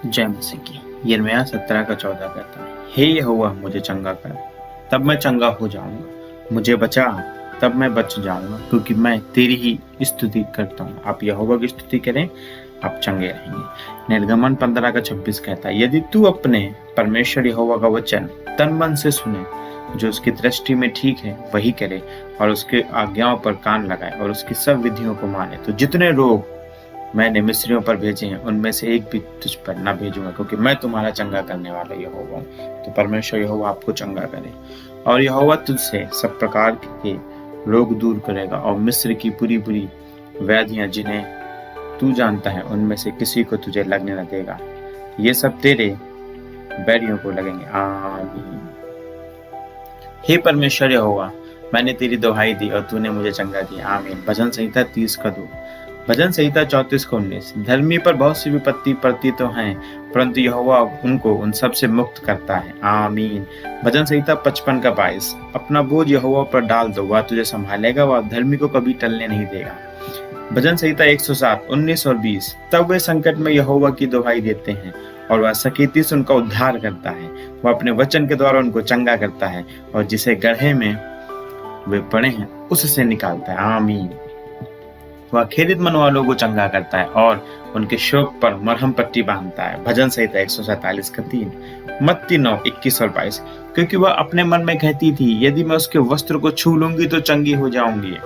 जय मसीह की। यिर्मयाह 17 का 14 कहता है, हे यहोवा मुझे चंगा कर, तब मैं चंगा हो जाऊंगा। मुझे बचा, तब मैं बच जाऊंगा, क्योंकि मैं तेरी ही स्तुति करता हूँ। आप यहोवा की स्तुति करें, आप चंगे रहेंगे। निर्गमन 15 का 26 कहता है, यदि तू अपने परमेश्वर यहोवा का वचन तन मन से सुने, जो उसकी दृष्टि में ठीक है वही करे, और उसके आज्ञाओं पर कान लगाए और उसकी सब विधियों को माने, तो जितने रोग मैंने मिस्रियों पर भेजे हैं उनमें से एक भी तुझ पर न भेजूंगा, क्योंकि मैं तुम्हारा चंगा करने वाला यहोवा हूँ। तो परमेश्वर यहोवा आपको चंगा करे, और यहोवा तुझसे सब प्रकार के रोग दूर करेगा, और मिस्र की बुरी बुरी व्याधियां जिन्हें तू जानता है उनमें से किसी को तुझे लगने न देगा। ये सब तेरे बैरियों को लगेंगे। आमीन। हे परमेश्वर यहोवा, मैंने तेरी दुहाई दी और तूने मुझे चंगा किया। आमीन। भजन संहिता 30 का 2। भजन संहिता 34 का 19। धर्मी पर बहुत सी विपत्ति पड़ती तो हैं, परंतु यहोवा उनको उन सब से मुक्त करता है। आमीन। भजन संहिता 55 का 22। अपना बोझ यहोवा पर डाल दो, वह तुझे संभालेगा, वह धर्मी को कभी टलने नहीं देगा। भजन संहिता 107:19 और 20। तब वे संकट में यहोवा की दुहाई देते हैं, और वह सकीती से उनका उद्धार करता है। वह अपने वचन के द्वारा उनको चंगा करता है, और जिसे गड्ढे में वे पड़े हैं उससे निकालता है। आमीन। वह खेदित मन वालों को चंगा करता है, और उनके शोक पर मरहम पट्टी बांधता है। भजन संहिता 147 का 3। मत्ती 9:21 और 22। क्योंकि वह अपने मन में कहती थी, यदि मैं उसके वस्त्र को छू लूंगी तो चंगी हो जाऊंगी।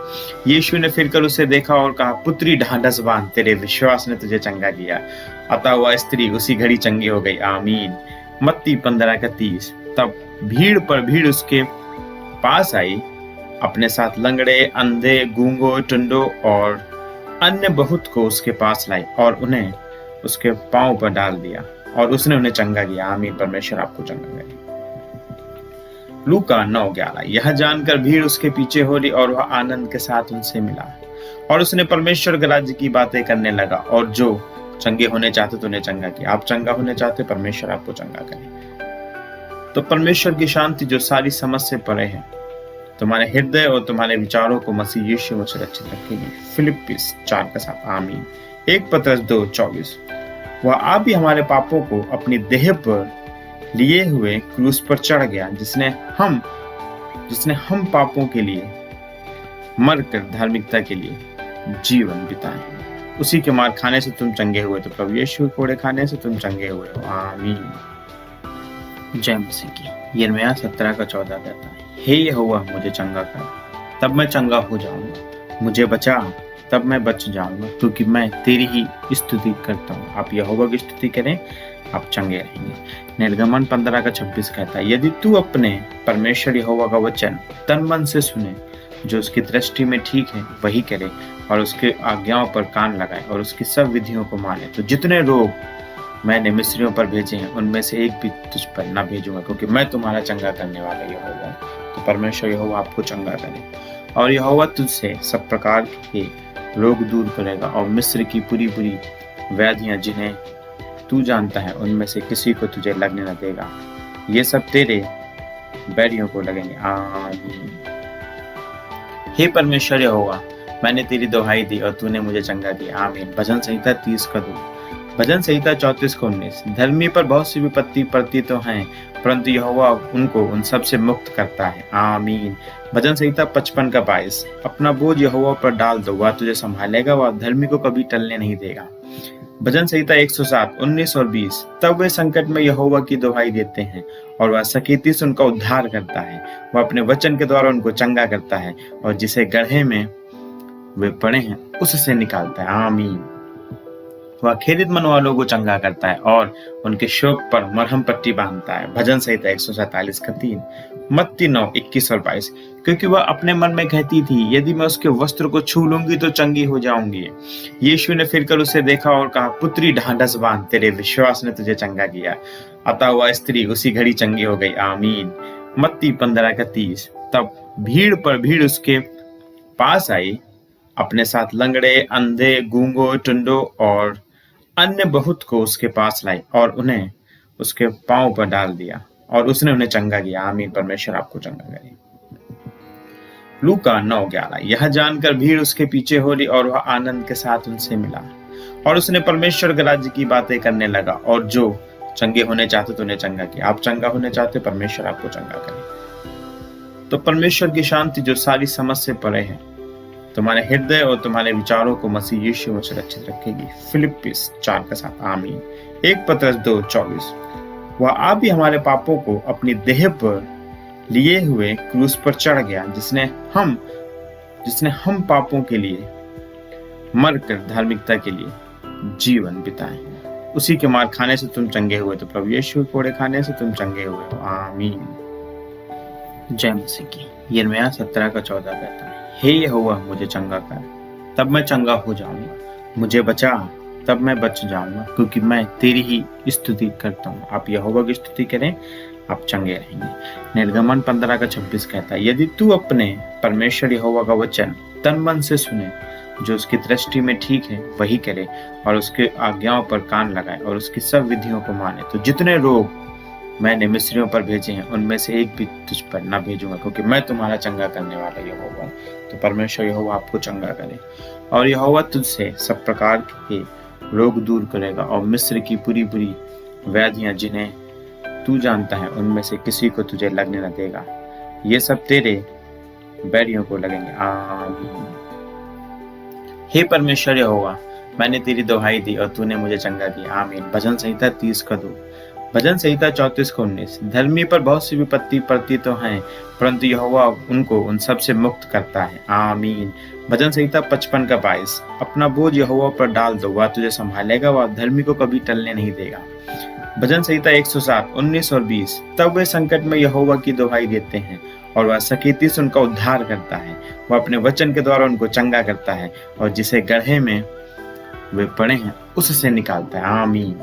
यीशु ने फिरकर उसे देखा और कहा, पुत्री ढांढस बांध, तेरे विश्वास ने तुझे चंगा किया। अतः वह स्त्री उसी घड़ी चंगी हो गई। आमीन। मत्ती 15 का 30। तब भीड़ पर भीड़ उसके पास आई, अपने साथ लंगड़े, अंधे, गूंगों, टुंडों और अन्य बहुत को उसके पास लाई, और उन्हें उसके पांव पर डाल दिया, और उसने उन्हें चंगा किया। आमीन। परमेश्वर आपको चंगा करे। लूका 9:11। यह जानकर भीड़ उसके पीछे हो ली, और वह आनंद के साथ उनसे मिला, और उसने परमेश्वर के राज्य की बातें करने लगा, और जो चंगे होने चाहते तो उन्हें चंगा किया। आप चंगा होने चाहते, परमेश्वर आपको चंगा करे। तो परमेश्वर की शांति जो सारी समझ से परे है, तुम्हारे हृदय और तुम्हारे विचारों को मसीह यीशु में सुरक्षित रखेगी। फिलिप्पिस 4:7। आमीन। 1 पतरस 2:24। वह आप भी हमारे पापों को अपनी देह पर लिए हुए क्रूस पर चढ़ गया, जिसने हम पापों के लिए मरकर धार्मिकता के लिए जीवन बिताए। उसी के मार खाने से तुम चंगे हुए, तो प्रभु यीशु के कोड़े खाने से तुम चंगे हुए हो। आमीन। जय मसीह की। यिर्मयाह 17 का 14 कहता है, हे यहोवा मुझे चंगा कर, तब मैं चंगा हो जाऊंगा। मुझे बचा, तब मैं बच जाऊंगा, क्योंकि मैं तेरी ही स्तुति करता हूँ। आप यहोवा की स्तुति करें, आप चंगे रहेंगे। निर्गमन 15 का 26 कहता है, यदि तू अपने परमेश्वर यहोवा का वचन तन मन से सुने, जो उसकी दृष्टि में ठीक है वही करे, और उसके आज्ञाओं पर कान लगाए और उसकी सब विधियों को माने, तो जितने रोग मैंने मिस्रियों पर भेजे हैं उनमें से एक भी तुझ पर न भेजूंगा, क्योंकि मैं तुम्हारा चंगा करने वाला यहोवा हूँ। तो परमेश्वर यहोवा आपको चंगा करे, और यहोवा तुझसे सब प्रकार के रोग दूर करेगा, और मिस्र की बुरी बुरी व्याधियां जिन्हें तू जानता है उनमें से किसी को तुझे लगने न देगा। ये सब तेरे बैरियों को लगेंगे। आमीन। हे परमेश्वर यहोवा, मैंने तेरी दुहाई दी और तूने मुझे चंगा किया। आमीन। भजन संहिता 30 का 2। भजन संहिता 34 का 19। धर्मी पर बहुत सी विपत्ति पड़ती तो हैं, परंतु यहोवा उनको उन सब से मुक्त करता है। आमीन। भजन संहिता 55 का 22। अपना बोझ यहोवा पर डाल दो, वह तुझे संभालेगा, वह धर्मी को कभी टलने नहीं देगा। भजन संहिता 107:19 और 20। तब वे संकट में यहोवा की दुहाई देते हैं, और वह सकीती से उनका उद्धार करता है। वह अपने वचन के द्वारा उनको चंगा करता है, और जिसे गड्ढे में वे पड़े हैं उससे निकालता है। आमीन। वह खेदित मन वालों को चंगा करता है, और उनके शोक पर मरहम पट्टी बांधता है। भजन संहिता 147 का 3। मत्ती 9:21 और 22। क्योंकि वह अपने मन में कहती थी, यदि मैं उसके वस्त्र को छू लूंगी तो चंगी हो जाऊंगी। यीशु ने फिरकर उसे देखा और कहा, पुत्री ढांढस बांध, तेरे विश्वास ने तुझे चंगा किया। अतः वह स्त्री उसी घड़ी चंगी हो गई। आमीन। मत्ती 15 का 30। तब भीड़ पर भीड़ उसके पास आई, अपने साथ लंगड़े, अंधे, गूंगों, टुंडों और अन्य बहुत को उसके पास लाई, और उन्हें उसके पांव पर डाल दिया, और उसने उन्हें चंगा किया। आमीन। परमेश्वर आपको चंगा करे। लूका 9:11। यह जानकर भीड़ उसके पीछे हो ली, और वह आनंद के साथ उनसे मिला, और उसने परमेश्वर के राज्य की बातें करने लगा। और जो चंगे होने चाहते तो उन्हें चंगा किया। आप चंगा होने चाहते, परमेश्वर आपको चंगा करे। तो परमेश्वर की शांति जो सारी समझ से परे है, तुम्हारे हृदय और तुम्हारे विचारों को मसीह यीशु में सुरक्षित रखेगी। फिलिप्पिस 4:7। आमीन। 1 पतरस 2:24। वह आप ही हमारे पापों को अपनी देह पर लिए हुए क्रूस पर चढ़ गया, जिसने हम पापों के लिए मरकर धार्मिकता के लिए जीवन बिताए। उसी के मार खाने से तुम चंगे हुए, तो प्रभु यीशु के कोड़े खाने से तुम चंगे हुए हो। आमीन। जय मसीह की। यिर्मयाह 17:14 कहता है, हे यहोवा मुझे चंगा कर, तब मैं चंगा हो जाऊंगा। मुझे बचा, तब मैं बच जाऊंगा, क्योंकि मैं तेरी ही स्तुति करता हूँ। आप यहोवा की स्तुति करें, आप चंगे रहेंगे। निर्गमन 15:26 कहता है, यदि तू अपने परमेश्वर यहोवा का वचन तन मन से सुने, जो उसकी दृष्टि में ठीक है वही करे, और उसके आज्ञाओं पर कान लगाए, और उसकी सब विधियों को माने, तो जितने रोग मैंने मिस्रियों पर भेजे हैं उनमें से एक भी तुझ पर न भेजूंगा, क्योंकि मैं तुम्हारा चंगा करने वाला यहोवा हूं। तो परमेश्वर यहोवा आपको चंगा करे, और यहोवा तुझसे सब प्रकार के रोग दूर करेगा, और मिस्र की पूरी बुरी व्याधियां जिन्हें तू जानता है उनमें से किसी को तुझे लगने न देगा। ये सब तेरे बैरियों को लगेंगे। आमीन। हे परमेश्वर यहोवा, मैंने तेरी दुहाई दी और तूने मुझे चंगा किया। आमीन। भजन संहिता 30:2। भजन संहिता 34:19। धर्मी पर बहुत सी विपत्ति पड़ती तो हैं, परंतु यहोवा उनको उन सब से मुक्त करता है। आमीन। भजन संहिता 55:22। अपना बोझ यहोवा पर डाल दो, वह तुझे संभालेगा, वह धर्मी को कभी टलने नहीं देगा। भजन संहिता 107:19 और 20। तब वे संकट में यहोवा की दुहाई देते हैं, और वह सकेती से उनका उद्धार करता है। वह अपने वचन के द्वारा उनको चंगा करता है, और जिसे गड्ढे में वे पड़े हैं उससे निकालता है। आमीन।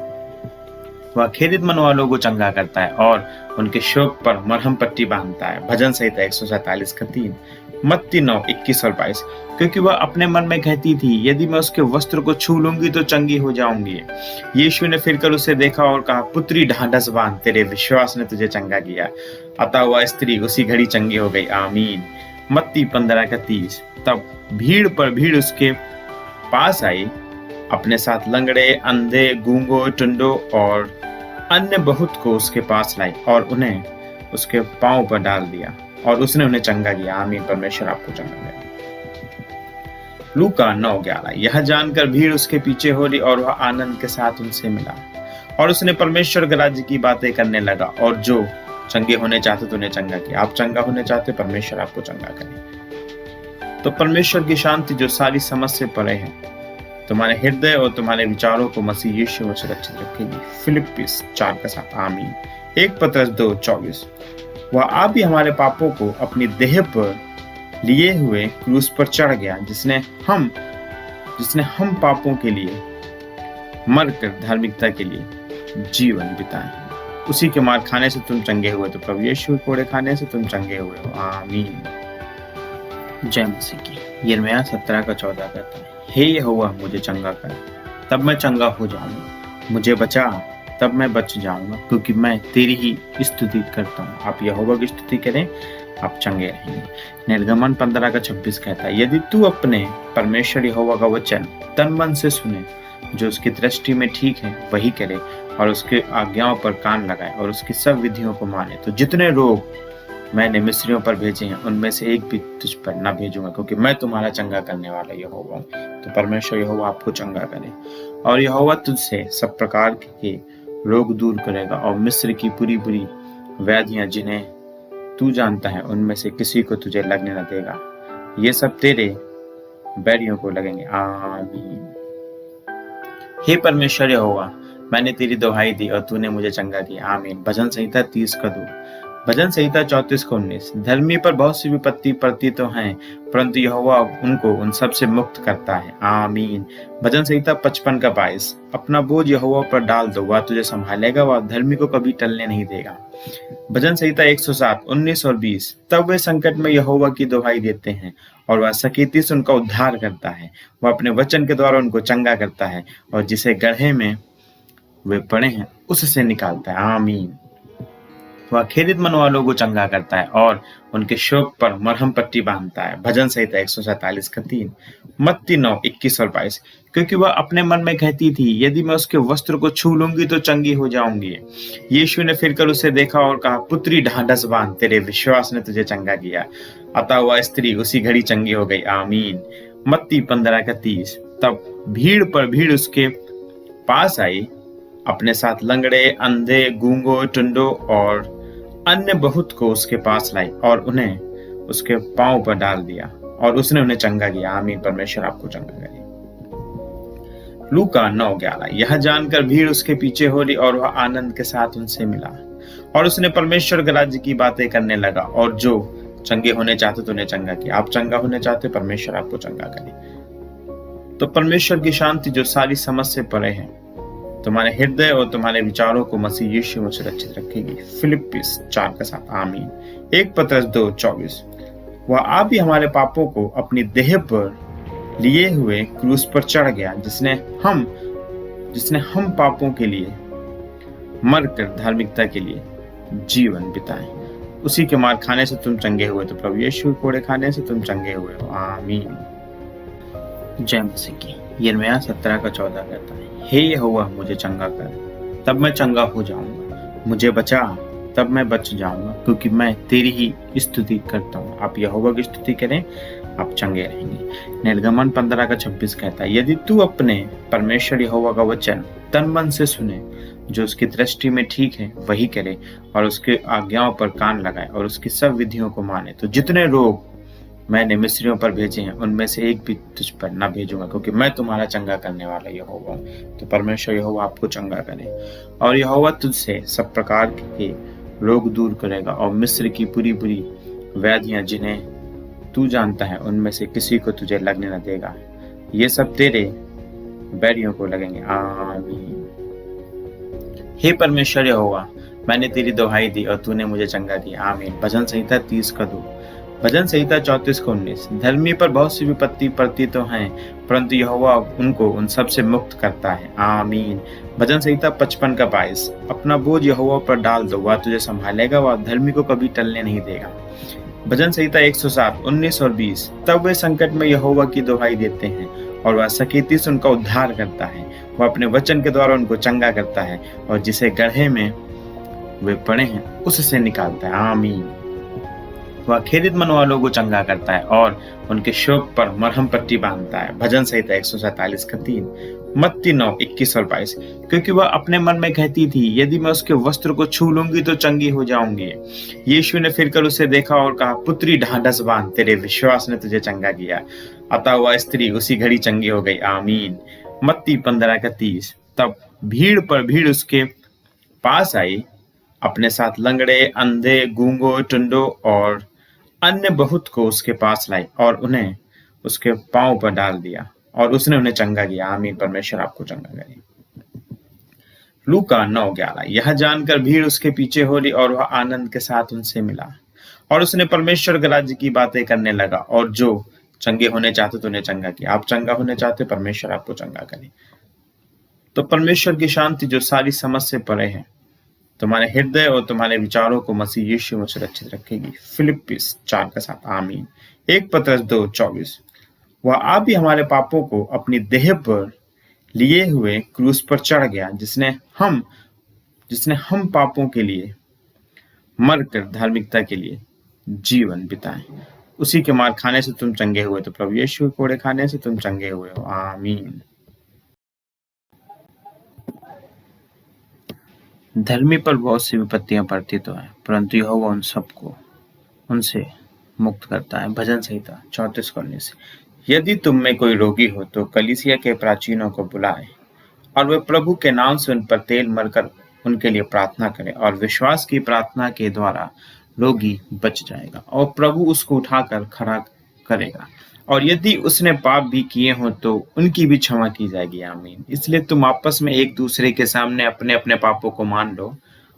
वह खेदित मन वालों को चंगा करता है, और उनके शोक पर मरहम पट्टी बांधता है। भजन संहिता 147:3। मत्ती 9:21 और 22। क्योंकि वह अपने मन में कहती थी, यदि मैं उसके वस्त्र को छू लूंगी तो चंगी हो जाऊंगी। यीशु ने फिरकर उसे देखा और कहा, पुत्री ढांढस बांध, तेरे विश्वास ने तुझे चंगा किया। अतः वह स्त्री उसी घड़ी चंगी हो गई। आमीन। मत्ती 15:30। तब भीड़ पर भीड़ उसके पास आई, अपने साथ लंगड़े, अंधे, गूंगो, टुंडो और अन्य बहुत को उसके पास लाई, और उन्हें उसके पांव पर डाल दिया, और उसने उन्हें चंगा किया। आमीन। परमेश्वर आपको चंगा करे। लूका 9:11। यह जानकर भीड़ उसके पीछे हो रही, और वह आनंद के साथ उनसे मिला, और उसने परमेश्वर के राज्य की बातें करने लगा। और जो चंगे होने चाहते तो उन्हें चंगा किया। आप चंगा होने चाहते, परमेश्वर आपको चंगा करे। तो परमेश्वर की शांति जो सारी समझ से परे है, तुम्हारे हृदय और तुम्हारे विचारों को मसीह यीशु में सुरक्षित रखेगी। फिलिप्पिस 4:7। आमीन। 1 पतरस 2:24। वह आप ही हमारे पापों को अपनी देह पर लिए हुए क्रूस पर चढ़ गया, जिसने हम पापों के लिए मरकर धार्मिकता के लिए जीवन बिताए। उसी के मार खाने से तुम चंगे हुए, तो प्रभु यीशु के कोड़े खाने से तुम चंगे हुए हो। आमीन। जय मसीह की। यिर्मयाह 17:14 कहता है, हे यहोवा मुझे चंगा कर, तब मैं चंगा हो जाऊंगा। मुझे बचा, तब मैं बच जाऊंगा, क्योंकि मैं तेरी ही स्तुति करता हूँ। आप यहोवा की स्तुति करें, आप चंगे रहेंगे। निर्गमन 15:26 कहता है, यदि तू अपने परमेश्वर यहोवा का वचन तन मन से सुने, जो उसकी दृष्टि में ठीक है वही करे, और उसके आज्ञाओं पर कान लगाए, और उसकी सब विधियों को माने, तो जितने रोग मैंने मिस्रियों पर भेजे हैं उनमें से एक भी तुझ पर न भेजूंगा, क्योंकि मैं तुम्हारा चंगा करने वाला यहोवा हूं। तो परमेश्वर यहोवा आपको चंगा करे, और यहोवा तुझसे सब प्रकार के रोग दूर करेगा, और मिस्र की पूरी बुरी व्याधियां जिन्हें तू जानता है उनमें से किसी को तुझे लगने न देगा। ये सब तेरे बैरियों को लगेंगे। आमीन। हे परमेश्वर यहोवा, मैंने तेरी दुहाई दी और तूने मुझे चंगा किया। आमीन। भजन संहिता 30:2। भजन संहिता 34:19। धर्मी पर बहुत सी विपत्ति पड़ती तो हैं, परंतु यहोवा उनको उन सब से मुक्त करता है। आमीन। भजन संहिता 55:22। अपना बोझ यहोवा पर डाल दो, वह तुझे संभालेगा, वह धर्मी को कभी टलने नहीं देगा। भजन संहिता 107:19 और 20। तब वे संकट में यहोवा की दुहाई देते हैं, और वह सकेती से उनका उद्धार करता है। वह अपने वचन के द्वारा उनको चंगा करता है, और जिसे गड्ढे में वे पड़े हैं उससे निकालता है। आमीन। वह खेदित मन वालों को चंगा करता है और उनके शोक पर मरहम पट्टी बांधता है। भजन संहिता 147 का 3। मत्ती 9:21 और 22। क्योंकि वह अपने मन में कहती थी, यदि मैं उसके वस्त्र को छू लूंगी तो चंगी हो जाऊंगी। यीशु ने फिरकर उसे देखा और कहा, पुत्री ढांढस बांध, तेरे विश्वास ने तुझे चंगा किया। अतः वह स्त्री उसी घड़ी चंगी हो गई। आमीन। मत्ती 15 का 30। तब भीड़ पर भीड़ उसके पास आई, अपने साथ लंगड़े, अंधे, गूंगों, टुंडों और अन्य बहुत को उसके पास लाई और उन्हें उसके पांव पर डाल दिया और उसने उन्हें चंगा किया। आमीन। परमेश्वर आपको चंगा करे। लूका 9:11। यह जानकर भीड़ उसके पीछे हो ली और वह आनंद के साथ उनसे मिला और उसने परमेश्वर के राज्य की बातें करने लगा और जो चंगे होने चाहते तो उन्हें चंगा किया। आप चंगा होने चाहते, परमेश्वर आपको चंगा करे। तो परमेश्वर की शांति जो सारी समझ से परे है, तुम्हारे हृदय और तुम्हारे विचारों को मसीह यीशु में सुरक्षित रखेगी। फिलिप्पिस 4:7। आमीन। 1 पतरस 2:24। वह आप ही हमारे पापों को अपनी देह पर लिए हुए क्रूस पर चढ़ गया, जिसने हम पापों के लिए मरकर धार्मिकता के लिए जीवन बिताए। उसी के मार खाने से तुम चंगे हुए, तो प्रभु यीशु के कोड़े खाने से तुम चंगे हुए हो। आमीन। जय मसीह की। यिर्मयाह 17:14 कहता है, हे यहोवा मुझे चंगा कर, तब मैं चंगा हो जाऊंगा। मुझे बचा, तब मैं बच जाऊंगा, क्योंकि मैं तेरी ही स्तुति करता हूँ। आप यहोवा की स्तुति करें, आप चंगे रहेंगे। निर्गमन 15:26 कहता है, यदि तू अपने परमेश्वर यहोवा का वचन तन मन से सुने, जो उसकी दृष्टि में ठीक है वही करे और उसके आज्ञाओं पर कान लगाए और उसकी सब विधियों को माने, तो जितने रोग मैंने मिस्रियों पर भेजे हैं उनमें से एक भी तुझ पर न भेजूंगा, क्योंकि मैं तुम्हारा चंगा करने वाला यहोवा हूँ। तो परमेश्वर यहोवा आपको चंगा करे और यहोवा तुझसे सब प्रकार के रोग दूर करेगा और मिस्र की पूरी व्याधियां जिन्हें तू जानता है उनमें से किसी को तुझे लगने न देगा। ये सब तेरे बैरियों को लगेंगे। आमीन। हे परमेश्वर यहोवा, मैंने तेरी दुहाई दी और तूने मुझे चंगा किया। आमीन। भजन संहिता 30:2। भजन संहिता 34:19। धर्मी पर बहुत सी विपत्ति पड़ती तो हैं, परंतु यहोवा उनको उन सब से मुक्त करता है। आमीन। भजन संहिता 55:22। अपना बोझ यहोवा पर डाल दो, वह तुझे संभालेगा, वह धर्मी को कभी टलने नहीं देगा। भजन संहिता 107:19 और 20। तब वे संकट में यहोवा की दुहाई देते हैं और वह सकीती से उनका उद्धार करता है। वह अपने वचन के द्वारा उनको चंगा करता है और जिसे गड्ढे में वे पड़े हैं उससे निकालता है। आमीन। वह खेदित मन वालों को चंगा करता है और उनके शोक पर मरहम पट्टी बांधता है। भजन संहिता 147 का 3। मत्ती 9:21 और 22। क्योंकि वह अपने मन में कहती थी, यदि मैं उसके वस्त्र को छू लूंगी तो चंगी हो जाऊंगी। यीशु ने फिरकर उसे देखा और कहा, पुत्री ढांढस बांध, तेरे विश्वास ने तुझे चंगा किया। अतः वह स्त्री उसी घड़ी चंगी हो गई। आमीन। मत्ती 15 का 30। तब भीड़ पर भीड़ उसके पास आई, अपने साथ लंगड़े, अंधे, गूंगों, टुंडों और अन्य बहुत को उसके पास लाई और उन्हें उसके पांव पर डाल दिया और उसने उन्हें चंगा किया। आमीन। परमेश्वर आपको चंगा करे। लूका 9:11। यह जानकर भीड़ उसके पीछे हो ली और वह आनंद के साथ उनसे मिला और उसने परमेश्वर के राज्य की बातें करने लगा और जो चंगे होने चाहते तो उन्हें चंगा किया। आप चंगा होने चाहते, परमेश्वर आपको चंगा करे। तो परमेश्वर की शांति जो सारी समझ से परे है, तुम्हारे हृदय और तुम्हारे विचारों को मसीह यीशु में सुरक्षित रखेगी। फिलिप्पिस 4:7। आमीन। 1 पतरस 2:24। वह आप ही हमारे पापों को अपनी देह पर लिए हुए क्रूस पर चढ़ गया, जिसने हम पापों के लिए मरकर धार्मिकता के लिए जीवन बिताए। उसी के मार खाने से तुम चंगे हुए, तो प्रभु यीशु के कोड़े खाने से तुम चंगे हुए हो। आमीन। धर्मी पर बहुत सी विपत्तियां पड़ती तो है, परंतु यहोवा उन सबको उनसे मुक्त करता है। भजन संहिता 34:19। यदि तुम में कोई रोगी हो तो कलीसिया के प्राचीनों को बुलाए और वे प्रभु के नाम से उन पर तेल मलकर उनके लिए प्रार्थना करें और विश्वास की प्रार्थना के द्वारा रोगी बच जाएगा और प्रभु उसको उठाकर खड़ा करेगा। और यदि उसने पाप भी किए हों तो उनकी भी क्षमा की जाएगी। आमीन। इसलिए तुम आपस में एक दूसरे के सामने अपने अपने पापों को मान लो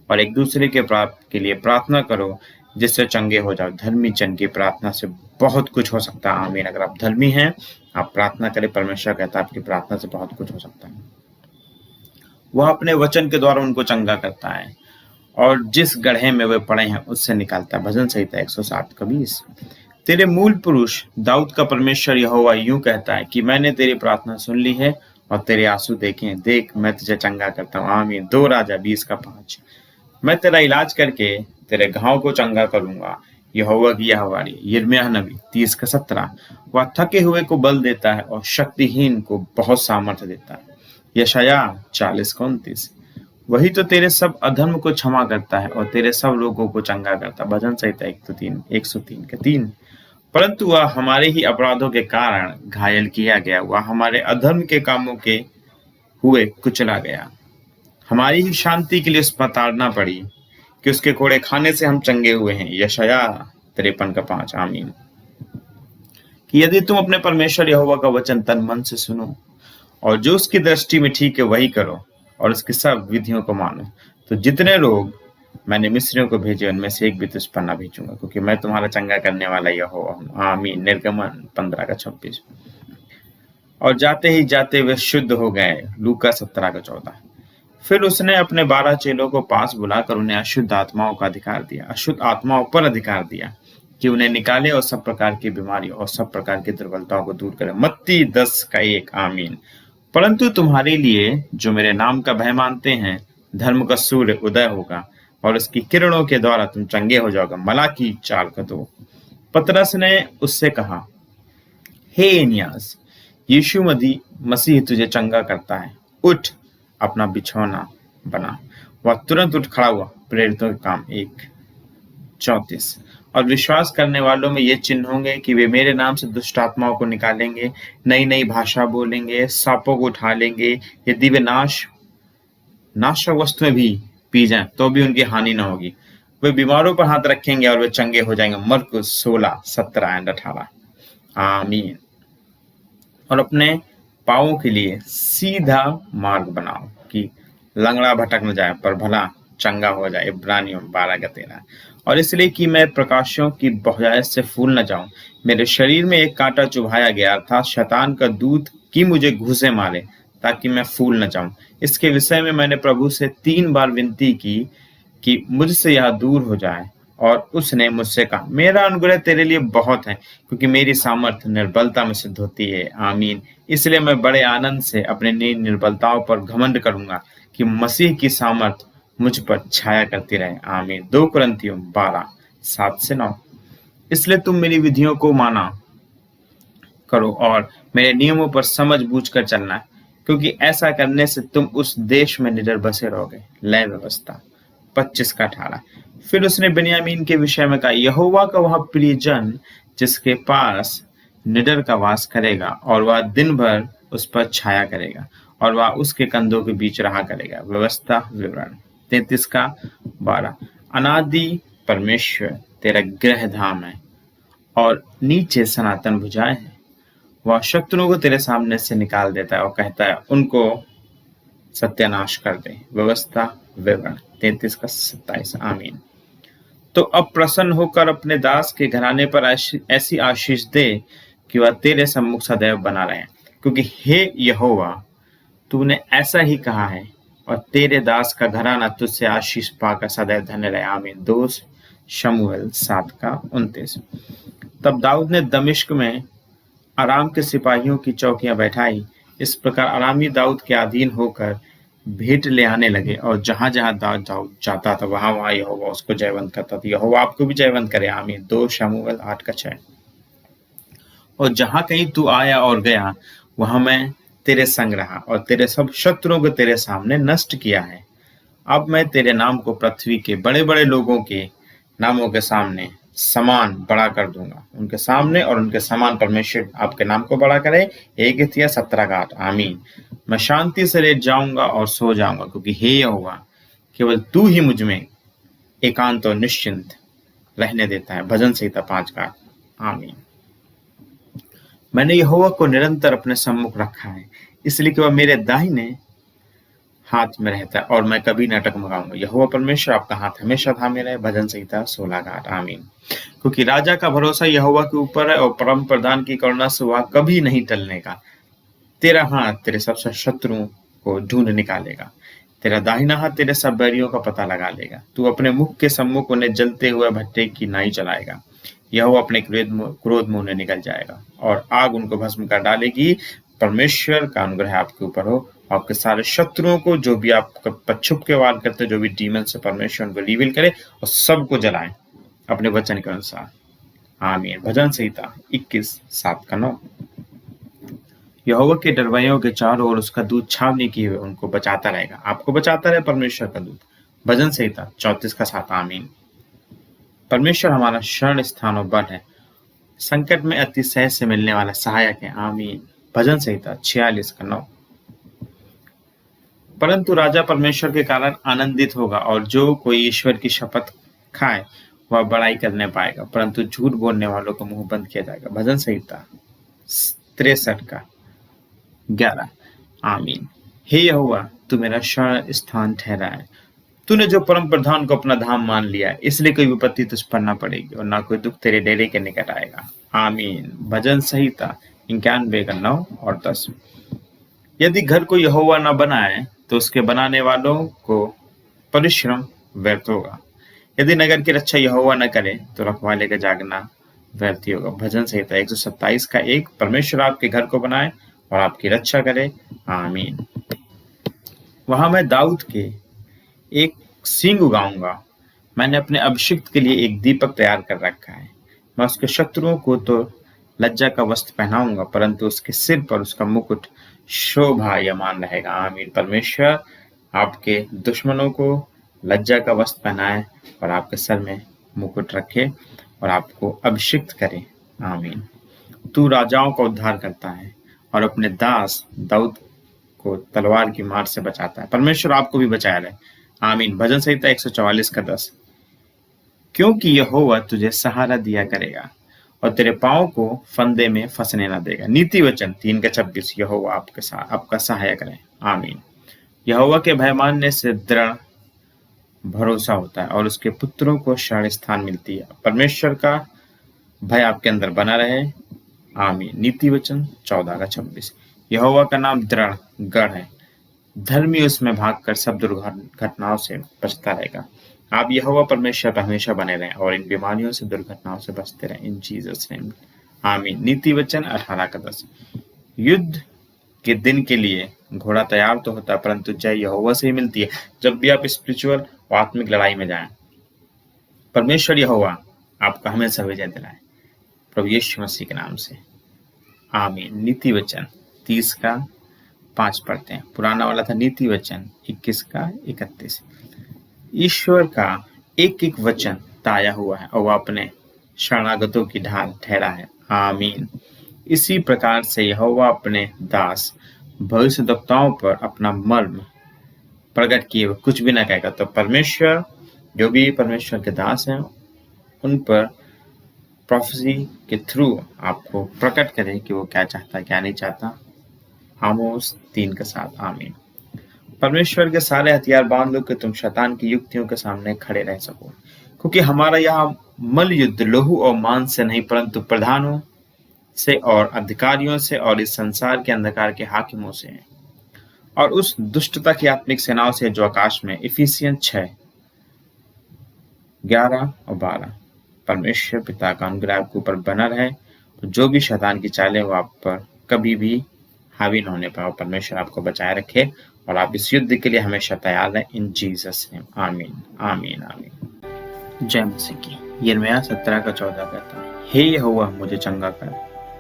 और एक दूसरे के पाप के लिए प्रार्थना करो, जिससे चंगे हो जाओ। धर्मी जन की प्रार्थना से बहुत कुछ हो सकता है। आमीन। अगर आप धर्मी हैं, आप प्रार्थना करें, परमेश्वर कहता है आपकी प्रार्थना से बहुत कुछ हो सकता है। वह अपने वचन के द्वारा उनको चंगा करता है और जिस गड्ढे में वे पड़े हैं उससे निकालता है। भजन संहिता 107 का 20। तेरे मूल पुरुष दाऊद का परमेश्वर यहोवा यूं कहता है कि मैंने तेरी प्रार्थना सुन ली है और तेरे आंसू देखे हैं। देख मैं तुझे चंगा करता हूँ। आमीन। 2 राजा 20 का 5। मैं तेरा इलाज करके तेरे घाव को चंगा करूंगा। यहोवा की यह वाणी। यिर्मयाह नबी 30 का 17। वह थके हुए को बल देता है और शक्तिहीन को बहुत सामर्थ्य देता है। यशायाह 40 का 29। वही तो तेरे सब अधर्म को क्षमा करता है और तेरे सब रोगों को चंगा करता है। भजन संहिता 103 का 3। परंतु वह हमारे ही अपराधों के कारण घायल किया गया, वह हमारे अधर्म के कामों के हुए कुचला गया। हमारी ही शांति के लिए उस पर ताड़ना पड़ी कि उसके कोड़े खाने से हम चंगे हुए हैं। यशायाह 53 का 5। आमीन। कि यदि तुम अपने परमेश्वर यहोवा का वचन तन मन से सुनो और जो उसकी दृष्टि में ठीक है वही करो और उसकी सब विधियों को मानो, तो जितने लोग मैंने मिस्रियों को भेजे उनमें से एक भी तुझ पर न भेजूंगा, क्योंकि मैं तुम्हारा चंगा करने वाला यहोवा हूँ। आमीन। निर्गमन 15 का 26। और जाते ही जाते वे शुद्ध हो गए। लूका 17 का 14। फिर उसने अपने 12 चेलों को पास बुलाकर उन्हें अशुद्ध आत्माओं का अधिकार दिया, अशुद्ध आत्माओं पर अधिकार दिया कि उन्हें निकाले और सब प्रकार की बीमारियों और सब प्रकार की दुर्बलताओं को दूर करे। मत्ती 10 का 1। आमीन। परंतु तुम्हारे लिए जो मेरे नाम का भय मानते हैं, धर्म का सूर्य उदय होगा और उसकी किरणों के द्वारा तुम चंगे हो जाओगे। मलाकी 4 का 2। पतरस ने उससे कहा, हे एनियास, यीशु मसीह तुझे चंगा करता है। उठ, अपना बिछौना बना। वह तुरंत उठ खड़ा हुआ। प्रेरितों के काम 1:34। और विश्वास करने वालों में ये चिन्ह होंगे कि वे मेरे नाम से दुष्ट आत्माओं को निकालेंगे, नई नई भाषा बोलेंगे, सांपों को उठा लेंगे, यदि वे नाशक वस्तुएं भी पी जाएं तो भी उनकी हानि न होगी। वे बीमारों पर हाथ रखेंगे और वे चंगे हो जाएंगे। मरकुस 16:17-18। आमीन। और अपने पाँवों के लिए सीधा मार्ग बनाओ कि लंगड़ा भटक न जाए पर भला चंगा हो जाए। इब्रानियों 12 का 13। और इसलिए कि मैं प्रकाशों की बहुतायत से फूल न जाऊं, मेरे शरीर में एक कांटा चुभाया गया, अर्थात शैतान का दूत कि मुझे घूसे मारे, ताकि मैं फूल न जाऊं। इसके विषय में मैंने प्रभु से 3 बार विनती की कि मुझसे यह दूर हो जाए, और उसने मुझसे कहा, मेरा अनुग्रह तेरे लिए बहुत है, क्योंकि मेरी सामर्थ निर्बलता में सिद्ध होती है। आमीन। इसलिए मैं बड़े आनंद से अपने निर्बलताओं पर घमंड करूंगा कि मसीह की सामर्थ मुझ पर छाया करती रहे। आमीन। 2 कुरिन्थियों 12:7-9। इसलिए तुम मेरी विधियों को माना करो और मेरे नियमों पर समझ बूझ कर चलना, क्योंकि ऐसा करने से तुम उस देश में निडर बसे रहोगे। लय व्यवस्था 25 का 18। फिर उसने बिन्यामीन के विषय में कहा, यहोवा का वह प्रियजन जिसके पास निडर का वास करेगा, और वह दिन भर उस पर छाया करेगा, और वह उसके कंधों के बीच रहा करेगा। व्यवस्था विवरण 33 का 12। अनादि परमेश्वर तेरा गृह धाम है और नीचे सनातन भुजाएं हैं। वह शत्रुओं को तेरे सामने से निकाल देता है और कहता है, उनको सत्यानाश कर दे। व्यवस्था विवरण 33 का 27। आमीन। तो अब प्रसन्न होकर अपने दास के घराने पर ऐसी आशीष दे कि वह तेरे सम्मुख सदैव बना रहे, क्योंकि हे यहोवा, तूने ऐसा ही कहा है, और तेरे दास का घराना तुझसे आशीष पाकर सदैव धन्य रहे। आमीन। 2 शमूएल 7 का 29। तब दाऊद ने दमिश्क में आराम के सिपाहियों की चौकियां बैठाई। इस प्रकार आरामी दाऊद के अधीन होकर भेंट ले आने लगे, और जहां जहां दाऊद जाता था वहां वहां यहोवा उसको जयवंत करता था। यहोवा आपको भी जयवंत करे। आमीन। 2 शमूएल 8 का 6। और जहां कहीं तू आया और गया वहां मैं तेरे संग रहा, और तेरे सब शत्रुओं को तेरे सामने नष्ट किया है। अब मैं तेरे नाम को पृथ्वी के बड़े बड़े लोगों के नामों के सामने समान बड़ा कर दूंगा, उनके सामने और उनके समान परमेश्वर आपके नाम को बड़ा करे। 1 इतिहास 17 का 8। आमीन। मैं शांति से लेट जाऊंगा और सो जाऊंगा, क्योंकि हे यहोवा, केवल तू ही मुझ में एकांत और निश्चिंत रहने देता है। भजन संहिता 5 का 8। आमीन। मैंने यहोवा को निरंतर अपने सम्मुख रखा है, इसलिए कि वह मेरे दाहिने हाथ में रहता है और मैं कभी न टकमगाऊंगा। यहोवा परमेश्वर आपका हाथ हमेशा थामे रहे। भजन संहिता 16 का 8। आमीन। क्योंकि राजा का भरोसा यहोवा के ऊपर है, और परम प्रधान की करुणा से वह कभी नहीं टलने का। तेरा हाथ तेरे सबसे शत्रुओं को ढूंढ निकालेगा। तेरा दाहिना हाथ तेरे सब बैरियों का पता लगा लेगा। तू अपने मुख के सम्मुख उन्हें जलते हुए भट्टे की नाई चलाएगा। यह वो अपने क्रोध में उन्हें निकल जाएगा और आग उनको भस्म कर डालेगी। परमेश्वर का अनुग्रह आपके ऊपर हो। आपके सारे शत्रुओं को, जो भी आपका पछुप के वार करते, जो भी डीमन से, परमेश्वर उनको रिवील करे और सबको जलाए अपने वचन के अनुसार। आमीन। भजन संहिता 21:7-9। यहोवा के डरवैयों के चारों ओर उसका दूत छावनी किए हुए उनको बचाता रहेगा। आपको बचाता रहे परमेश्वर का दूत। भजन संहिता 34:7। आमीन। परमेश्वर हमारा शरण स्थान और बल है, संकट में अतिशय से मिलने वाला सहायक है। आमीन। भजन संहिता 46:9। परंतु राजा परमेश्वर के कारण आनंदित होगा और जो कोई ईश्वर की शपथ खाए वह बड़ाई करने पाएगा, परंतु झूठ बोलने वालों को मुंह बंद किया जाएगा। भजन संहिता 63:11। आमीन। हे यहोवा, तू मेरा शरण स्थान ठहरा है। तूने जो परम प्रधान को अपना धाम मान लिया है, इसलिए कोई विपत्ति तुझ पर न पड़ेगी और ना कोई दुख तेरे डेरे के निकट आएगा। आमीन। भजन संहिता 91:9 और 10। यदि घर को यहोवा न बनाए तो उसके बनाने वालों को परिश्रम व्यर्थ होगा। यदि नगर की रक्षा यहोवा न करे तो रखवाले का जागना व्यर्थ ही होगा। भजन संहिता 127:1। परमेश्वर आपके घर को बनाए और आपकी रक्षा करे। आमीन। वहां मैं दाऊद के एक सींग उगाऊंगा। मैंने अपने अभिषिक्त के लिए एक दीपक तैयार कर रखा है। मैं उसके शत्रुओं को तो लज्जा का वस्त्र पहनाऊंगा, परंतु उसके सिर पर उसका मुकुट शोभायमान रहेगा। आमीन। परमेश्वर आपके दुश्मनों को लज्जा का वस्त्र पहनाए और आपके सर में मुकुट रखे और आपको अभिषिक्त करे। आमीन। तू राजाओं का उद्धार करता है और अपने दास दाऊद को तलवार की मार से बचाता है। परमेश्वर आपको भी बचाया रहे। आमीन। भजन संहिता 144:10। क्योंकि यहोवा तुझे सहारा दिया करेगा और तेरे पांव को फंदे में फंसने न देगा। नीति वचन 3:26। यहोवा आपके साथ आपका सहायक रहे। आमीन। यहोवा के भय मानने से दृढ़ भरोसा होता है और उसके पुत्रों को शरण स्थान मिलती है। परमेश्वर का भय आपके अंदर बना रहे। आमीन। नीति वचन 14:26। यहोवा का नाम दृढ़ गढ़ है, धर्मी उसमें भागकर सब दुर्घटनाओं से बचता रहेगा। आप यहोवा परमेश्वर पर हमेशा बने रहें और इन बीमारियों से, दुर्घटनाओं से बचते रहें। इन जीसस नेम। आमीन। नीति वचन 18:10। युद्ध के दिन के लिए घोड़ा तैयार तो होता है, परंतु जय यहोवा से ही मिलती है। जब भी आप स्पिरिचुअल और आत्मिक लड़ाई में जाएं, परमेश्वर यहोवा आपका हमेशा विजय दिलाए, प्रभु यीशु मसीह के नाम से। आमीन। नीति वचन 30:5 पढ़ते हैं। पुराना वाला था नीति वचन 21:31। ईश्वर का एक एक वचन ताया हुआ है और वह अपने शरणागतों की ढाल ठहरा है। आमीन। इसी प्रकार से यहोवा अपने दास भविष्यद्वक्ताओं पर अपना मर्म प्रकट किए हुए कुछ भी न कहेगा। तो परमेश्वर, जो भी परमेश्वर के दास हैं, उन पर प्रोफेसी के थ्रू आपको प्रकट करे कि वो क्या चाहता है, क्या नहीं चाहता। आमोस 3:7। आमीन। परमेश्वर के सारे हथियार बांध लो कि तुम शैतान की युक्तियों के सामने खड़े रह सको, क्योंकि हमारा यह मल युद्ध लहू और मांस से नहीं, परंतु प्रधानों से और अधिकारियों से और इस संसार के अंधकार के हाकिमों से है और उस दुष्टता की आत्मिक सेनाओं से जो आकाश में। इफिसियन 6:11 और 12। परमेश्वर पिता का अनुग्रह आपके ऊपर बना रहे, तो जो भी शैतान की चालें वो आप पर कभी भी हावी न होने पाए। परमेश्वर आपको बचाए रखे और आप इस युद्ध के लिए हमेशा तैयार रहें। इन जीसस नेम। आमीन। आमीन। आमीन। जय मसीह की। यिर्मयाह 17:14 कहता है, हे यहोवा मुझे चंगा कर,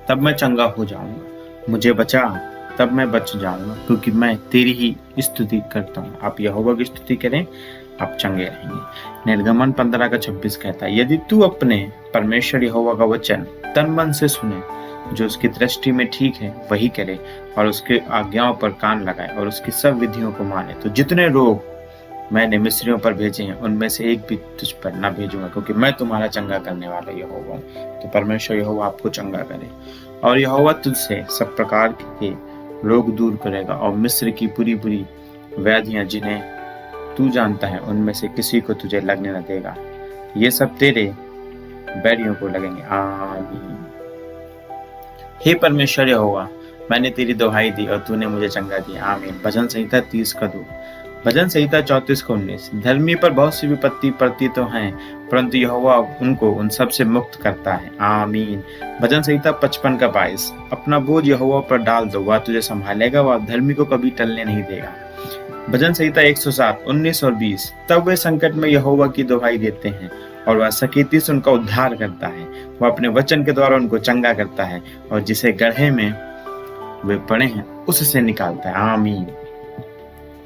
तब मैं चंगा हो जाऊंगा। मुझे बचा, तब मैं बच जाऊंगा, क्योंकि मैं तेरी ही स्तुति करता हूँ। आप यहोवा की स्तुति करें, आप चंगे रहेंगे। निर्गमन 15:26 कहता है, यदि तू अपने परमेश्वर यहोवा का वचन तन मन से सुने, जो उसकी दृष्टि में ठीक है वही करे और उसके आज्ञाओं पर कान लगाए और उसकी सब विधियों को माने, तो जितने रोग मैंने मिस्रियों पर भेजे हैं उनमें से एक भी तुझ पर न भेजूंगा, क्योंकि मैं तुम्हारा चंगा करने वाला यहोवा हूँ। तो परमेश्वर यहोवा आपको चंगा करे और यहोवा तुझसे सब प्रकार के रोग दूर करेगा और मिस्र की पूरी पूरी व्याधियां जिन्हें तू जानता है उनमें से किसी को तुझे लगने न देगा। ये सब तेरे बैरियों को लगेंगे। आमीन। हे परमेश्वर यहोवा, मैंने तेरी दुहाई दी और तूने मुझे चंगा दिया। आमीन। भजन संहिता 30:2। भजन संहिता 34:19। धर्मी पर बहुत सी विपत्ति पड़ती तो हैं, परंतु यहोवा उनको उन सब से मुक्त करता है। आमीन। भजन संहिता 55:22। अपना बोझ यहोवा पर डाल दो, वह तुझे संभालेगा, वह धर्मी को कभी टलने नहीं देगा। भजन संहिता 107:19 और 20। तब वे संकट में यहोवा की दुहाई देते हैं और वह सकीती से उनका उद्धार करता है। वह अपने वचन के द्वारा उनको चंगा करता है और जिसे गड्ढे में वे पड़े हैं उससे निकालता है। आमीन।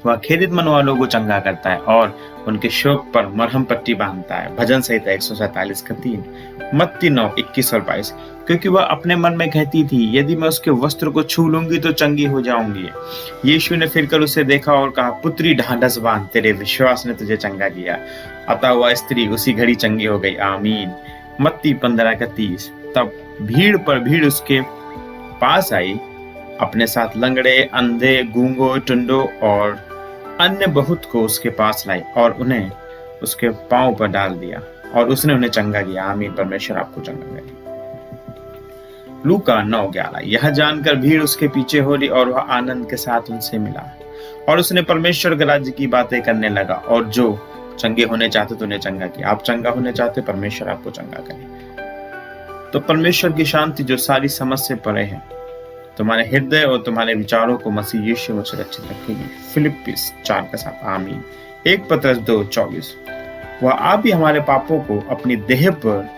वह खेदित मन वालों को चंगा करता है और उनके शोक पर मरहम पट्टी बांधता है। भजन संहिता 147:3। मत्ती 9:21 और 22। क्योंकि वह अपने मन में कहती थी, यदि मैं उसके वस्त्र को छू लूंगी तो चंगी हो जाऊंगी। यीशु ने फिरकर उसे देखा और कहा, पुत्री ढांढस बांध, तेरे विश्वास ने तुझे चंगा किया। अतः वह स्त्री उसी घड़ी चंगी हो गई। आमीन। मत्ती 15:30। तब भीड़ पर भीड़ उसके पास आई, अपने साथ लंगड़े, अंधे, गूंगो, टुंडो और अन्य बहुत को उसके पास लाई और उन्हें उसके पांव पर डाल दिया और उसने उन्हें चंगा किया। आमीन। परमेश्वर आपको चंगा करे। लूका 9:11। यह जानकर भीड़ उसके पीछे हो रही और वह आनंद के साथ उनसे मिला और उसने परमेश्वर के राज्य की बातें करने लगा और जो चंगे होने चाहते तो उन्हें चंगा किया। आप चंगा होने चाहते, परमेश्वर आपको चंगा करे। तो परमेश्वर की शांति जो सारी समझ से परे है, तुम्हारे हृदय और तुम्हारे विचारों को मसीह यीशु में सुरक्षित रखेगी। फिलिप्पिस 4:7। आमीन। 1 पतरस 2:24। वह आप ही हमारे पापों को अपनी देह पर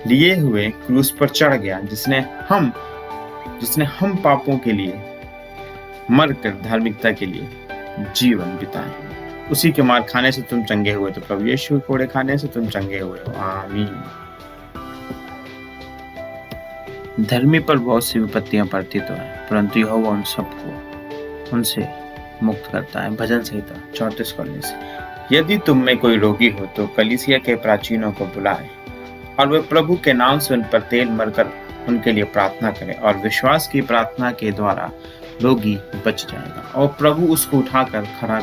लिए हुए क्रूस पर चढ़ गया, जिसने हम पापों के लिए मरकर धार्मिकता के लिए जीवन बिताए। उसी के मार खाने से तुम चंगे हुए, तो प्रभु यीशु के कोड़े खाने से तुम चंगे हुए हो। आमीन। धर्मी पर बहुत सी विपत्तियां पड़ती तो है, परंतु यहोवा उन सबको उनसे मुक्त करता है। भजन संहिता 34:19। यदि तुम में कोई रोगी हो तो कलीसिया के प्राचीनों को बुलाए और वे प्रभु के नाम से उन पर तेल मरकर उनके लिए प्रार्थना करें और विश्वास की प्रार्थना के द्वारा रोगी बच जाएगा और प्रभु उसको उठाकर खड़ा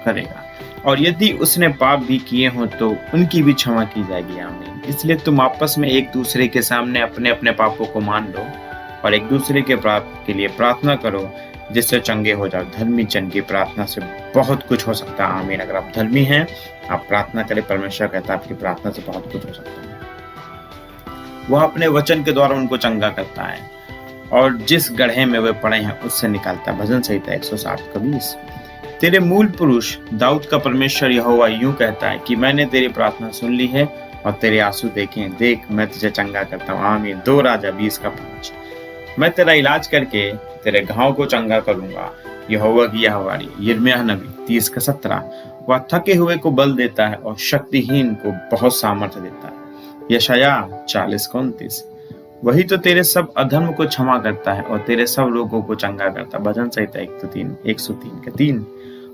करेगा। और यदि उसने पाप भी किए हों तो उनकी भी क्षमा की जाएगी। आमीन। इसलिए तुम आपस में एक दूसरे के सामने अपने अपने पापों को मान लो और एक दूसरे के पाप के लिए प्रार्थना करो, जिससे चंगे हो जाओ। धर्मी जन की प्रार्थना से बहुत कुछ हो सकता है। आमीन। अगर आप धर्मी हैं, आप प्रार्थना करें, परमेश्वर कहता है आपकी प्रार्थना से बहुत कुछ हो सकता है। वह अपने वचन के द्वारा उनको चंगा करता है और जिस गड्ढे में वे पड़े हैं उससे निकालता है। भजन संहिता 107:20। तेरे मूल पुरुष दाऊद का परमेश्वर यहोवा यूं कहता है कि मैंने तेरी प्रार्थना सुन ली है और तेरे आंसू देखे, देख मैं तुझे चंगा करता हूँ। आमीन। 2 राजा 20:5। मैं तेरा इलाज करके तेरे घाव को चंगा करूंगा। यहोवा की यह वाणी। यिर्मयाह नबी 30:17। वह थके हुए को बल देता है और शक्तिहीन को बहुत सामर्थ्य देता है। यशायाह 40:29। वही तो तेरे सब अधर्म को क्षमा करता है और तेरे सब रोगों को चंगा करता है। भजन संहिता 103:3।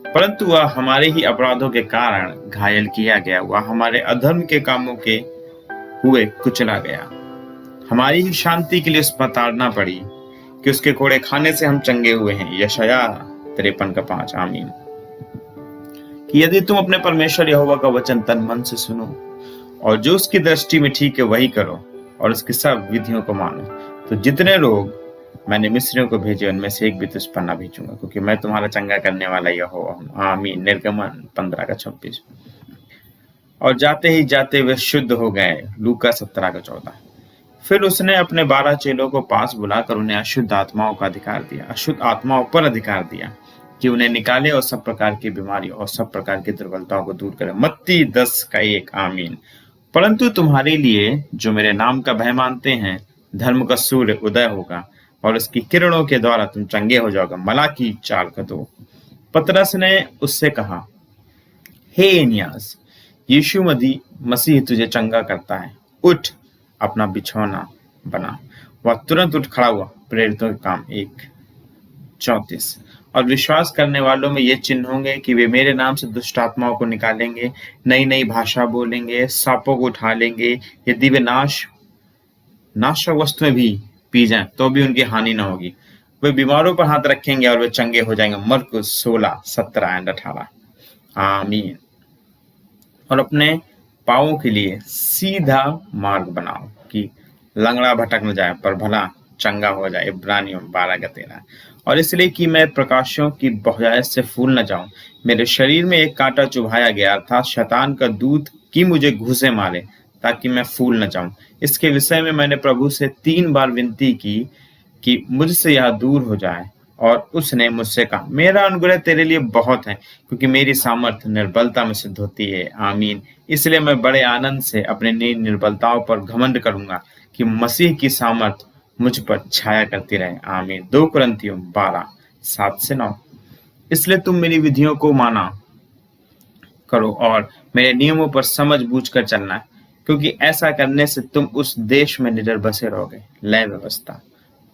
परंतु वह हमारे ही अपराधों के कारण घायल किया गया, वह हमारे अधर्म के कामों के हुए कुचला गया। हमारी ही शांति के लिए उस पर ताड़ना पड़ी कि उसके कोड़े खाने से हम चंगे हुए हैं। यशायाह 53:5। आमीन। कि यदि तुम अपने परमेश्वर यहोवा का वचन तन मन से सुनो और जो उसकी दृष्टि में ठीक है वही करो और उसकी सब विधियों को मानो, तो जितने लोग मैंने मिस्रियों को भेजे उनमें से एक भी तुझ पर ना भेजूंगा, क्योंकि मैं तुम्हारा चंगा करने वाला यहोवा हूँ। आमीन। निर्गमन 15:26। और जाते ही जाते वे शुद्ध हो गए। लूका 17:14। फिर उसने अपने 12 चेलों को पास बुलाकर उन्हें अशुद्ध आत्माओं का अधिकार दिया, अशुद्ध आत्माओं पर अधिकार दिया कि उन्हें निकाले और सब प्रकार की बीमारियों और सब प्रकार की दुर्बलताओं को दूर करे। मत्ती 10:1। आमीन। परंतु तुम्हारे लिए जो मेरे नाम का भय मानते हैं, धर्म का सूर्य उदय होगा और उसकी किरणों के द्वारा तुम चंगे हो जाओगे। मलाकी 4:2। पतरस ने उससे कहा, हे एनियास, यीशु मसीह तुझे चंगा करता है, उठ अपना बिछौना बना। वह तुरंत उठ खड़ा हुआ। प्रेरितों के काम 1:34। और विश्वास करने वालों में ये चिन्ह होंगे कि वे मेरे नाम से दुष्ट आत्माओं को निकालेंगे, नई नई भाषा बोलेंगे, सांपों को उठा लेंगे, यदि वे नाशक वस्तुएं भी पी जाएं तो भी उनकी हानि न होगी। वे बीमारों पर हाथ रखेंगे और वे चंगे हो जाएंगे। मरकुस 16:17-18। आमीन। और अपने पाँवों के लिए सीधा मार्ग बनाओ कि लंगड़ा भटक न जाए, पर भला चंगा हो जाए। इब्रानियों 12:13। और इसलिए कि मैं प्रकाशों की बहुतायत से फूल न जाऊं, मेरे शरीर में एक कांटा चुभाया गया, अर्थात शैतान का दूत कि मुझे घूंसे मारे, ताकि मैं फूल न जाऊं। इसके विषय में मैंने प्रभु से 3 बार विनती की कि मुझसे यह दूर हो जाए, और उसने मुझसे कहा, मेरा अनुग्रह तेरे लिए बहुत है, क्योंकि मेरी सामर्थ निर्बलता में सिद्ध होती है। आमीन। इसलिए मैं बड़े आनंद से अपने निर्बलताओं पर घमंड करूंगा, कि मसीह की सामर्थ मुझ पर छाया करती रहे। आमीन। 2 कुरिन्थियों 12:7-9। इसलिए तुम मेरी विधियों को माना करो और मेरे नियमों पर समझ बूझ कर चलना, क्योंकि ऐसा करने से तुम उस देश में निडर बसे रहोगे। लय व्यवस्था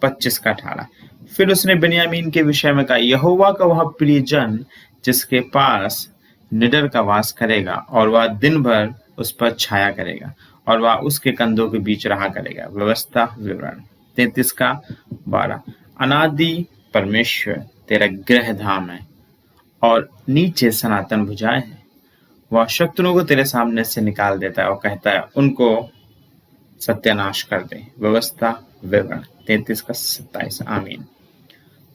25:18। फिर उसने बिन्यामीन के विषय में कहा, यहोवा का वह प्रियजन जिसके पास निडर का वास करेगा, और वह दिन भर उस पर छाया करेगा, और वह उसके कंधों के बीच रहा करेगा। व्यवस्था विवरण 33:12। अनादि परमेश्वर तेरा गृह धाम है, और नीचे सनातन भुजाएं हैं। वह शत्रुओं को तेरे सामने से निकाल देता है और कहता है, उनको सत्यानाश कर दे। व्यवस्था विवरण 33:27। आमीन।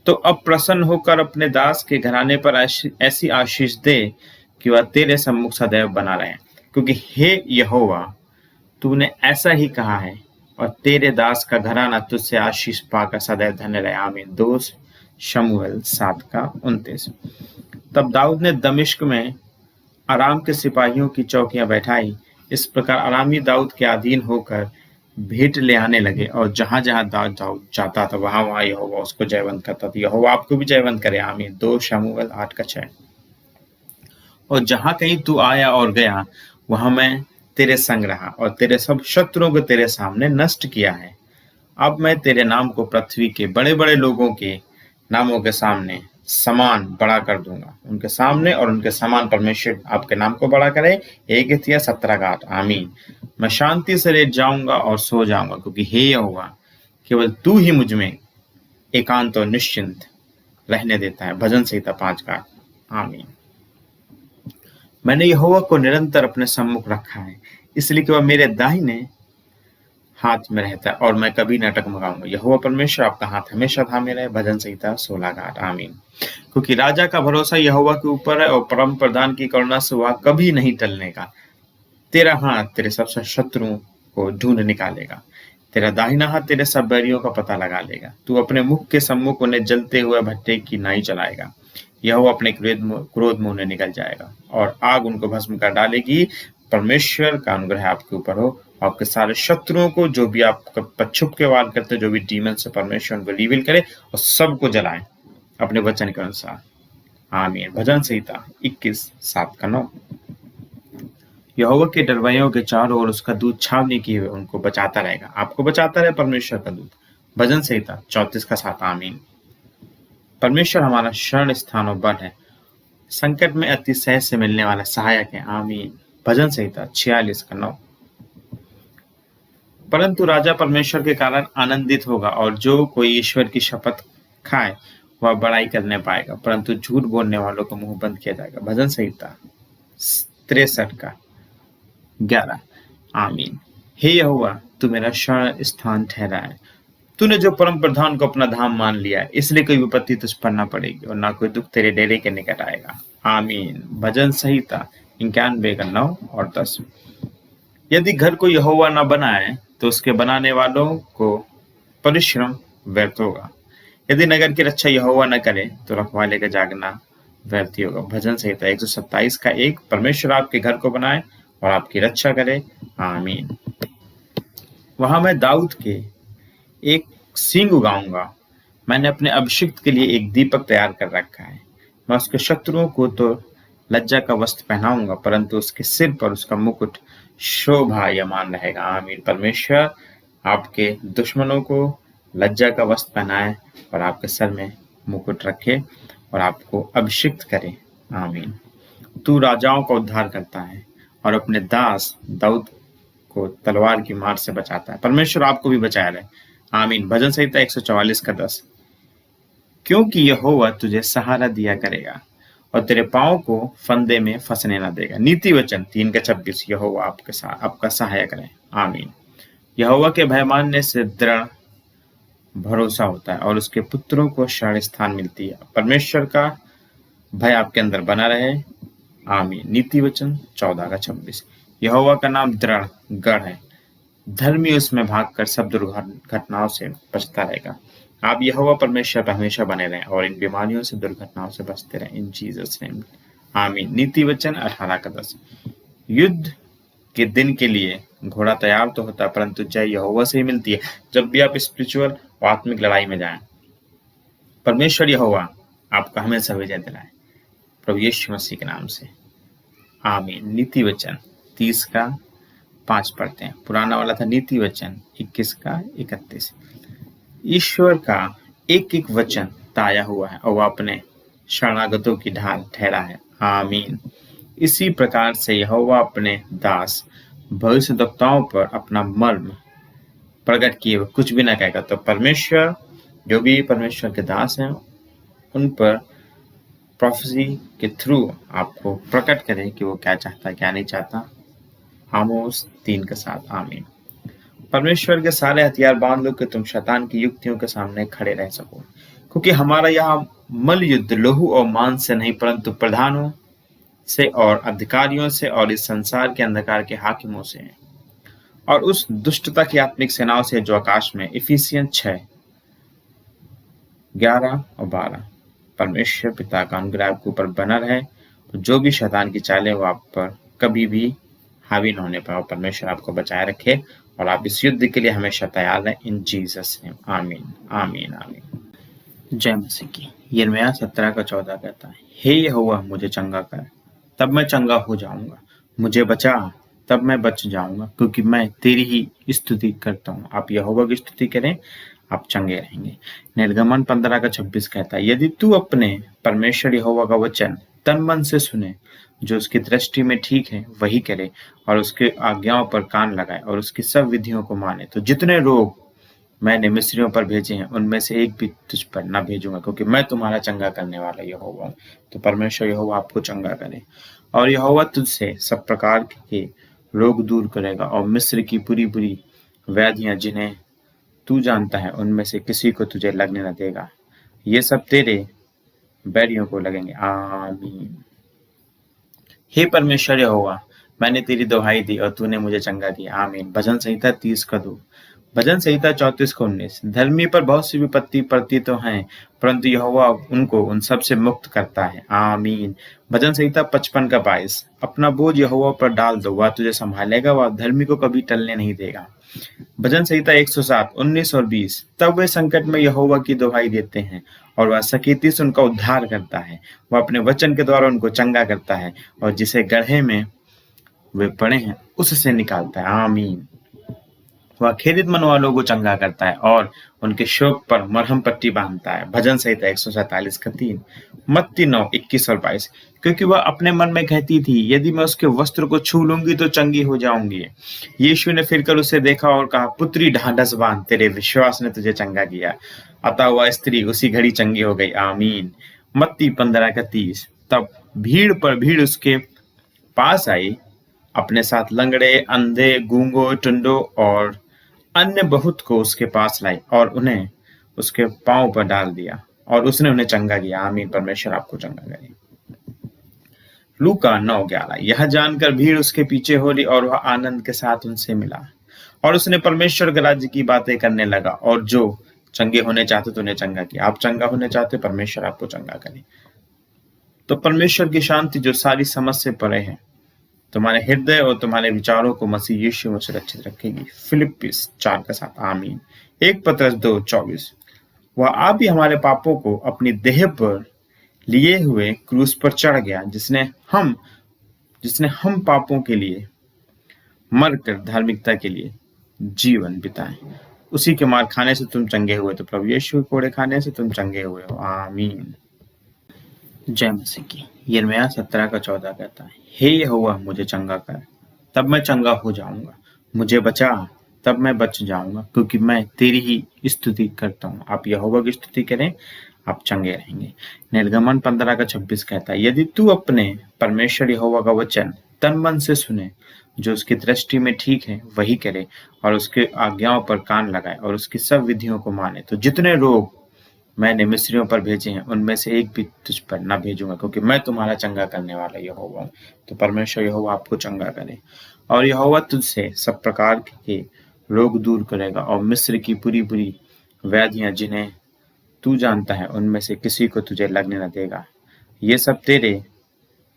तो अब प्रसन्न होकर अपने दास के घराने पर ऐसी आशीष दे कि वह तेरे सम्मुख सदैव बना रहे, क्योंकि हे यहोवा, तूने ऐसा ही कहा है, और तेरे दास का घराना तुझसे आशीष पाकर सदैव धन्य रहे। आमीन। 2 शमूएल 7:29। तब दाऊद ने दमिश्क में अराम के सिपाहियों की चौकियां बैठाई। इस प्रकार अरामी दाऊद के अधीन होकर भेंट ले आने लगे, और जहां जहां दाऊद जाता था वहां वहां यहोवा उसको जयवंत करता था। यहोवा आपको भी जयवंत करे। आमीन। 2 शमूएल 8:6। और जहां कहीं तू आया और गया, वहां मैं तेरे संग रहा, और तेरे सब शत्रुओं को तेरे सामने नष्ट किया है। अब मैं तेरे नाम को पृथ्वी के बड़े बड़े लोगों के नामों के सामने समान बड़ा कर दूंगा। उनके सामने और उनके समान परमेश्वर आपके नाम को बड़ा करे। 1 17:8। आमीन। मैं शांति से लेट जाऊंगा और सो जाऊंगा, क्योंकि हे यहोवा, केवल तू ही मुझ में एकांत और निश्चिंत रहने देता है। भजन संहिता 5:8। आमीन। मैंने यहोवा को निरंतर अपने सम्मुख रखा है, इसलिए कि वह मेरे दाहिने हाथ में रहता है, और मैं कभी न टकमगाऊंगा। यहोवा परमेश्वर आपका हाथ हमेशा थामे रहे। भजन संहिता 16:8। आमीन। क्योंकि राजा का भरोसा यहोवा के ऊपर है, और परम प्रधान की करुणा से वह कभी नहीं टलने का। तेरा हाथ तेरे सब शत्रुओं को ढूंढ निकालेगा, तेरा दाहिना हाथ तेरे सब बैरियों का पता लगा लेगा। तू अपने मुख के सम्मुख उन्हें जलते हुए भट्टे की नाई चलाएगा। यहोवा अपने क्रोध में उन्हें निकल जाएगा, और आग उनको भस्म कर डालेगी। परमेश्वर का अनुग्रह आपके ऊपर हो। आपके सारे शत्रुओं को, जो भी आपका छुप के वार करते, जो भी डीमन से, परमेश्वर उनको रिवील करे और सबको जलाए अपने वचन के अनुसार। आमीन। भजन संहिता 21:7-9। यहोवा के डरवैयों के चारों ओर उसका दूत छावनी किए हुए उनको बचाता रहेगा। आपको बचाता रहे परमेश्वर का दूत। भजन संहिता 34:7। आमीन। परमेश्वर हमारा शरण स्थान और बल है, संकट में अति सहज से मिलने वाला सहायक है। आमीन। भजन संहिता 46:9। परंतु राजा परमेश्वर के कारण आनंदित होगा, और जो कोई ईश्वर की शपथ खाए वह बड़ाई करने पाएगा, परंतु झूठ बोलने वालों को मुंह बंद किया जाएगा। भजन संहिता 63:11। आमीन। हे यहोवा, तू मेरा शरण स्थान ठहरा है। तूने जो परम प्रधान को अपना धाम मान लिया है, इसलिए कोई विपत्ति तुझ पर न पड़ेगी, और ना कोई दुख तेरे डेरे के निकट आएगा। आमीन। भजन संहिता 91:9 और 10। यदि घर को यहोवा न बनाए, तो उसके बनाने वालों को परिश्रम व्यर्थ होगा। यदि नगर की रक्षा यहोवा न करे, तो रखवाले का जागना व्यर्थ ही होगा। भजन संहिता 127:1। परमेश्वर आपके घर को बनाए और आपकी रक्षा करे। आमीन। वहां मैं दाऊद के एक सींग उगाऊंगा। मैंने अपने अभिषिक्त के लिए एक दीपक तैयार कर रखा है। मैं उसके शत्रुओं को तो लज्जा का वस्त्र पहनाऊंगा, परंतु उसके सिर पर उसका मुकुट शोभायमान रहेगा। आमीन। परमेश्वर आपके दुश्मनों को लज्जा का वस्त्र पहनाए और आपके सर में मुकुट रखे और आपको अभिषिक्त करे। आमीन। तू राजाओं का उद्धार करता है और अपने दास दाऊद को तलवार की मार से बचाता है। परमेश्वर आपको भी बचाया रहे। आमीन। भजन संहिता 144:10। क्योंकि यहोवा तुझे सहारा दिया करेगा और तेरे पांव को फंदे में फंसने न देगा। नीति वचन 3:26। यहोवा आपका सहायक रहे। आमीन। यहोवा के भय मानने से दृढ़ भरोसा होता है और उसके पुत्रों को शरण स्थान मिलती है। परमेश्वर का भय आपके अंदर बना रहे। आमीन। नीति वचन 14 का 26। यहोवा का नाम दृढ़ गढ़ है, धर्मी उसमें भागकर सब दुर्घटनाओं से बचता रहेगा। आप यहोवा परमेश्वर पर हमेशा बने रहें और इन बीमारियों से दुर्घटनाओं से बचते रहें इन जीसस नेम। आमीन। नीति वचन 18 का 10। युद्ध के दिन के लिए घोड़ा तैयार तो होता है, परंतु जय यहोवा से ही मिलती है। जब भी आप स्पिरिचुअल और आत्मिक लड़ाई में जाएं, परमेश्वर यहोवा आपको हमेशा विजय दिलाए, प्रभु यीशु मसीह के नाम से। आमीन। नीति वचन 30 का 5 पढ़ते हैं। पुराना वाला था नीति वचन 21 का 31। ईश्वर का एक एक वचन ताया हुआ है और वह अपने शरणागतों की ढाल ठहरा है। आमीन। इसी प्रकार से यहोवा अपने दास भविष्यद्वक्ताओं पर अपना मर्म प्रकट किए हुए कुछ भी न कहेगा। तो परमेश्वर, जो भी परमेश्वर के दास हैं, उन पर प्रोफेसी के थ्रू आपको प्रकट करे कि वो क्या चाहता है क्या नहीं चाहता। आमोस 3 का 7। आमीन। परमेश्वर के सारे हथियार बांध लो कि तुम शैतान की युक्तियों के सामने खड़े रह सको, क्योंकि हमारा यहाँ मल युद्ध लोहू और मांस से नहीं, परंतु प्रधानों से और अधिकारियों से और इस संसार के अंधकार के हाकिमों से है, और उस दुष्टता की आत्मिक सेनाओं से जो आकाश में। इफिसियन 6:11 और 12। परमेश्वर पिता का अनुग्रह आपके ऊपर बना रहे, तो जो भी शैतान की चालें वो आप पर कभी भी हावी न होने पाए। परमेश्वर आपको बचाए रखे और आप इस युद्ध के लिए हमेशा तैयार रहें इन जीसस नेम। आमीन आमीन आमीन। जय मसीह की। यिर्मयाह 17 का 14 कहता है, हे यहोवा मुझे चंगा कर, तब मैं चंगा हो जाऊंगा। मुझे बचा, तब मैं बच जाऊंगा, क्योंकि मैं तेरी ही स्तुति करता हूँ। आप यहोवा की स्तुति करें, आप चंगे रहेंगे। निर्गमन 15 का 26 कहता है, यदि तू अपने परमेश्वर यहोवा का वचन तन मन से सुने, जो उसकी दृष्टि में ठीक है वही करे, और उसके आज्ञाओं पर कान लगाए और उसकी सब विधियों को माने, तो जितने रोग मैंने मिस्रियों पर भेजे हैं उनमें से एक भी तुझ पर न भेजूंगा, क्योंकि मैं तुम्हारा चंगा करने वाला यहोवा हूँ। तो परमेश्वर यहोवा आपको चंगा करे, और यहोवा तुझसे सब प्रकार के रोग दूर करेगा, और मिस्र की पूरी बुरी व्याधियां जिन्हें तू जानता है उनमें से किसी को तुझे लगने न देगा। ये सब तेरे बैरियों को लगेंगे। आमीन। हे परमेश्वर यहोवा, मैंने तेरी दुहाई दी और तूने मुझे चंगा किया। आमीन। भजन संहिता 30 का 2। भजन संहिता 34 का 19। धर्मी पर बहुत सी विपत्ति पड़ती तो हैं, परंतु यहोवा उनको उन सब से मुक्त करता है। आमीन। भजन संहिता 55 का 22। अपना बोझ यहोवा पर डाल दो, वह तुझे संभालेगा, वह धर्मी को कभी टलने नहीं देगा। भजन संहिता 107:19 और 20। तब वे संकट में यहोवा की दुहाई देते हैं, और वह सकीती से उनका उद्धार करता है। वह अपने वचन के द्वारा उनको चंगा करता है, और जिसे गड्ढे में वे पड़े हैं उससे निकालता है। आमीन। वह खेदित मन वालों को चंगा करता है और उनके शोक पर मरहम पट्टी बांधता है। भजन संहिता 147 का 3। मत्ती 9:21 और 22। क्योंकि वह अपने मन में कहती थी, यदि मैं उसके वस्त्र को छू लूंगी तो चंगी हो जाऊंगी। यीशु ने फिरकर उसे देखा और कहा, पुत्री ढांढस बांध, तेरे विश्वास ने तुझे चंगा किया। अतः वह स्त्री उसी घड़ी चंगी हो गई। आमीन। मत्ती 15 का 30। तब भीड़ पर भीड़ उसके पास आई, अपने साथ लंगड़े, अंधे, गूंगो, टुंडो और अन्य बहुत को उसके पास लाई, और उन्हें उसके पांव पर डाल दिया, और उसने उन्हें चंगा किया। आमीन। परमेश्वर आपको चंगा करे। लूका 9:11। यह जानकर भीड़ उसके पीछे हो ली, और वह आनंद के साथ उनसे मिला, और उसने परमेश्वर के राज्य की बातें करने लगा, और जो चंगे होने चाहते तो उन्हें चंगा किया। आप चंगा होने चाहते, परमेश्वर आपको चंगा करे। तो परमेश्वर की शांति जो सारी समझ से परे है, तुम्हारे हृदय और तुम्हारे विचारों को मसीह यीशु में सुरक्षित रखेगी। फिलिप्पिस 4:7। आमीन। 1 पतरस 2:24। वह आप ही हमारे पापों को अपनी देह पर लिए हुए क्रूस पर चढ़ गया, जिसने हम पापों के लिए मरकर धार्मिकता के लिए जीवन बिताए। उसी के मार खाने से तुम चंगे हुए, तो प्रभु यीशु के कोड़े खाने से तुम चंगे हुए हो। आमीन। जय मसीह की। यिर्मयाह 17 का 14 कहता है, हे यहोवा मुझे चंगा कर, तब मैं चंगा हो जाऊंगा। मुझे बचा, तब मैं बच जाऊंगा, क्योंकि मैं तेरी ही स्तुति करता हूँ। आप यहोवा की स्तुति करें, आप चंगे रहेंगे। निर्गमन 15 का 26 कहता है, यदि तू अपने परमेश्वर यहोवा का वचन तन मन से सुने, जो उसकी दृष्टि में ठीक है वही करे, और उसके आज्ञाओं पर कान लगाए और उसकी सब विधियों को माने। तो जितने रोग मैंने मिस्रियों पर भेजे हैं उनमें से एक भी तुझ पर न भेजूंगा, क्योंकि मैं तुम्हारा चंगा करने वाला यहोवा हूँ। तो परमेश्वर यहोवा आपको चंगा करे, और यहोवा तुझसे सब प्रकार के रोग दूर करेगा, और मिस्र की बुरी बुरी व्याधियां जिन्हें तू जानता है उनमें से किसी को तुझे लगने न देगा। ये सब तेरे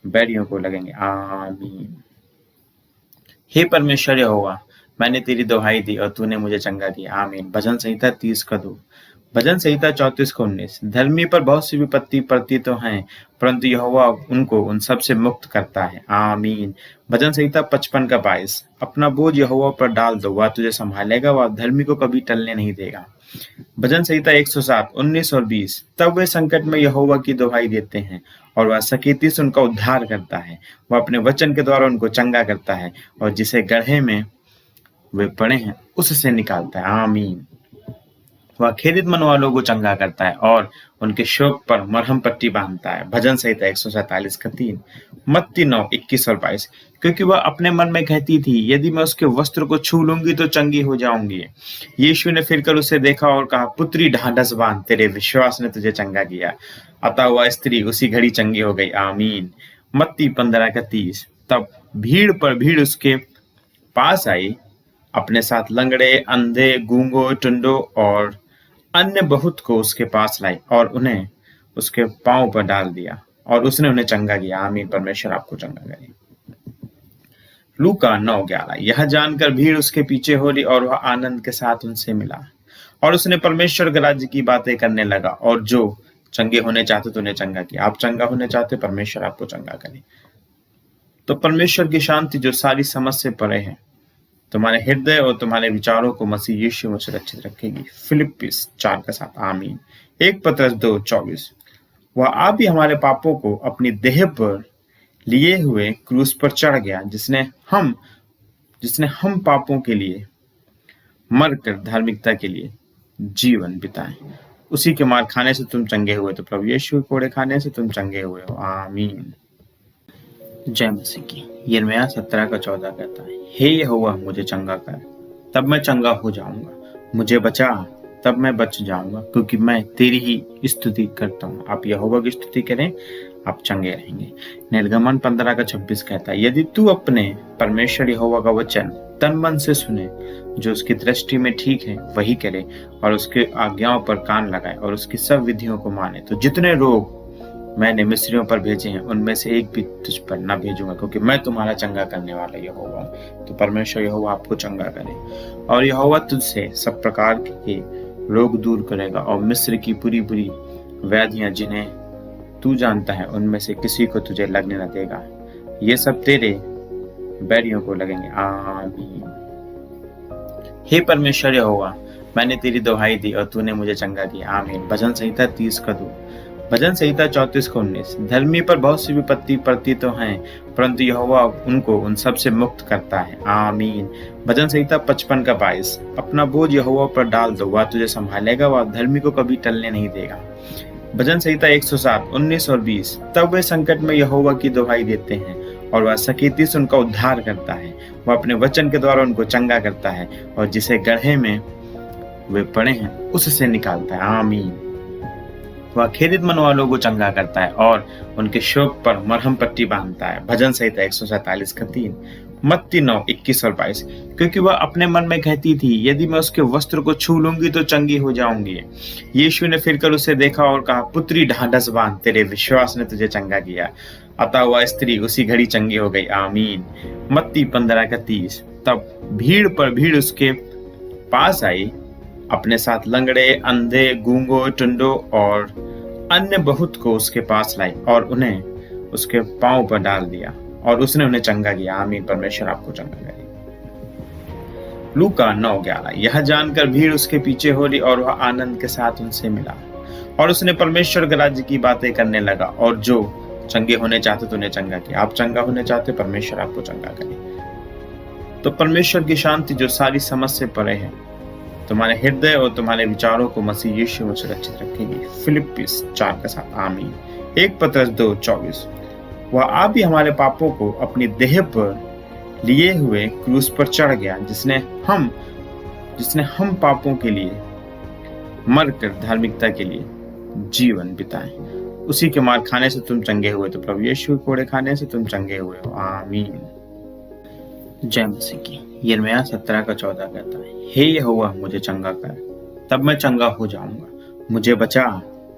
बैरियों को लगेंगे। आमीन। हे परमेश्वर यहोवा, मैंने तेरी दुहाई दी और तूने मुझे चंगा किया। आमीन। भजन संहिता 30:2। भजन संहिता 34:19। धर्मी पर बहुत सी विपत्ति पड़ती तो हैं, परंतु यहोवा उनको उन सब से मुक्त करता है। आमीन। भजन संहिता 55:22। अपना बोझ यहोवा पर डाल दो, वह तुझे संभालेगा, वह धर्मी को कभी टलने नहीं देगा। भजन संहिता 107:19 और 20। तब वे संकट में यहोवा की दुहाई देते हैं, और वह सकेती से उनका उद्धार करता है। वह अपने वचन के द्वारा उनको चंगा करता है, और जिसे गड्ढे में वे पड़े हैं उससे निकालता है। आमीन। वह खेदित मन वालों को चंगा करता है और उनके शोक पर मरहम पट्टी बांधता है। भजन संहिता 147:3। मत्ती 9:21 और 22। क्योंकि वह अपने मन में कहती थी, यदि मैं उसके वस्त्र को छू लूंगी तो चंगी हो जाऊंगी। यीशु ने फिरकर उसे देखा और कहा, पुत्री ढांढस बांध, तेरे विश्वास ने तुझे चंगा किया। अतः वह स्त्री उसी घड़ी चंगी हो गई। आमीन। मत्ती 15:30। तब भीड़ पर भीड़ उसके पास आई, अपने साथ लंगड़े, अंधे, गूंगो, टुंडो और अन्य बहुत को उसके पास लाई, और उन्हें उसके पांव पर डाल दिया, और उसने उन्हें चंगा किया। आमीन। परमेश्वर आपको चंगा करे। लूका 9:11। यह जानकर भीड़ उसके पीछे हो ली, और वह आनंद के साथ उनसे मिला, और उसने परमेश्वर के राज्य की बातें करने लगा। और जो चंगे होने चाहते तो उन्हें चंगा किया। आप चंगा होने चाहते, परमेश्वर आपको चंगा करे। तो परमेश्वर की शांति जो सारी समझ से परे है, तुम्हारे हृदय और तुम्हारे विचारों को मसीह यीशु में सुरक्षित रखेगी। फिलिप्पिस 4:7। आमीन। 1 पतरस 2:24। वह आप भी हमारे पापों को अपनी देह पर लिए हुए क्रूस पर चढ़ गया, जिसने हम पापों के लिए मरकर धार्मिकता के लिए जीवन बिताए। उसी के मार खाने से तुम चंगे हुए, तो प्रभु यीशु के कोड़े खाने से तुम चंगे हुए हो। आमीन। जय मसीह की। यिर्मयाह 17:14 कहता है, हे यहोवा मुझे चंगा कर, तब मैं चंगा हो जाऊंगा। मुझे बचा, तब मैं बच जाऊंगा, क्योंकि मैं तेरी ही स्तुति करता हूँ। आप यहोवा की स्तुति करें, आप चंगे रहेंगे। निर्गमन 15:26 कहता है, यदि तू अपने परमेश्वर यहोवा का वचन तन मन से सुने, जो उसकी दृष्टि में ठीक है वही करे, और उसके आज्ञाओं पर कान लगाए और उसकी सब विधियों को माने, तो जितने रोग मैंने मिस्रियों पर भेजे हैं उनमें से एक भी तुझ पर न भेजूंगा, क्योंकि मैं तुम्हारा चंगा करने वाला यहोवा हूँ। तो परमेश्वर यहोवा आपको चंगा करे, और यहोवा तुझसे सब प्रकार के रोग दूर करेगा, और मिस्र की बुरी बुरी व्याधियां जिन्हें तू जानता है उनमें से किसी को तुझे लगने न देगा। ये सब तेरे बैरियों को लगेंगे। आमीन। हे परमेश्वर यहोवा, मैंने तेरी दुहाई दी और तूने मुझे चंगा किया। आमीन। भजन संहिता 30:2। भजन संहिता 34:19। धर्मी पर बहुत सी विपत्ति पड़ती तो हैं, परंतु यहोवा उनको उन सब से मुक्त करता है। आमीन। भजन संहिता 55:22। अपना बोझ यहोवा पर डाल दो, वह तुझे संभालेगा, वह धर्मी को कभी टलने नहीं देगा। भजन संहिता 107:19 और 20। तब वे संकट में यहोवा की दुहाई देते हैं, और वह सकेती से उनका उद्धार करता है। वह अपने वचन के द्वारा उनको चंगा करता है, और जिसे गड्ढे में वे पड़े हैं उससे निकालता है। आमीन। वह खेदित मन वालों को चंगा करता है, और उनके शोक पर मरहम पट्टी बांधता है। भजन संहिता 147:3। मत्ती 9:21 और 22। क्योंकि वह अपने मन में कहती थी, यदि मैं उसके वस्त्र को छू लूंगी तो चंगी हो जाऊंगी। यीशु ने फिरकर उसे देखा और कहा, पुत्री ढांढस बांध, तेरे विश्वास ने तुझे चंगा किया। अतः वह स्त्री उसी घड़ी चंगी हो गई। आमीन। मत्ती 15:30। तब भीड़ पर भीड़ उसके पास आई, अपने साथ लंगड़े, अंधे, गूंगो, टुंडो और अन्य बहुत को उसके पास लाई, और उन्हें उसके पांव पर डाल दिया, और उसने उन्हें चंगा किया। आमीन। परमेश्वर आपको चंगा करे। लूका 9:11। यह जानकर भीड़ उसके पीछे हो ली, और वह आनंद के साथ उनसे मिला, और उसने परमेश्वर के राज्य की बातें करने लगा। और जो चंगे होने चाहते तो उन्हें चंगा किया। आप चंगा होने चाहते, परमेश्वर आपको चंगा करे। तो परमेश्वर की शांति जो सारी समझ से परे है, तुम्हारे हृदय और तुम्हारे विचारों को मसीह यीशु में सुरक्षित रखेगी। फिलिप्पिस 4:7। आमीन। 1 पतरस 2:24। वह आप ही हमारे पापों को अपनी देह पर लिए हुए क्रूस पर चढ़ गया, जिसने हम पापों के लिए मरकर धार्मिकता के लिए जीवन बिताए। उसी के मार खाने से तुम चंगे हुए, तो प्रभु यीशु के कोड़े खाने से तुम चंगे हुए हो। आमीन। जय मसीह की। यिर्मयाह 17:14 कहता है, हे यहोवा मुझे चंगा कर, तब मैं चंगा हो जाऊंगा। मुझे बचा,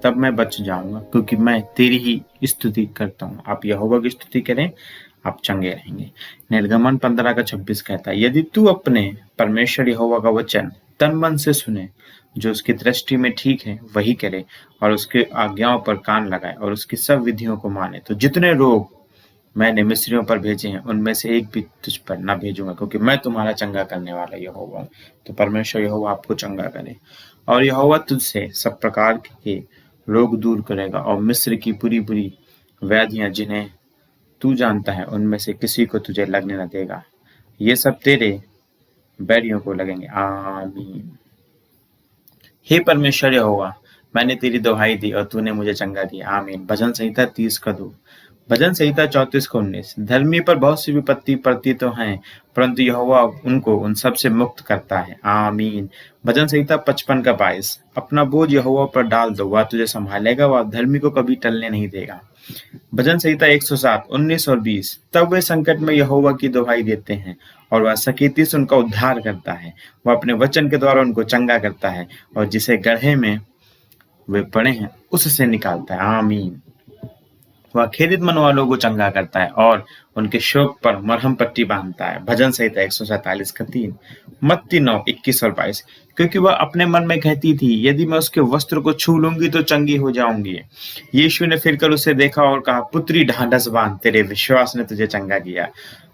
तब मैं बच जाऊंगा, क्योंकि मैं तेरी ही स्तुति करता हूँ। आप यहोवा की स्तुति करें, आप चंगे रहेंगे। निर्गमन 15:26 कहता है, यदि तू अपने परमेश्वर यहोवा का वचन तन मन से सुने, जो उसकी दृष्टि में ठीक है वही करे, और उसके आज्ञाओं पर कान लगाए और उसकी सब विधियों को माने, तो जितने रोग मैंने मिस्रियों पर भेजे हैं उनमें से एक भी तुझ पर न भेजूंगा, क्योंकि मैं तुम्हारा चंगा करने वाला यहोवा हूँ। तो परमेश्वर यहोवा आपको चंगा करे, और यहोवा तुझसे सब प्रकार के रोग दूर करेगा, और मिस्र की पूरी पूरी व्याधियां जिन्हें तू जानता है उनमें से किसी को तुझे लगने न देगा। ये सब तेरे बैरियों को लगेंगे। आमीन। हे परमेश्वर यहोवा, मैंने तेरी दुहाई दी और तूने मुझे चंगा किया। आमीन। भजन संहिता 30:2। भजन संहिता 34:19। धर्मी पर बहुत सी विपत्ति पड़ती तो हैं, परंतु यहोवा उनको उन सब से मुक्त करता है। आमीन। भजन संहिता 55:22। अपना बोझ यहोवा पर डाल दो, वह तुझे संभालेगा, वह धर्मी को कभी टलने नहीं देगा। भजन संहिता 107:19 और 20। तब वे संकट में यहोवा की दुहाई देते हैं, और वह सकीती से उनका उद्धार करता है। वह अपने वचन के द्वारा उनको चंगा करता है, और जिसे गड्ढे में वे पड़े हैं उससे निकालता है। आमीन। वह खेदित मन वालों को चंगा करता है, और उनके शोक पर मरहम पट्टी बांधता है। भजन संहिता 147:3। मत्ती 9:21 और 22। क्योंकि वह अपने मन में कहती थी, यदि मैं उसके वस्त्र को छू लूंगी तो चंगी हो जाऊंगी। यीशु ने फिरकर उसे देखा और कहा, पुत्री ढांढस बांध, तेरे विश्वास ने तुझे चंगा किया।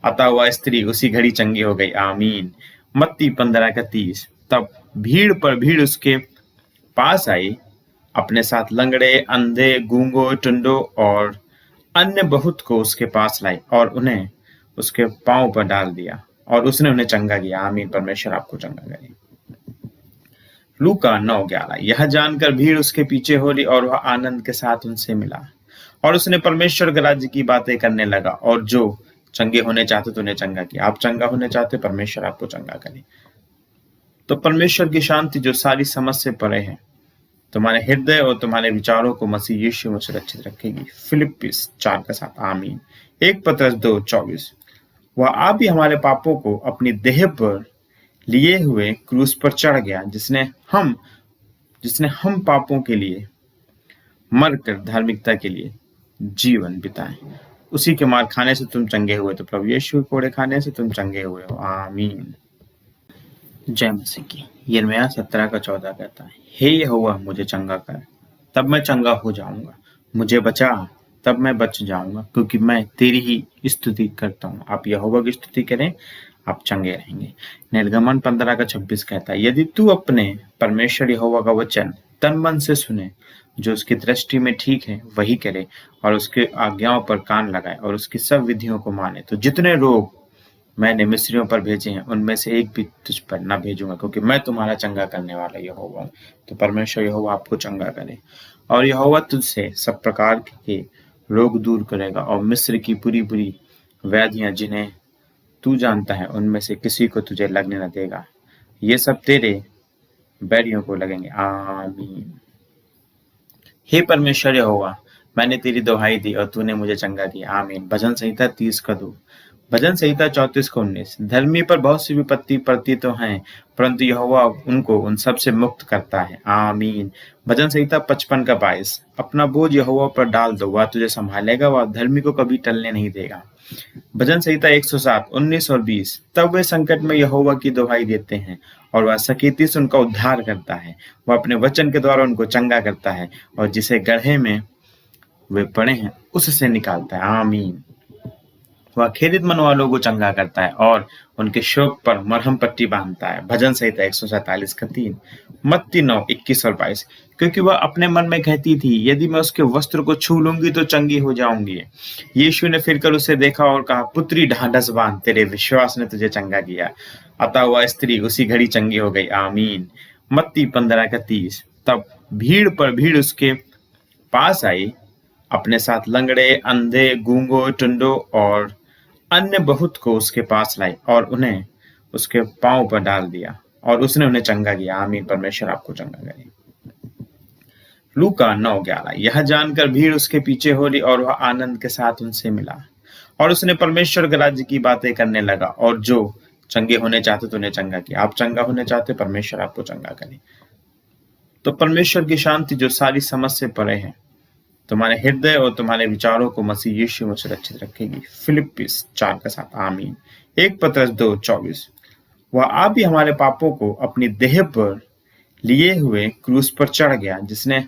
अतः वह स्त्री उसी घड़ी चंगी हो गई। आमीन। मत्ती 15:30। तब भीड़ पर भीड़ उसके पास आई, अपने साथ लंगड़े, अंधे, गूंगो, टुंडो और अन्य बहुत को उसके पास लाई, और उन्हें उसके पांव पर डाल दिया, और उसने उन्हें चंगा किया। आमीन। परमेश्वर आपको चंगा करे। लूका 9:11। यह जानकर भीड़ उसके पीछे हो ली, और वह आनंद के साथ उनसे मिला, और उसने परमेश्वर के राज्य की बातें करने लगा, और जो चंगे होने चाहते तो उन्हें चंगा किया। आप चंगा होने चाहते, परमेश्वर आपको चंगा करे। तो परमेश्वर की शांति जो सारी समझ से परे है, तुम्हारे हृदय और तुम्हारे विचारों को मसीह यीशु में सुरक्षित रखेगी। फिलिप्पिस 4:7। आमीन। 1 पतरस 2:24। वह आप ही हमारे पापों को अपनी देह पर लिए हुए क्रूस पर चढ़ गया, जिसने हम पापों के लिए मरकर धार्मिकता के लिए जीवन बिताए। उसी के मार खाने से तुम चंगे हुए, तो प्रभु यीशु के कोड़े खाने से तुम चंगे हुए हो। आमीन। जय मसीह की। यिर्मयाह 17:14 कहता है, हे यहोवा मुझे चंगा कर, तब मैं चंगा हो जाऊंगा। मुझे बचा, तब मैं बच जाऊंगा, क्योंकि मैं तेरी ही स्तुति करता हूँ। आप यहोवा की स्तुति करें, आप चंगे रहेंगे। निर्गमन 15:26 कहता है, यदि तू अपने परमेश्वर यहोवा का वचन तन मन से सुने, जो उसकी दृष्टि में ठीक है वही करे, और उसके आज्ञाओं पर कान लगाए और उसकी सब विधियों को माने, तो जितने रोग मैंने मिस्रियों पर भेजे हैं उनमें से एक भी तुझ पर न भेजूंगा, क्योंकि मैं तुम्हारा चंगा करने वाला यहोवा हूँ। तो परमेश्वर यहोवा आपको चंगा करे, और यहोवा तुझसे सब प्रकार के रोग दूर करेगा, और मिस्र की पूरी पूरी व्याधियां जिन्हें तू जानता है उनमें से किसी को तुझे लगने न देगा। ये सब तेरे बैरियों को लगेंगे। आमीन। हे परमेश्वर यहोवा, मैंने तेरी दुहाई दी और तूने मुझे चंगा किया। आमीन। भजन संहिता 30:2। भजन संहिता 34:19। धर्मी पर बहुत सी विपत्ति पड़ती तो हैं, परंतु यहोवा उनको उन सब से मुक्त करता है। आमीन। भजन संहिता 55:22। अपना बोझ यहोवा पर डाल दो, वह तुझे संभालेगा, वह धर्मी को कभी टलने नहीं देगा। भजन संहिता 107:19 और 20। तब वे संकट में यहोवा की दुहाई देते हैं, और वह सकीती से उनका उद्धार करता है। वह अपने वचन के द्वारा उनको चंगा करता है, और जिसे गड्ढे में वे पड़े हैं उससे निकालता है। आमीन। वह खेदित मन वालों को चंगा करता है, और उनके शोक पर मरहम पट्टी बांधता है। भजन संहिता 147:3। मत्ती 9:21 और 22। क्योंकि वह अपने मन में कहती थी, यदि मैं उसके वस्त्र को छू लूंगी तो चंगी हो जाऊंगी। यीशु ने फिरकर उसे देखा और कहा, पुत्री ढांढस बांध, तेरे विश्वास ने तुझे चंगा किया। अतः वह स्त्री उसी घड़ी चंगी हो गई। आमीन। मत्ती 15:30। तब भीड़ पर भीड़ उसके पास आई, अपने साथ लंगड़े, अंधे, गूंगों, टुंडों और अन्य बहुत को उसके पास लाई और उन्हें उसके पांव पर डाल दिया और उसने उन्हें चंगा किया। आमीन। परमेश्वर आपको चंगा करे। लूका 9:11। यह जानकर भीड़ उसके पीछे हो ली और वह आनंद के साथ उनसे मिला और उसने परमेश्वर के राज्य की बातें करने लगा और जो चंगे होने चाहते तो उन्हें चंगा किया। आप चंगा होने चाहते, परमेश्वर आपको चंगा करे। तो परमेश्वर की शांति जो सारी समझ से परे है, तुम्हारे हृदय और तुम्हारे विचारों को मसीह यीशु में सुरक्षित रखेगी। फिलिप्पिस 4:7। आमीन। 1 पतरस 2:24। वह आप ही हमारे पापों को अपनी देह पर लिए हुए क्रूस पर चढ़ गया, जिसने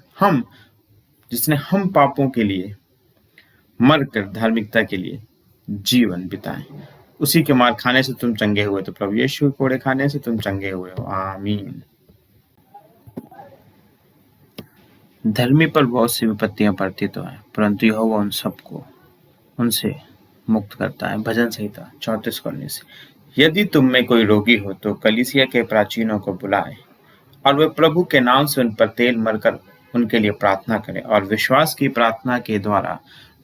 हम पापों के लिए मरकर धार्मिकता के लिए जीवन बिताए। उसी के मार खाने से तुम चंगे हुए, तो प्रभु यीशु के कोड़े खाने से तुम चंगे हुए हो। आमीन। धर्मी पर बहुत सी विपत्तियां पड़ती तो है, परंतु यहोवा उन सबको उनसे मुक्त करता है। भजन संहिता 34:19। यदि तुम में कोई रोगी हो तो कलीसिया के प्राचीनों को बुलाए और वे प्रभु के नाम से उन पर तेल मरकर उनके लिए प्रार्थना करें और विश्वास की प्रार्थना के द्वारा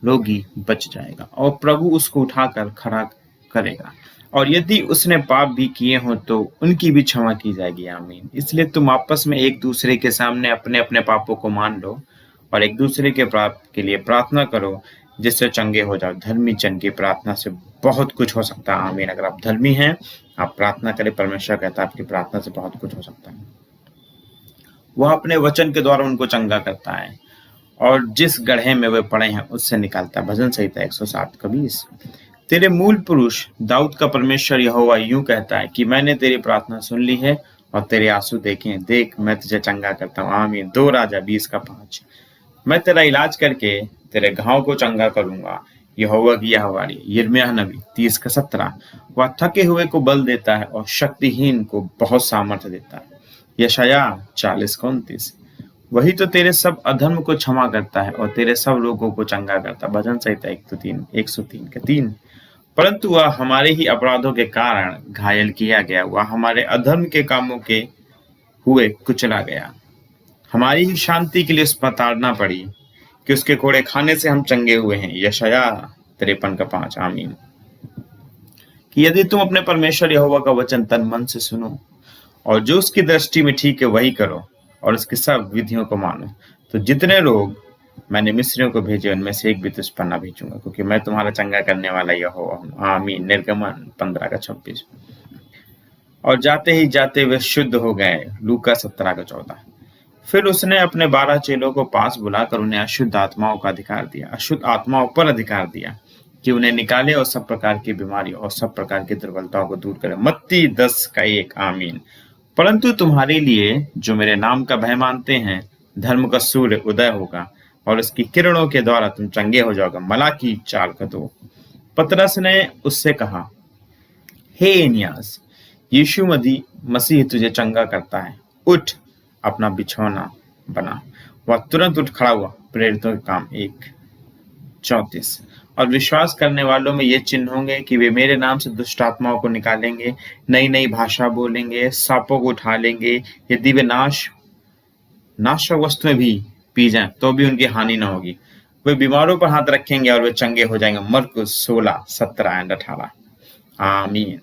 रोगी बच जाएगा और प्रभु उसको उठाकर खड़ा करेगा। और यदि उसने पाप भी किए हों तो उनकी भी क्षमा की जाएगी। आमीन। इसलिए तुम आपस में एक दूसरे के सामने अपने अपने पापों को मान लो और एक दूसरे के पाप के लिए प्रार्थना करो, जिससे चंगे हो जाओ। धर्मी जन की प्रार्थना से बहुत कुछ हो सकता है। आमीन। अगर आप धर्मी हैं, आप प्रार्थना करें, परमेश्वर कहता है आपकी प्रार्थना से बहुत कुछ हो सकता है। वह अपने वचन के द्वारा उनको चंगा करता है और जिस गड्ढे में वे पड़े हैं उससे निकालता है। भजन संहिता 107:20। तेरे मूल पुरुष दाऊद का परमेश्वर यहोवा यूं कहता है कि मैंने तेरी प्रार्थना सुन ली है और तेरे आंसू देखे हैं। देख, मैं तुझे चंगा करता हूँ। आमीन। 2 राजा 20:5। मैं तेरा इलाज करके तेरे घाव को चंगा करूंगा। यहोवा की यह वाणी। यिर्मयाह नबी 30:17। वह थके हुए को बल देता है और शक्तिहीन को बहुत सामर्थ्य देता है। यशायाह 40:29। वही तो तेरे सब अधर्म को क्षमा करता है और तेरे सब रोगों को चंगा करता है। भजन संहिता 103:3। परंतु वह हमारे ही अपराधों के कारण घायल किया गया, वह हमारे अधर्म के कामों के हुए कुचला गया। हमारी ही शांति के लिए उस पर ताड़ना पड़ी कि उसके कोड़े खाने से हम चंगे हुए हैं। यशायाह 53:5। आमीन। कि यदि तुम अपने परमेश्वर यहोवा का वचन तन मन से सुनो और जो उसकी दृष्टि में ठीक है वही करो और उसकी सब विधियों को मानो, तो जितने रोग मैंने मिस्रियों को भेजे उनमें से एक भी तुझ पर न भेजूंगा, क्योंकि मैं तुम्हारा चंगा करने वाला यहोवा हूँ। आमीन। निर्गमन 15:26। और जाते ही जाते वे शुद्ध हो गए। लूका 17:14। फिर उसने अपने 12 चेलों को पास बुलाकर उन्हें अशुद्ध आत्माओं का अधिकार दिया, अशुद्ध आत्माओं पर अधिकार दिया कि उन्हें निकाले और सब प्रकार की बीमारियों और सब प्रकार की दुर्बलताओं को दूर करे। मत्ती 10:1। आमीन। परंतु तुम्हारे लिए जो मेरे नाम का भय मानते हैं, धर्म का सूर्य उदय होगा और उसकी किरणों के द्वारा तुम चंगे हो जाओगे। मलाकी 4:2। पतरस ने उससे कहा, हे एनियास, यीशु मसीह तुझे चंगा करता है। उठ, अपना बिछौना बना। वह तुरंत उठ खड़ा हुआ। प्रेरितों के काम 1:34। और विश्वास करने वालों में ये चिन्ह होंगे कि वे मेरे नाम से दुष्ट आत्माओं को निकालेंगे, नई नई भाषा बोलेंगे, सांपों को उठा लेंगे, यदि वे नाशक वस्तुएं भी पी जाएं तो भी उनकी हानि न होगी। वे बीमारों पर हाथ रखेंगे और वे चंगे हो जाएंगे। मरकुस 16:17-18। आमीन।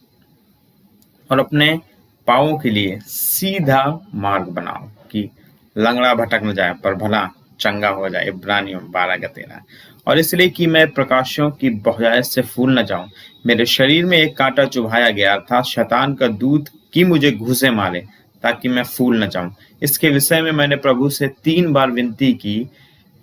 और अपने पाँवों के लिए सीधा मार्ग बनाओ कि लंगड़ा भटक न जाए पर भला चंगा हो जाए। इब्रानियों 12:13। और इसलिए कि मैं प्रकाशों की बहुतायत से फूल न जाऊं, मेरे शरीर में एक कांटा चुभाया गया, अर्थात शैतान का दूत कि मुझे घूंसे मारे, ताकि मैं फूल न जाऊं। इसके विषय में मैंने प्रभु से 3 बार विनती की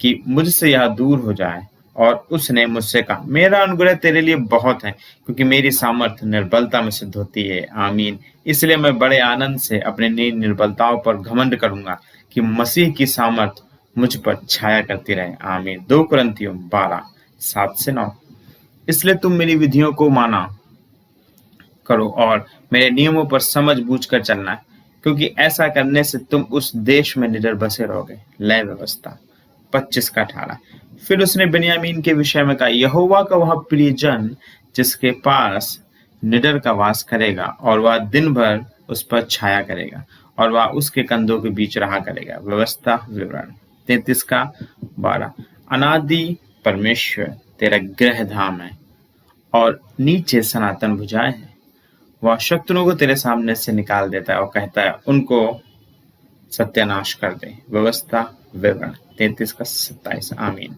कि मुझसे यह दूर हो जाए, और उसने मुझसे कहा, मेरा अनुग्रह तेरे लिए बहुत है, क्योंकि मेरी सामर्थ निर्बलता में सिद्ध होती है। आमीन। इसलिए मैं बड़े आनंद से अपने निर्बलताओं पर घमंड करूंगा कि मसीह की सामर्थ मुझ पर छाया करती रहे। आमीन। 2 कुरिन्थियों 12:7-9। इसलिए तुम मेरी विधियों को माना करो और मेरे नियमों पर समझ बूझ कर चलना, क्योंकि ऐसा करने से तुम उस देश में निडर बसे रहोगे। लय व्यवस्था 25:18। फिर उसने बिन्यामीन के विषय में कहा, यहोवा का वह प्रियजन जिसके पास निडर का वास करेगा, और वह दिन भर उस पर छाया करेगा, और वह उसके कंधों के बीच रहा करेगा। व्यवस्था विवरण 33:12। अनादि परमेश्वर तेरा गृह धाम है और नीचे सनातन भुजाएं हैं। वह शत्रुओं को तेरे सामने से निकाल देता है और कहता है उनको सत्यानाश कर दे। व्यवस्था विवरण 33 का 27। आमीन।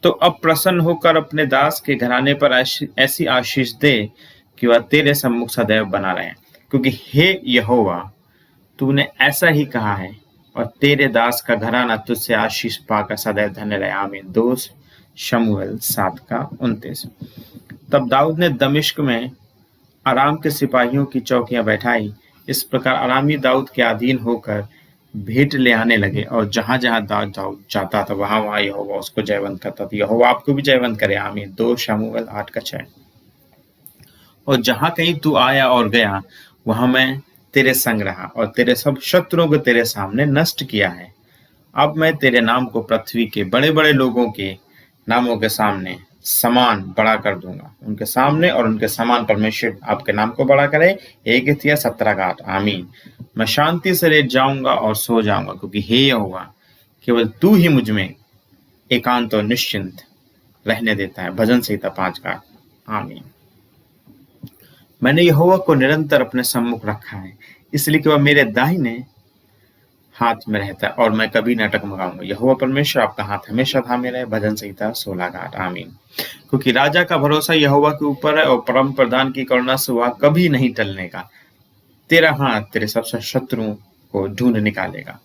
तो अब प्रसन्न होकर अपने दास के घराने पर ऐसी आशीष दे कि वह तेरे सम्मुख सदैव बना रहे, क्योंकि हे यहोवा तूने ऐसा ही कहा है और तेरे दास का घराना तुझसे आशीष पाकर सदैव धन्य रहे। आमीन। 2 शमूएल 7 का 29। तब दाऊद ने दमिश्क में आराम के सिपाहियों की चौकियां बैठाई। इस प्रकार आरामी दाऊद के अधीन होकर भेंट ले आने लगे और जहां जहां दाऊद जाता था वहां वहां यहोवा उसको जयवंत करता था। यहोवा आपको भी जयवंत करे। आमीन। 2 शमूएल 8 का 6। और जहां कहीं तू आया और गया वहां मैं तेरे संग रहा और तेरे सब शत्रुओं को तेरे सामने नष्ट किया है। अब मैं तेरे नाम को पृथ्वी के बड़े बड़े लोगों के नामों के सामने समान बड़ा कर दूंगा। उनके सामने और उनके समान परमेश्वर आपके नाम को बड़ा करे। 1 इतिहास 17 का 8। आमीन। मैं शांति से लेट जाऊंगा और सो जाऊंगा, क्योंकि हे यहोवा केवल तू ही मुझ में एकांत और निश्चिंत रहने देता है। भजन संहिता 5 का। आमीन। मैंने यहोवा को निरंतर अपने सम्मुख रखा है, इसलिए कि वह मेरे दाहिने हाथ में रहता है और मैं कभी न टकमगाऊंगा। यहोवा परमेश्वर आपका हाथ हमेशा थामे रहे। भजन संहिता 16 का 8। आमीन। क्योंकि राजा का भरोसा यहोवा के ऊपर है और परम प्रधान की करुणा से वह कभी नहीं टलने का। तेरा हाथ तेरे सब शत्रुओं को ढूंढ निकालेगा,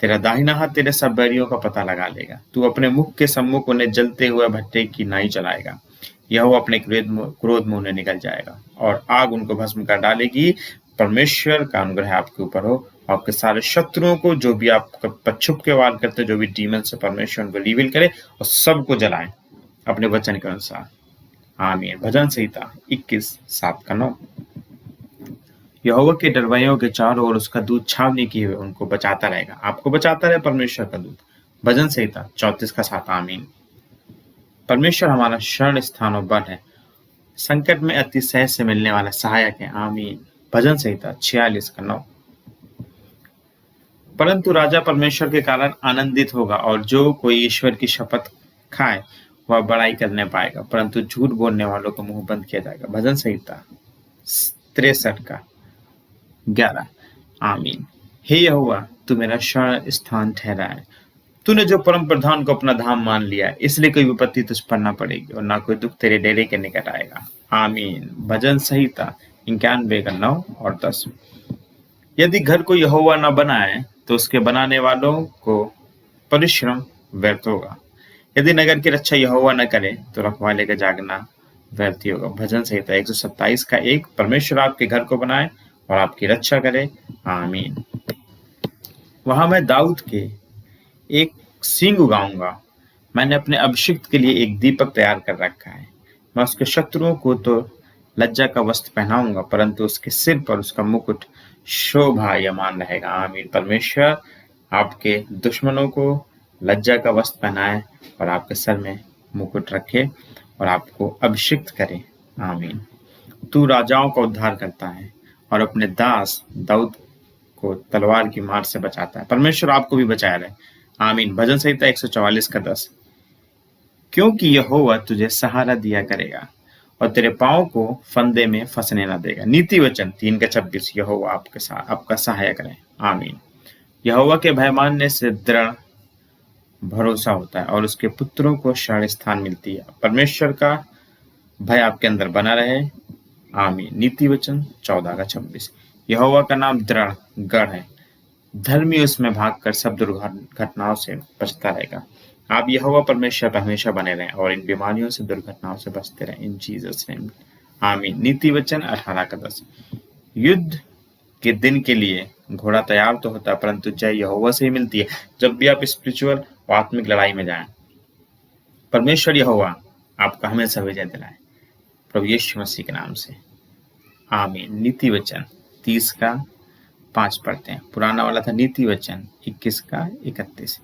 तेरा दाहिना हाथ तेरे सब बैरियों का पता लगा लेगा। तू अपने मुख के सम्मुख उन्हें जलते हुए भट्टे की नाई चलाएगा। यहोवा अपने क्रोध में उन्हें निकल जाएगा और आग उनको भस्म कर डालेगी। परमेश्वर का अनुग्रह आपके ऊपर हो। आपके सारे शत्रुओं को, जो भी आपका छुप के वार करते, जो भी डीमन से, परमेश्वर उनको रिवील करे और सबको जलाए अपने वचन के अनुसार। आमीन। भजन संहिता 21 7 का 9। यहोवा के डरवैयों के चारों ओर उसका दूत छावनी किए हुए उनको बचाता रहेगा। आपको बचाता रहे परमेश्वर का दूत। भजन संहिता 34 का 7। आमीन। परमेश्वर हमारा शरण स्थान और बल है, संकट में अति सहज से मिलने वाला सहायक है। आमीन। भजन संहिता 46 का 9। परंतु राजा परमेश्वर के कारण आनंदित होगा और जो कोई ईश्वर की शपथ खाए वह बड़ाई करने पाएगा, परंतु झूठ बोलने वालों को मुंह बंद किया जाएगा। भजन संहिता 63 का 11। आमीन। हे यहोवा तू मेरा शरण स्थान ठहरा है। तूने जो परम प्रधान को अपना धाम मान लिया है, इसलिए कोई विपत्ति तुझ पर न पड़ेगी और ना कोई दुख तेरे डेरे के निकट आएगा। आमीन। भजन संहिता 91 का 9 और 10। यदि घर को यहोवा न बनाए तो उसके बनाने वालों को परिश्रम व्यर्थ होगा। यदि नगर की रक्षा यहोवा न करे तो रखवाले का जागना व्यर्थ ही होगा। भजन संहिता 127 का 1। परमेश्वर आपके घर को बनाए और आपकी रक्षा करे। आमीन। वहां मैं दाऊद के एक सींग उगाऊंगा। मैंने अपने अभिषिक्त के लिए एक दीपक तैयार कर रखा है। मैं उसके शत्रुओं को तो लज्जा का वस्त्र पहनाऊंगा, परंतु उसके सिर पर उसका मुकुट शोभायमान रहेगा। आमीन। परमेश्वर आपके दुश्मनों को लज्जा का वस्त्र पहनाए और आपके सर में मुकुट रखे और आपको अभिषिक्त करे। आमीन। तू राजाओं का उद्धार करता है और अपने दास दाऊद को तलवार की मार से बचाता है। परमेश्वर आपको भी बचाया रहे। आमीन। भजन संहिता 144 का 10। क्योंकि यहोवा तुझे सहारा दिया करेगा और तेरे पांव को फंदे में फंसने न देगा। नीति वचन 3 का 26। यहोवा आपके साथ आपका सहायक रहे। आमीन। यहोवा के भय मानने से दृढ़ भरोसा होता है और उसके पुत्रों को शरण स्थान मिलती है। परमेश्वर का भय आपके अंदर बना रहे। आमीन। नीति वचन 14 का 26। यहोवा का नाम दृढ़ गढ़ है, धर्मी उसमें भागकर सब दुर्घटनाओं से बचता रहेगा। आप यहोवा परमेश्वर पर हमेशा बने रहें और इन बीमारियों से, दुर्घटनाओं से बचते रहें। इन जीसस नेम। आमीन। नीति वचन 18 का 10। युद्ध के दिन के लिए घोड़ा तैयार तो होता है, परंतु जय यहोवा से ही मिलती है। जब भी आप स्पिरिचुअल और आत्मिक लड़ाई में जाएं, परमेश्वर यहोवा आपका हमेशा विजय दिलाए, प्रभु यीशु मसीह के नाम से। आमीन। नीति वचन 30 का 5 पढ़ते हैं। पुराना वाला था नीति वचन 21 का 31।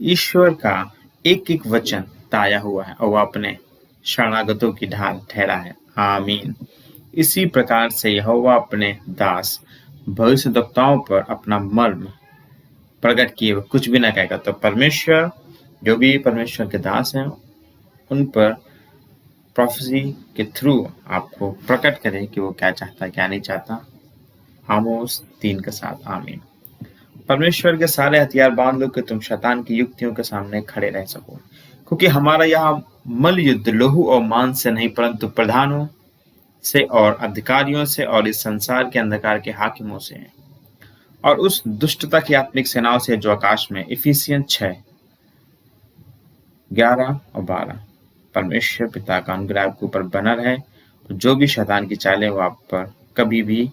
ईश्वर का एक एक वचन ताया हुआ है और वह अपने शरणागतों की ढाल ठहरा है। आमीन। इसी प्रकार से यहोवा अपने दास भविष्यद्वक्ताओं पर अपना मर्म प्रकट किए हुए कुछ भी न कहेगा। तो परमेश्वर जो भी परमेश्वर के दास हैं उन पर प्रोफेसी के थ्रू आपको प्रकट करे कि वो क्या चाहता है क्या नहीं चाहता। आमोस 3:7 आमीन। परमेश्वर के सारे हथियार बांध लो कि तुम शैतान की युक्तियों के सामने खड़े रह सको, क्योंकि हमारा यह मल युद्ध लहू और मांस से नहीं परंतु प्रधानों से और अधिकारियों से और इस संसार के अंधकार के हाकिमों से है और उस दुष्टता की आत्मिक सेनाओं से जो आकाश में। इफिसियन 6:11 और 12। परमेश्वर पिता का अनुग्रह आपके ऊपर बना रहे, तो जो भी शैतान की चालें वो आप पर कभी भी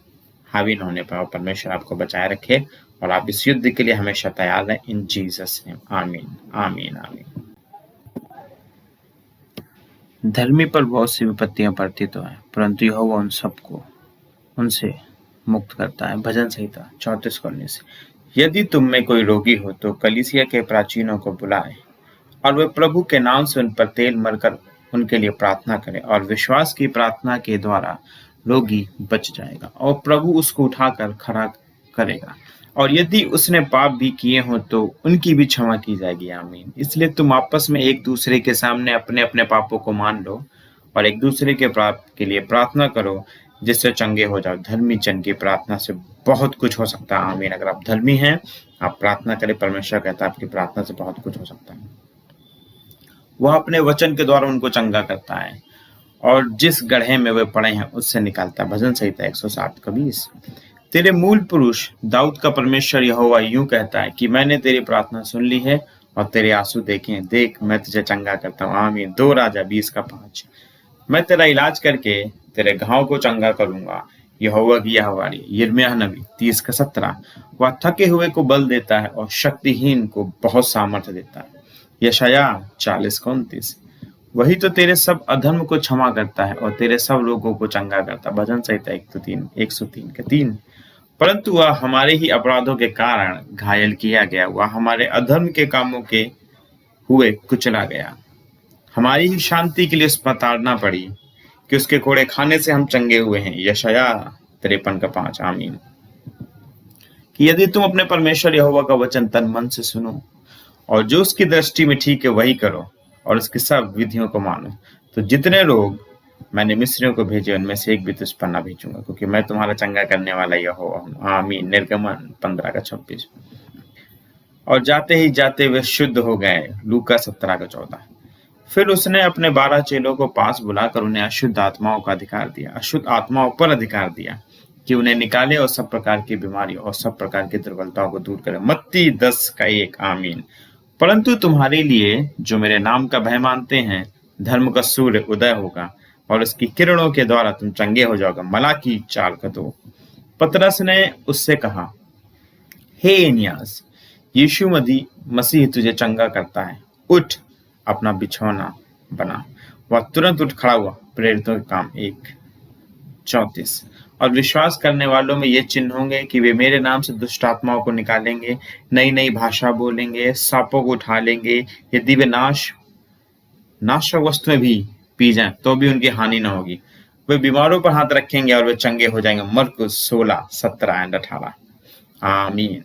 हावी न होने पाए और परमेश्वर आपको बचाए रखे और आप इस युद्ध के लिए हमेशा तैयार रहें। इन जीसस नेम आमीन आमीन आमीन। धर्मी पर बहुत सी विपत्तियां पड़ती तो है, परंतु यहोवा उन सबको उनसे मुक्त करता है। भजन संहिता 34:19। यदि तुम में कोई रोगी हो तो कलीसिया के प्राचीनों को बुलाए और वे प्रभु के नाम से उन पर तेल मलकर उनके लिए प्रार्थना करें और विश्वास की प्रार्थना के द्वारा रोगी बच जाएगा और प्रभु उसको उठाकर खड़ा करेगा। और यदि उसने पाप भी किए हों तो उनकी भी क्षमा की जाएगी। आमीन। इसलिए तुम आपस में एक दूसरे के सामने अपने अपने पापों को मान लो और एक दूसरे के पाप के लिए प्रार्थना करो जिससे चंगे हो जाओ। धर्मी जन की प्रार्थना से बहुत कुछ हो सकता है। आमीन। अगर आप धर्मी हैं, आप प्रार्थना करें, परमेश्वर कहता है आपकी प्रार्थना से बहुत कुछ हो सकता है। वह अपने वचन के द्वारा उनको चंगा करता है और जिस गड्ढे में वे पड़े हैं उससे निकालता है। भजन संहिता 107:20। तेरे मूल पुरुष दाऊद का परमेश्वर यहोवा यूं कहता है कि मैंने तेरी प्रार्थना सुन ली है और तेरे आंसू देखे हैं। देख, मैं तुझे चंगा करता हूँ। आमीन। 2 राजा 20:5। मैं तेरा इलाज करके तेरे घाव को चंगा करूंगा। यहोवा की यह वाणी। यिर्मयाह नबी 30:17। वह थके हुए को बल देता है और शक्तिहीन को बहुत सामर्थ्य देता है। यशायाह 40:29। वही तो तेरे सब अधर्म को क्षमा करता है और तेरे सब रोगों को चंगा करता है। भजन संहिता 103:3। परंतु वह हमारे ही अपराधों के कारण घायल किया गया, वह हमारे अधर्म के कामों के हुए कुचला गया। हमारी ही शांति के लिए उस पर ताड़ना पड़ी कि उसके कोड़े खाने से हम चंगे हुए हैं। यशायाह 53:5 आमीन। कि यदि तुम अपने परमेश्वर यहोवा का वचन तन मन से सुनो और जो उसकी दृष्टि में ठीक है वही करो और उसकी सब विधियों को मानो, तो जितने लोग मैंने मिस्रियों को भेजे उनमें से एक भी तुझ पर न भेजूंगा, क्योंकि मैं तुम्हारा चंगा करने वाला यहोवा हूँ। आमीन। निर्गमन 15:26। और जाते ही जाते वे शुद्ध हो गए। लूका 17:14। फिर उसने अपने 12 चेलों को पास बुलाकर उन्हें अशुद्ध आत्माओं का अधिकार दिया, अशुद्ध आत्माओं पर अधिकार दिया कि उन्हें निकाले और सब प्रकार की बीमारियों और सब प्रकार की दुर्बलताओं को दूर करे। मत्ती 10:1 आमीन। परंतु तुम्हारे लिए जो मेरे नाम का भय मानते हैं, धर्म का सूर्य उदय होगा और उसकी किरणों के द्वारा तुम चंगे हो जाओगे। मलाकी 4:2। पतरस ने उससे कहा, हे एनियास, यीशु मसीह तुझे चंगा करता है, उठ अपना बिछौना बना। वह तुरंत उठ खड़ा हुआ। प्रेरितों के काम 1:34। और विश्वास करने वालों में ये चिन्ह होंगे कि वे मेरे नाम से दुष्ट आत्माओं को निकालेंगे, नई नई भाषा बोलेंगे, सांपों को उठा लेंगे, यदि वे नाशक वस्तुएं भी पी जाएं तो भी उनकी हानि न होगी। वे बीमारों पर हाथ रखेंगे और वे चंगे हो जाएंगे। मरकुस 16:17-18 आमीन।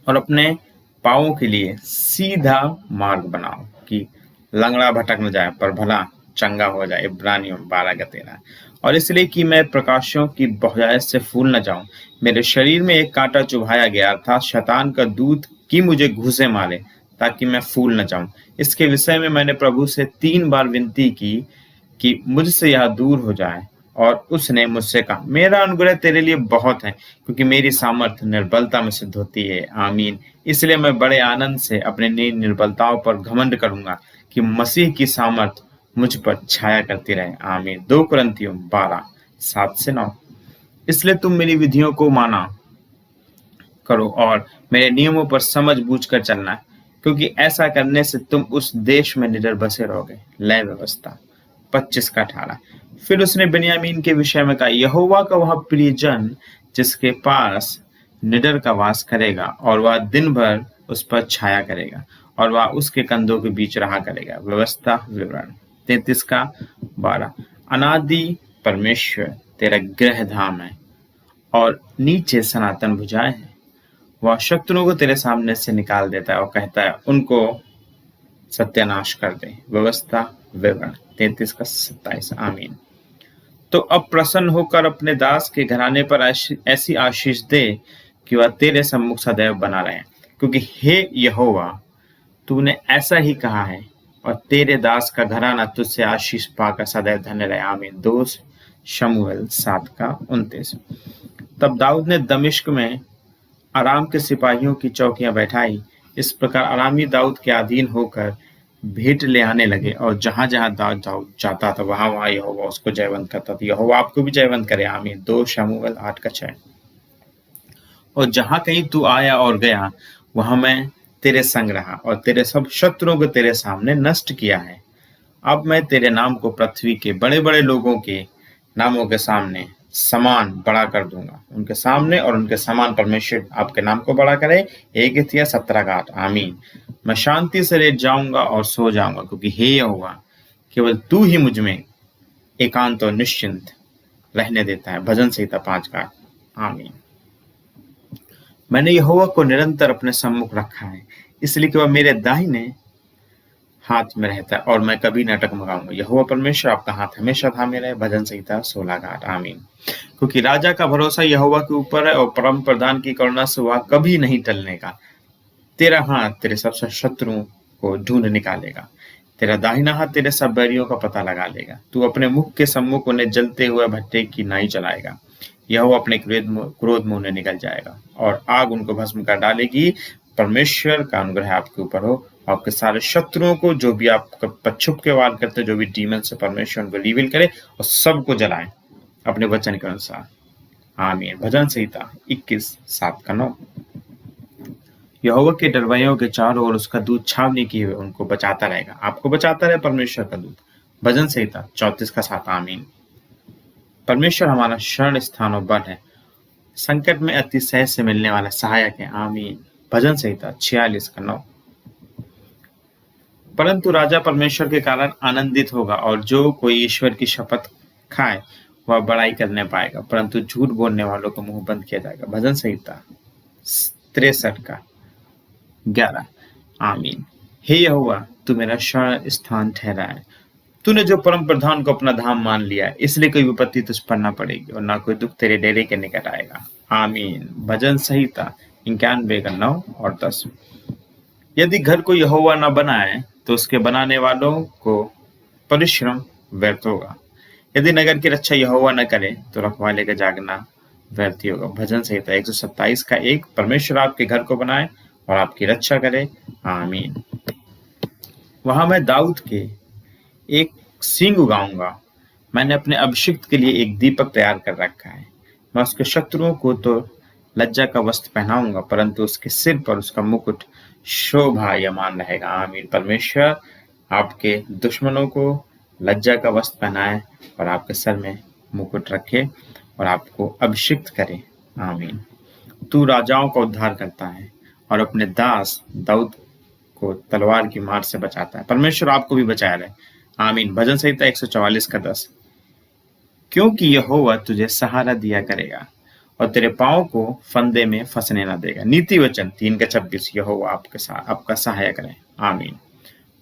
और अपने पाँवों के लिए सीधा मार्ग बनाओ कि लंगड़ा भटक न जाए पर भला चंगा हो जाए। इब्रानियों 12:13। और इसलिए कि मैं प्रकाशों की बहुतायत से फूल न जाऊं, मेरे शरीर में एक कांटा चुभाया गया, अर्थात शैतान का दूत कि मुझे घूसे मारे, ताकि मैं फूल न जाऊं। इसके विषय में मैंने प्रभु से 3 बार विनती की कि मुझसे यह दूर हो जाए, और उसने मुझसे कहा, मेरा अनुग्रह तेरे लिए बहुत है, क्योंकि मेरी सामर्थ्य निर्बलता में सिद्ध होती है। आमीन। इसलिए मैं बड़े आनंद से अपने निर्बलताओं पर घमंड करूंगा कि मसीह की सामर्थ्य मुझ पर छाया करती रहे। आमीन। 2 कुरिन्थियों 12:7-9। इसलिए तुम मेरी विधियों को माना करो और मेरे नियमों पर समझ बूझ कर चलना, क्योंकि ऐसा करने से तुम उस देश में निडर बसे रहोगे। लय व्यवस्था 25:18। फिर उसने बिन्यामीन के विषय में कहा, यहोवा का वह प्रियजन जिसके पास निडर का वास करेगा, और वह दिन भर उस पर छाया करेगा, और वह उसके कंधों के बीच रहा करेगा। व्यवस्था विवरण 33:12। अनादि परमेश्वर तेरा गृह धाम है और नीचे सनातन भुजाएं हैं। वह शत्रुओं को तेरे सामने से निकाल देता है और कहता है, उनको सत्यानाश कर दे। व्यवस्था विवरण 33 का 27। आमीन। तो अब प्रसन्न होकर अपने दास के घराने पर ऐसी आशीष दे कि वह तेरे सम्मुख सदैव बना रहे, क्योंकि हे यहोवा तूने ऐसा ही कहा है और तेरे दास का घराना तुझसे आशीष पाकर सदैव धन्य रहे। आमीन। 2 शमूएल 7 का 29। तब दाऊद ने दमिश्क में आराम के सिपाहियों की चौकियां बैठाई। इस प्रकार आरामी दाऊद के अधीन होकर भेंट ले आने लगे और जहां जहां दाऊद जाता था वहां वहां यहोवा उसको जयवंत करता था। यहोवा आपको भी जयवंत करे। आमीन। 2 शमूएल 8 का 6। और जहां कहीं तू आया और गया वहां मैं तेरे संग रहा और तेरे सब शत्रुओं को तेरे सामने नष्ट किया है। अब मैं तेरे नाम को पृथ्वी के बड़े बड़े लोगों के नामों के सामने समान बड़ा कर दूंगा। उनके सामने और उनके समान परमेश्वर आपके नाम को बड़ा करे। 1 इतिहास 17 का 8। आमीन। मैं शांति से लेट जाऊंगा और सो जाऊंगा, क्योंकि हे यहोवा केवल तू ही मुझ में एकांत और निश्चिंत रहने देता है। भजन संहिता 5 का 8। आमीन। मैंने यहोवा को निरंतर अपने सम्मुख रखा है, इसलिए कि वह मेरे दाहिने हाथ में रहता है और मैं कभी न टकमगाऊंगा। यहोवा परमेश्वर आपका हाथ हमेशा थामे रहे। भजन संहिता 16 का 8। आमीन। क्योंकि राजा का भरोसा यहोवा के ऊपर है और परम प्रधान की करुणा से वह कभी नहीं टलने का। तेरा हाथ तेरे सब शत्रुओं को ढूंढ निकालेगा, तेरा दाहिना हाथ तेरे सब बैरियों का पता लगा लेगा। तू अपने मुख के सम्मुख उन्हें जलते हुए भट्टे की नाई चलाएगा। यहोवा अपने क्रोध में उन्हें निकल जाएगा और आग उनको भस्म कर डालेगी। परमेश्वर का अनुग्रह आपके ऊपर हो। आपके सारे शत्रुओं को जो भी आपका पछुप के वार करते, जो भी डीमन से, परमेश्वर उनको रिवील करे और सबको जलाए अपने वचन के अनुसार। आमीन। भजन संहिता 21 7 का 9। यहोवा के डरवैयों के चारों ओर उसका दूत छावनी किए हुए उनको बचाता रहेगा। आपको बचाता रहे परमेश्वर का दूत। भजन संहिता 34 का 7। आमीन। परमेश्वर हमारा शरण स्थान और बल है, संकट में अतिशय से मिलने वाला सहायक है। आमीन। भजन संहिता 46 का 9। परंतु राजा परमेश्वर के कारण आनंदित होगा और जो कोई ईश्वर की शपथ खाए वह बड़ाई करने पाएगा, परंतु झूठ बोलने वालों को मुंह बंद किया जाएगा। भजन संहिता 63 का 11। आमीन। हे यहोवा तू मेरा शरण स्थान ठहरा है। तूने जो परम प्रधान को अपना धाम मान लिया है, इसलिए कोई विपत्ति तुझ पर न पड़ेगी और ना कोई दुख तेरे डेरे के निकट आएगा। आमीन। भजन संहिता 91 का 9 और 10। यदि घर को यहोवा न बनाए तो उसके बनाने वालों को परिश्रम व्यर्थ होगा। यदि नगर की रक्षा यहोवा न करे तो रखवाले का जागना व्यर्थ ही होगा। भजन संहिता 127 का 1। परमेश्वर आपके घर को बनाए और आपकी रक्षा करे। आमीन। वहां मैं दाऊद के एक सींग उगाऊंगा। मैंने अपने अभिषिक्त के लिए एक दीपक तैयार कर रखा है। मैं उसके शत्रुओं को तो लज्जा का वस्त्र पहनाऊंगा, परंतु उसके सिर पर उसका मुकुट शोभायमान रहेगा। आमीन। परमेश्वर आपके दुश्मनों को लज्जा का वस्त्र पहनाए और आपके सर में मुकुट रखे और आपको अभिषिक्त करे। आमीन। तू राजाओं का उद्धार करता है और अपने दास दाऊद को तलवार की मार से बचाता है। परमेश्वर आपको भी बचाया रहे। आमीन। भजन संहिता 144 का 10। क्योंकि यहोवा तुझे सहारा दिया करेगा और तेरे पांव को फंदे में फंसने न देगा। नीति वचन 3 का 26। यहोवा आपके साथ आपका सहायक रहे। आमीन।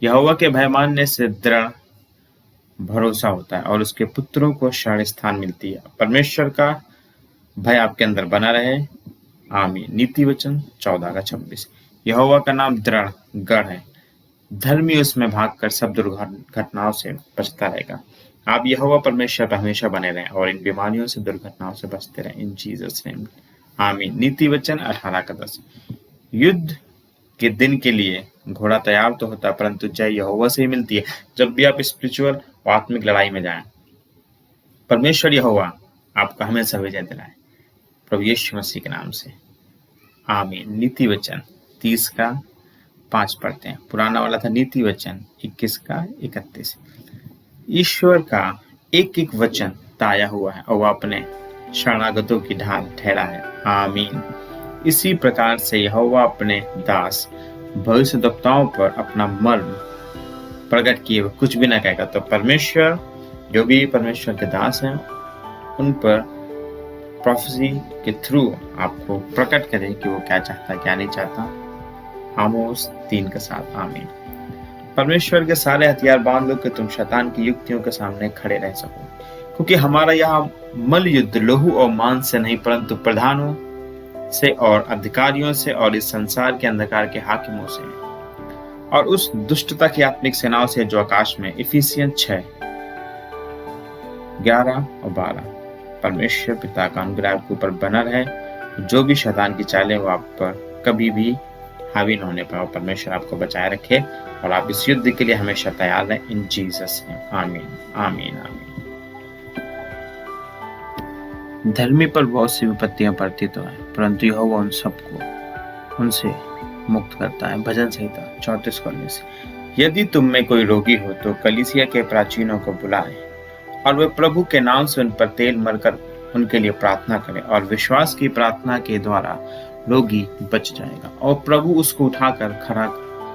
यहोवा के भय मानने से दृढ़ भरोसा होता है और उसके पुत्रों को शरण स्थान मिलती है। परमेश्वर का भय आपके अंदर बना रहे। आमीन। नीति वचन 14 का 26। यहोवा का नाम दृढ़ गढ़ है, धर्मी उसमें भागकर सब दुर्घटनाओं से बचता रहेगा। आप यहोवा परमेश्वर पर हमेशा बने रहें और इन बीमारियों से, दुर्घटनाओं से बचते रहें। इन जीसस नेम। आमीन। नीति वचन 18 का 10। युद्ध के दिन के लिए घोड़ा तैयार तो होता है, परंतु जय यहोवा से ही मिलती है। जब भी आप स्पिरिचुअल और आत्मिक लड़ाई में जाएं, परमेश्वर यहोवा आपका हमेशा विजय दिलाए, प्रभु यीशु मसीह के नाम से। आमीन। नीति वचन 30 का 5 पढ़ते हैं। पुराना वाला था नीति वचन 21 का 31। ईश्वर का एक एक वचन ताया हुआ है और वह अपने शरणागतों की ढाल ठहरा है। आमीन। इसी प्रकार से यहोवा अपने दास भविष्यद्वक्ताओं पर अपना मर्म प्रकट किए हुए कुछ भी न कहेगा। तो परमेश्वर, जो भी परमेश्वर के दास हैं, उन पर प्रोफेसी के थ्रू आपको प्रकट करे कि वो क्या चाहता है, क्या नहीं चाहता। आमोस 3 के 7। आमीन। परमेश्वर के सारे हथियार बांध लो कि तुम शैतान की युक्तियों के सामने खड़े रह सको, क्योंकि हमारा यह मल युद्ध लहू और मांस से नहीं परंतु प्रधानों से और अधिकारियों से और इस संसार के अंधकार के हाकिमों से और उस दुष्टता की आत्मिक सेनाओं से जो आकाश में। इफिसियन 6:11-12। परमेश्वर पिता का अनुग्रह आपके ऊपर बना रहे, जो भी शैतान की चालें वो आप पर कभी भी हावी न होने पाए। परमेश्वर आपको बचाए रखे और आप इस युद्ध के लिए हमेशा तैयार रहें। इन जीसस नेम, आमीन आमीन आमीन। धर्मी पर बहुत सी विपत्तियां पड़ती तो है, परंतु यहोवा उन सबको उनसे मुक्त करता है। भजन संहिता 34:19। यदि तुम में कोई रोगी हो तो कलीसिया के प्राचीनों को बुलाए और वे प्रभु के नाम से उन पर तेल मरकर उनके लिए प्रार्थना करें, और विश्वास की प्रार्थना के द्वारा रोगी बच जाएगा और प्रभु उसको उठाकर खड़ा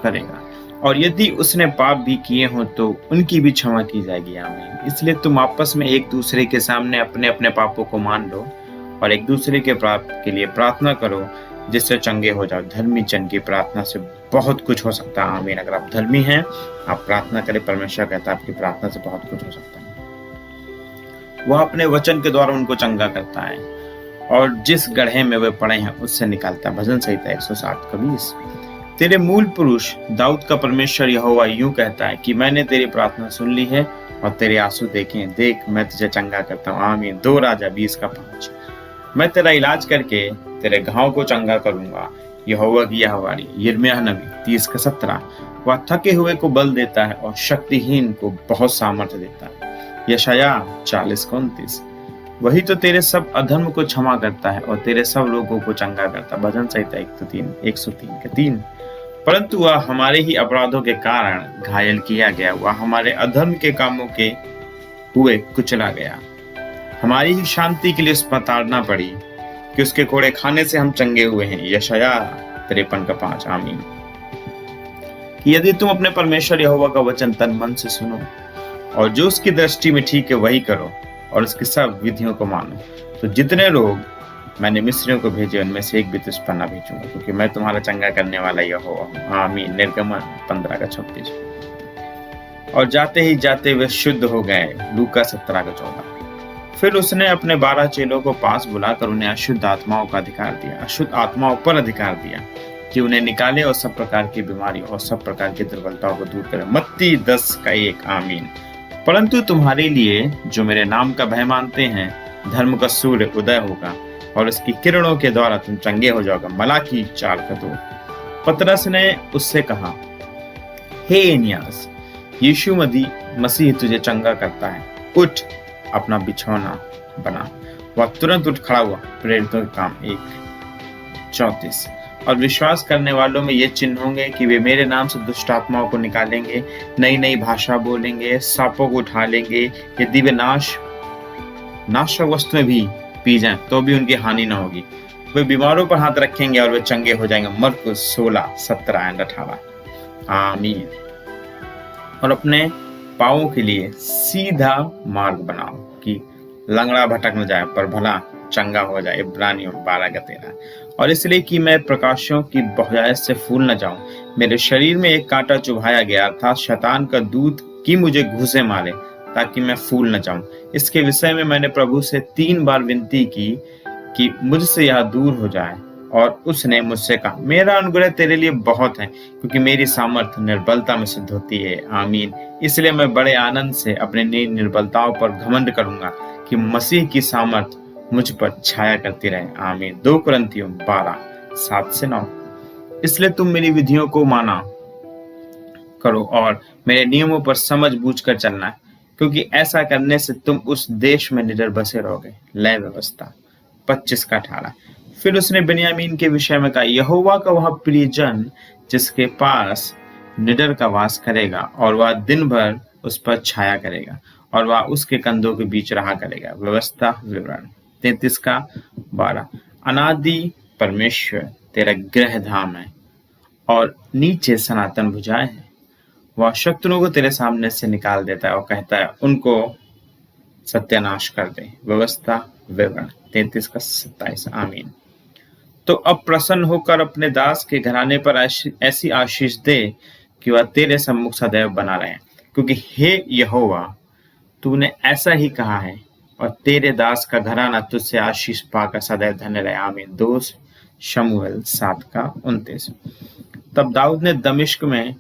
करेगा। और यदि उसने पाप भी किए हों तो उनकी भी क्षमा की जाएगी। आमीन। इसलिए तुम आपस में एक दूसरे के सामने अपने अपने पापों को मान लो और एक दूसरे के पाप के लिए प्रार्थना करो, जिससे चंगे हो जाओ। धर्मी जन की प्रार्थना से बहुत कुछ हो सकता है। आमीन। अगर आप धर्मी हैं, आप प्रार्थना करें, परमेश्वर कहता है आपकी प्रार्थना से बहुत कुछ हो सकता है। वह अपने वचन के द्वारा उनको चंगा करता है और जिस गड्ढे में वे पड़े हैं उससे निकालता है। भजन संहिता 107:20। तेरे मूल पुरुष दाऊद का परमेश्वर यहोवा यूं कहता है कि मैंने तेरी प्रार्थना सुन ली है और तेरे आंसू देखे हैं। देख, मैं तुझे चंगा करता हूँ। आमीन। 2 राजा 20:5। मैं तेरा इलाज करके तेरे घाव को चंगा करूंगा। यहोवा की यह वाणी। यिर्मयाह नबी 30:17। वह थके हुए को बल देता है और शक्तिहीन को बहुत सामर्थ्य देता है। यशायाह 40:29। वही तो तेरे सब अधर्म को क्षमा करता है और तेरे सब लोगों को चंगा करता है। भजन संहिता 103:3। परंतु वह हमारे ही अपराधों के कारण घायल किया गया, वह हमारे अधर्म के कामों के हुए कुचला गया। हमारी ही शांति के लिए उस पर ताड़ना पड़ी कि उसके कोड़े खाने से हम चंगे हुए हैं। यशायाह 53:5। आमीन। कि यदि तुम अपने परमेश्वर यहोवा का वचन तन मन से सुनो और जो उसकी दृष्टि में ठीक है वही करो और उसकी सब विधियों को मानो, तो जितने रोग मैंने मिस्रियों को भेजे उनमें से एक भी तुझ पर न भेजूंगा, क्योंकि मैं तुम्हारा चंगा करने वाला यहोवा हूं। आमीन। निर्गमन 15:36। और जाते ही जाते वे शुद्ध हो गए। लूका 17:14। फिर उसने अपने 12 चेलों को पास बुलाकर उन्हें अशुद्ध आत्माओं का अधिकार दिया, अशुद्ध आत्माओं पर अधिकार दिया कि उन्हें निकाले और सब प्रकार की बीमारी और सब प्रकार की दुर्बलताओं को दूर करे। मत्ती 10:1। आमीन। परंतु तुम्हारे लिए जो मेरे नाम का भय मानते हैं, धर्म का सूर्य उदय होगा और उसकी किरणों के द्वारा तुम चंगे हो जाओगे। मलाकी 4:2। पतरस ने उससे कहा, हे एनियास, यीशु मसीह तुझे चंगा करता है। उठ, अपना बिछौना बना। वह तुरंत उठ खड़ा हुआ। प्रेरितों के काम 1:34। और विश्वास करने वालों में ये चिन्ह होंगे कि वे मेरे नाम से दुष्ट आत्माओं को निकालेंगे, नई नई भाषा बोलेंगे, सांपों को उठा लेंगे, यदि वे नाशक वस्तुएं भी पी जाएं तो भी उनकी हानि न होगी। वे बीमारों पर हाथ रखेंगे और वे चंगे हो जाएंगे। मरकुस 16:17-18। आमीन। और अपने पाँवों के लिए सीधा मार्ग बनाओ कि लंगड़ा भटक न जाए पर भला चंगा हो जाए। इब्रानियों 12:13। और इसलिए कि मैं प्रकाशों की बहुतायत से फूल न जाऊं, मेरे शरीर में एक कांटा चुभाया गया, अर्थात शैतान का दूत कि मुझे घूंसे मारे, ताकि मैं फूल न जाऊं। इसके विषय में मैंने प्रभु से 3 बार विनती की कि मुझसे यह दूर हो जाए, और उसने मुझसे कहा, मेरा अनुग्रह तेरे लिए बहुत है, क्योंकि मेरी सामर्थ्य निर्बलता में सिद्ध होती है। आमीन। इसलिए मैं बड़े आनंद से अपने निर्बलताओं पर घमंड करूंगा कि मसीह की सामर्थ्य मुझ पर छाया करती रहे। आमीन। 2 कुरिन्थियों 12:7-9। इसलिए तुम मेरी विधियों को माना करो और मेरे नियमों पर समझ बूझ कर चलना, क्योंकि ऐसा करने से तुम उस देश में निडर बसे रहोगे। लय व्यवस्था 25:18। फिर उसने बिन्यामीन के विषय में कहा, यहोवा का वह प्रियजन जिसके पास निडर का वास करेगा, और वह दिन भर उस पर छाया करेगा, और वह उसके कंधों के बीच रहा करेगा। व्यवस्था विवरण 33:12। अनादि परमेश्वर तेरा गृह धाम है और नीचे सनातन भुजाएं हैं। वह शत्रुओं को तेरे सामने से निकाल देता है और कहता है, उनको सत्यानाश कर दे। व्यवस्था विवरण 33:27। आमीन। तो अब प्रसन्न होकर अपने दास के घराने पर ऐसी आशीष दे कि वह तेरे सम्मुख सदैव बना रहे, क्योंकि हे यहोवा, तूने ऐसा ही कहा है, और तेरे दास का घराना तुझसे आशीष पाकर सदैव धन्य रहे। आमीन। 2 शमूएल 7:29। तब दाऊद ने दमिश्क में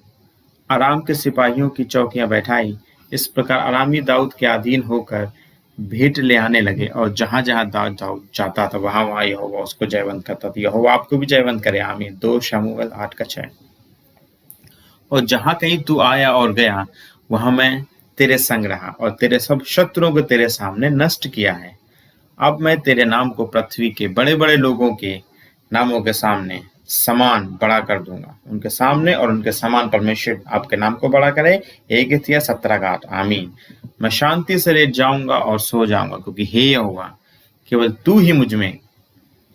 अराम के सिपाहियों की चौकियां बैठाई। इस प्रकार अरामी दाऊद के अधीन होकर भेंट ले आने लगे, और जहां जहां दाऊद जाता था वहां वहां यहोवा उसको जयवंत करता था। यहोवा आपको भी जयवंत करे। आमीन। 2 शमूएल 8:6। और जहां कहीं तू आया और गया, वहां मैं तेरे संग रहा, और तेरे सब शत्रुओं को तेरे सामने नष्ट किया है। अब मैं तेरे नाम को पृथ्वी के बड़े बड़े लोगों के नामों के सामने समान बड़ा कर दूंगा। उनके सामने और उनके समान परमेश्वर आपके नाम को बड़ा करे। 1 आमीन। मैं शांति से लेट जाऊंगा और सो जाऊंगा, क्योंकि हे यहोवा, केवल तू ही मुझ में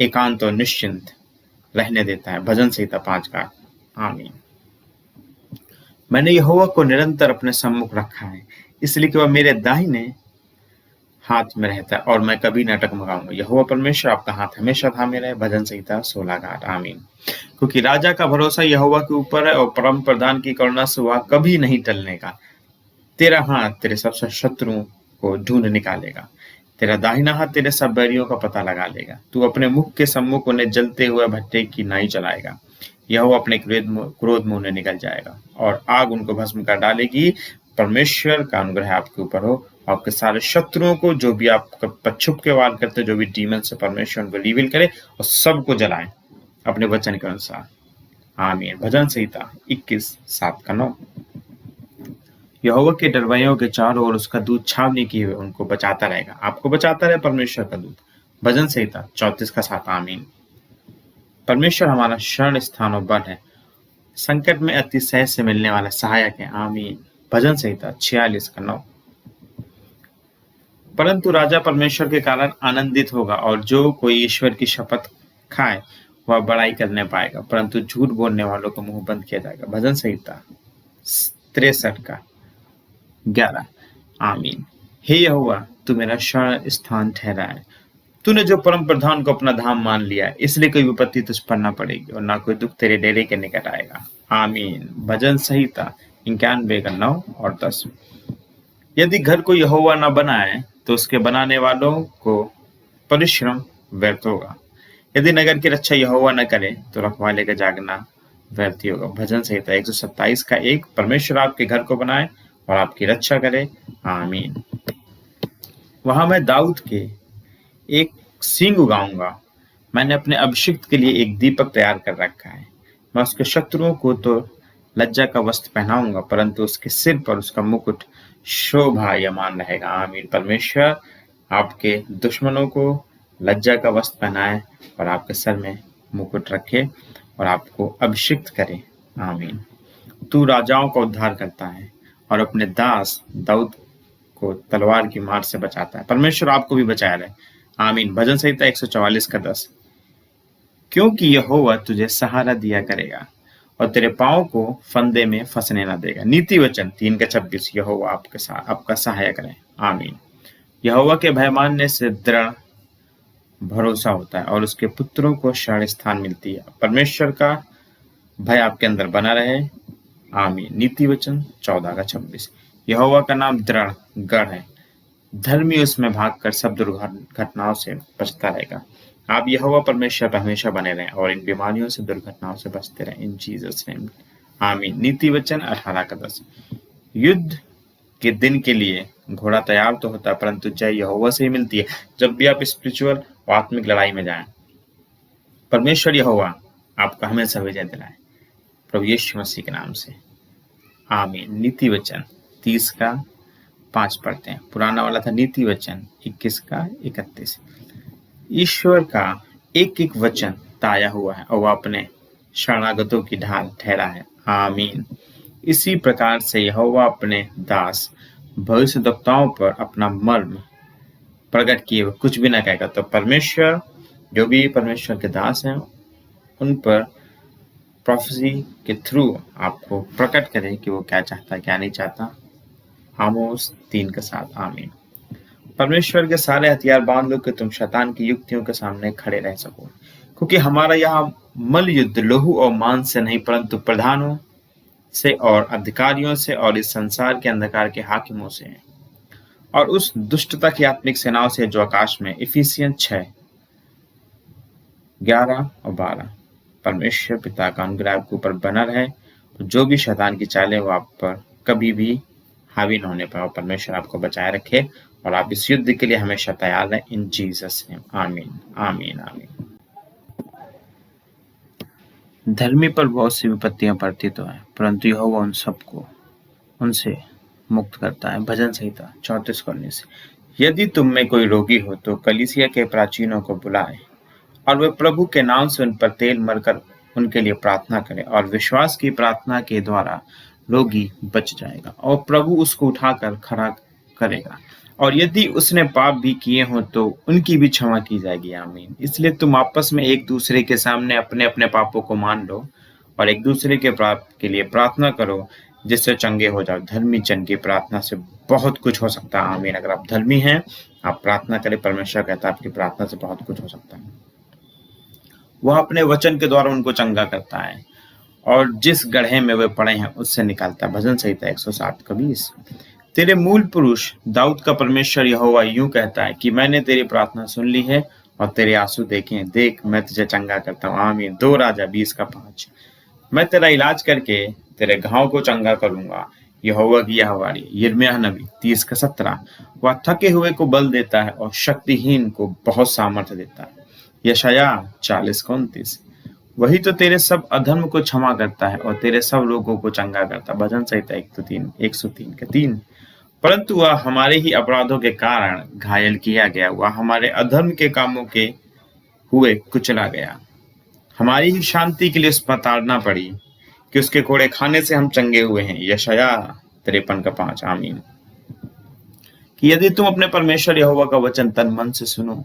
एकांत और निश्चिंत रहने देता है। भजन संहिता 5 आमीन। मैंने यहोवा को निरंतर अपने सम्मुख रखा है, इसलिए कि वह मेरे दाहिने हाथ में रहता है, और मैं कभी न टकमगाऊंगा। यहोवा परमेश्वर आपका हाथ हमेशा थामे रहे। भजन संहिता 16 आमीन। क्योंकि राजा का भरोसा यहोवा के ऊपर है, और परम प्रधान की करुणा से वह कभी नहीं टलने का। तेरा हाथ तेरे सब शत्रुओं को ढूंढ निकालेगा, तेरा दाहिना हाथ तेरे सब बैरियों का पता लगा लेगा। तू अपने मुख के सम्मुख उन्हें जलते हुए भट्टे की नाई चलाएगा। यहोवा अपने क्रोध में उन्हें निकल जाएगा, और आग उनको भस्म कर डालेगी। परमेश्वर का अनुग्रह आपके ऊपर हो। आपके सारे शत्रुओं को, जो भी आपका पछुप के वार करते, जो भी डीमन से, परमेश्वर उनको रिवील करे और सबको जलाए अपने वचन के अनुसार। आमीन। भजन संहिता 21:7-9। यहोवा के डरवैयों के चारों ओर उसका दूत छावनी किए हुए उनको बचाता रहेगा। आपको बचाता रहे परमेश्वर का दूत। भजन संहिता 34:7। आमीन। परमेश्वर हमारा शरण स्थान और बल है, संकट में अति सहज से मिलने वाला सहायक है। आमीन। भजन संहिता 46:9। परंतु राजा परमेश्वर के कारण आनंदित होगा, और जो कोई ईश्वर की शपथ खाए वह बड़ाई करने पाएगा, परंतु झूठ बोलने वालों को मुंह बंद किया जाएगा। भजन संहिता 63:11। आमीन। हे यहोवा, तू मेरा शरण स्थान ठहरा है। तूने जो परम प्रधान को अपना धाम मान लिया है, इसलिए कोई विपत्ति तुझ पर न पड़ेगी, और ना कोई दुख तेरे डेरे के निकट आएगा। आमीन। भजन संहिता 91:9-10। यदि घर को यहोवा न बनाए, तो उसके बनाने वालों को परिश्रम व्यर्थ होगा। यदि नगर की रक्षा यहोवा न करे, तो रखवाले का जागना व्यर्थ ही होगा। भजन संहिता 127:1। परमेश्वर आपके घर को बनाए और आपकी रक्षा करे। आमीन। वहां मैं दाऊद के एक सींग उगाऊंगा। मैंने अपने अभिषिक्त के लिए एक दीपक तैयार कर रखा है। मैं उसके शत्रुओं को तो लज्जा का वस्त्र पहनाऊंगा, परंतु उसके सिर पर उसका मुकुट शोभायमान रहेगा। आमीन। परमेश्वर आपके दुश्मनों को लज्जा का वस्त्र पहनाए, और आपके सर में मुकुट रखे, और आपको अभिषिक्त करे। आमीन। तू राजाओं का उद्धार करता है, और अपने दास दाऊद को तलवार की मार से बचाता है। परमेश्वर आपको भी बचाया रहे। आमीन। भजन संहिता 144:10। क्योंकि यहोवा तुझे सहारा दिया करेगा, और तेरे पांव को फंदे में फंसने न देगा। नीति वचन 3:26। यहोवा आपका सहायक रहे। आमीन। यहोवा के भय मानने से दृढ़ भरोसा होता है, और उसके पुत्रों को शरण स्थान मिलती है। परमेश्वर का भय आपके अंदर बना रहे। आमीन। नीति वचन 14:26। यहोवा का नाम दृढ़ गढ़ है, धर्मी उसमें भागकर सब दुर्घटनाओं से बचता रहेगा। आप यहोवा परमेश्वर पर हमेशा बने रहें, और इन बीमारियों से, दुर्घटनाओं से बचते रहें। इन जीसस नेम। आमीन। नीति वचन 18:10। युद्ध के दिन के लिए घोड़ा तैयार तो होता है, परंतु जय यहोवा से ही मिलती है। जब भी आप स्पिरिचुअल और आत्मिक लड़ाई में जाएं, परमेश्वर यहोवा आपका हमेशा विजय दिलाए, प्रभु यीशु मसीह के नाम से। आमीन। नीति वचन 30:5 पढ़ते हैं। पुराना वाला था नीति वचन 21:31। ईश्वर का एक एक वचन ताया हुआ है, और वह अपने शरणागतों की ढाल ठहरा है। आमीन। इसी प्रकार से यहोवा अपने दास भविष्यद्वक्ताओं पर अपना मर्म प्रकट किए हुए कुछ भी न कहेगा। तो परमेश्वर, जो भी परमेश्वर के दास हैं, उन पर प्रोफेसी के थ्रू आपको प्रकट करे कि वो क्या चाहता है, क्या नहीं चाहता। आमोस 3:7। आमीन। परमेश्वर के सारे हथियार बांध लो कि तुम शैतान की युक्तियों के सामने खड़े रह सको, क्योंकि हमारा यहाँ मल युद्ध लहू और मांस से नहीं, परंतु प्रधानों, से और अधिकारियों से और इस संसार के अंधकार के हाकिमों से है, और उस दुष्टता की आत्मिक सेनाओं से जो आकाश में। इफिसियन 6:11 और 12। परमेश्वर पिता का अनुग्रह आपके ऊपर बना रहे, तो जो भी शैतान की चालें वो आप पर कभी भी हावी न होने पाए, और परमेश्वर आपको बचाए रखे और आप इस युद्ध के लिए हमेशा तैयार रहें। इन जीसस नेम, आमीन आमीन आमीन। धर्मी पर बहुत सी विपत्तियां पड़ती तो है, परंतु यहोवा उन सबको उनसे मुक्त करता है। भजन संहिता 34:19। यदि तुम में कोई रोगी हो तो कलीसिया के प्राचीनों को बुलाए और वे प्रभु के नाम से उन पर तेल मरकर उनके लिए प्रार्थना करें, और विश्वास की प्रार्थना के द्वारा रोगी बच जाएगा और प्रभु उसको उठाकर खड़ा करेगा। और यदि उसने पाप भी किए हों तो उनकी भी क्षमा की जाएगी। आमीन। इसलिए तुम आपस में एक दूसरे के सामने अपने अपने पापों को मान लो और एक दूसरे के पाप के लिए प्रार्थना करो, जिससे चंगे हो जाओ। धर्मी जन की प्रार्थना से बहुत कुछ हो सकता है। आमीन। अगर आप धर्मी हैं, आप प्रार्थना करें, परमेश्वर कहता है आपकी प्रार्थना से बहुत कुछ हो सकता है। वह अपने वचन के द्वारा उनको चंगा करता है और जिस गड्ढे में वे पड़े हैं उससे निकालता है। भजन संहिता 107:20। तेरे मूल पुरुष दाऊद का परमेश्वर यहोवा यूं कहता है कि मैंने तेरी प्रार्थना सुन ली है और तेरे आंसू देखे हैं। देख, मैं तुझे चंगा करता हूँ। आमीन। 2 राजा 20:5। मैं तेरा इलाज करके तेरे घाव को चंगा करूंगा। यहोवा की यह वाणी। यिर्मयाह नबी 30:17। वह थके हुए को बल देता है और शक्तिहीन को बहुत सामर्थ्य देता है। यशायाह 40:29। वही तो तेरे सब अधर्म को क्षमा करता है और तेरे सब रोगों को चंगा करता है। भजन संहिता 103:3। परंतु वह हमारे ही अपराधों के कारण घायल किया गया, वह हमारे अधर्म के कामों के हुए कुचला गया। हमारी ही शांति के लिए उस पर ताड़ना पड़ी कि उसके कोड़े खाने से हम चंगे हुए हैं। यशायाह 53:5। आमीन। कि यदि तुम अपने परमेश्वर यहोवा का वचन तन मन से सुनो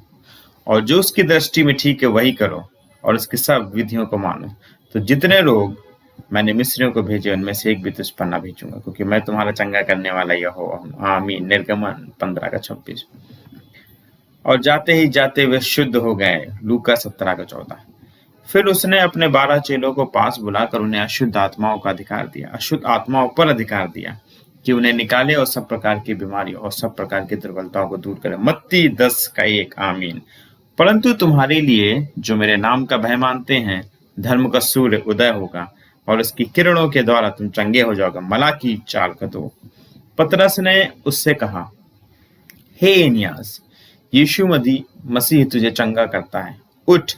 और जो उसकी दृष्टि में ठीक है वही करो और उसकी सब विधियों को मानो, तो जितने लोग मैंने मिस्रियों को भेजे उनमें से एक भी तुझ पर न भेजूंगा, क्योंकि मैं तुम्हारा चंगा करने वाला यहोवा हूँ। आमीन। निर्गमन 15:26। और जाते ही जाते वे शुद्ध हो गए। लूका 17:14। फिर उसने अपने 12 चेलों को पास बुलाकर उन्हें अशुद्ध आत्माओं का अधिकार दिया, अशुद्ध आत्माओं पर अधिकार दिया कि उन्हें निकाले और सब प्रकार की बीमारी और सब प्रकार की दुर्बलताओं को दूर करे। मत्ती 10:1। आमीन। परंतु तुम्हारे लिए जो मेरे नाम का भय मानते हैं, धर्म का सूर्य उदय होगा और उसकी किरणों के द्वारा तुम चंगे हो जाओगे। मलाकी 4:2। पतरस ने उससे कहा, हे एनियास, यीशु मसीह तुझे चंगा करता है। उठ,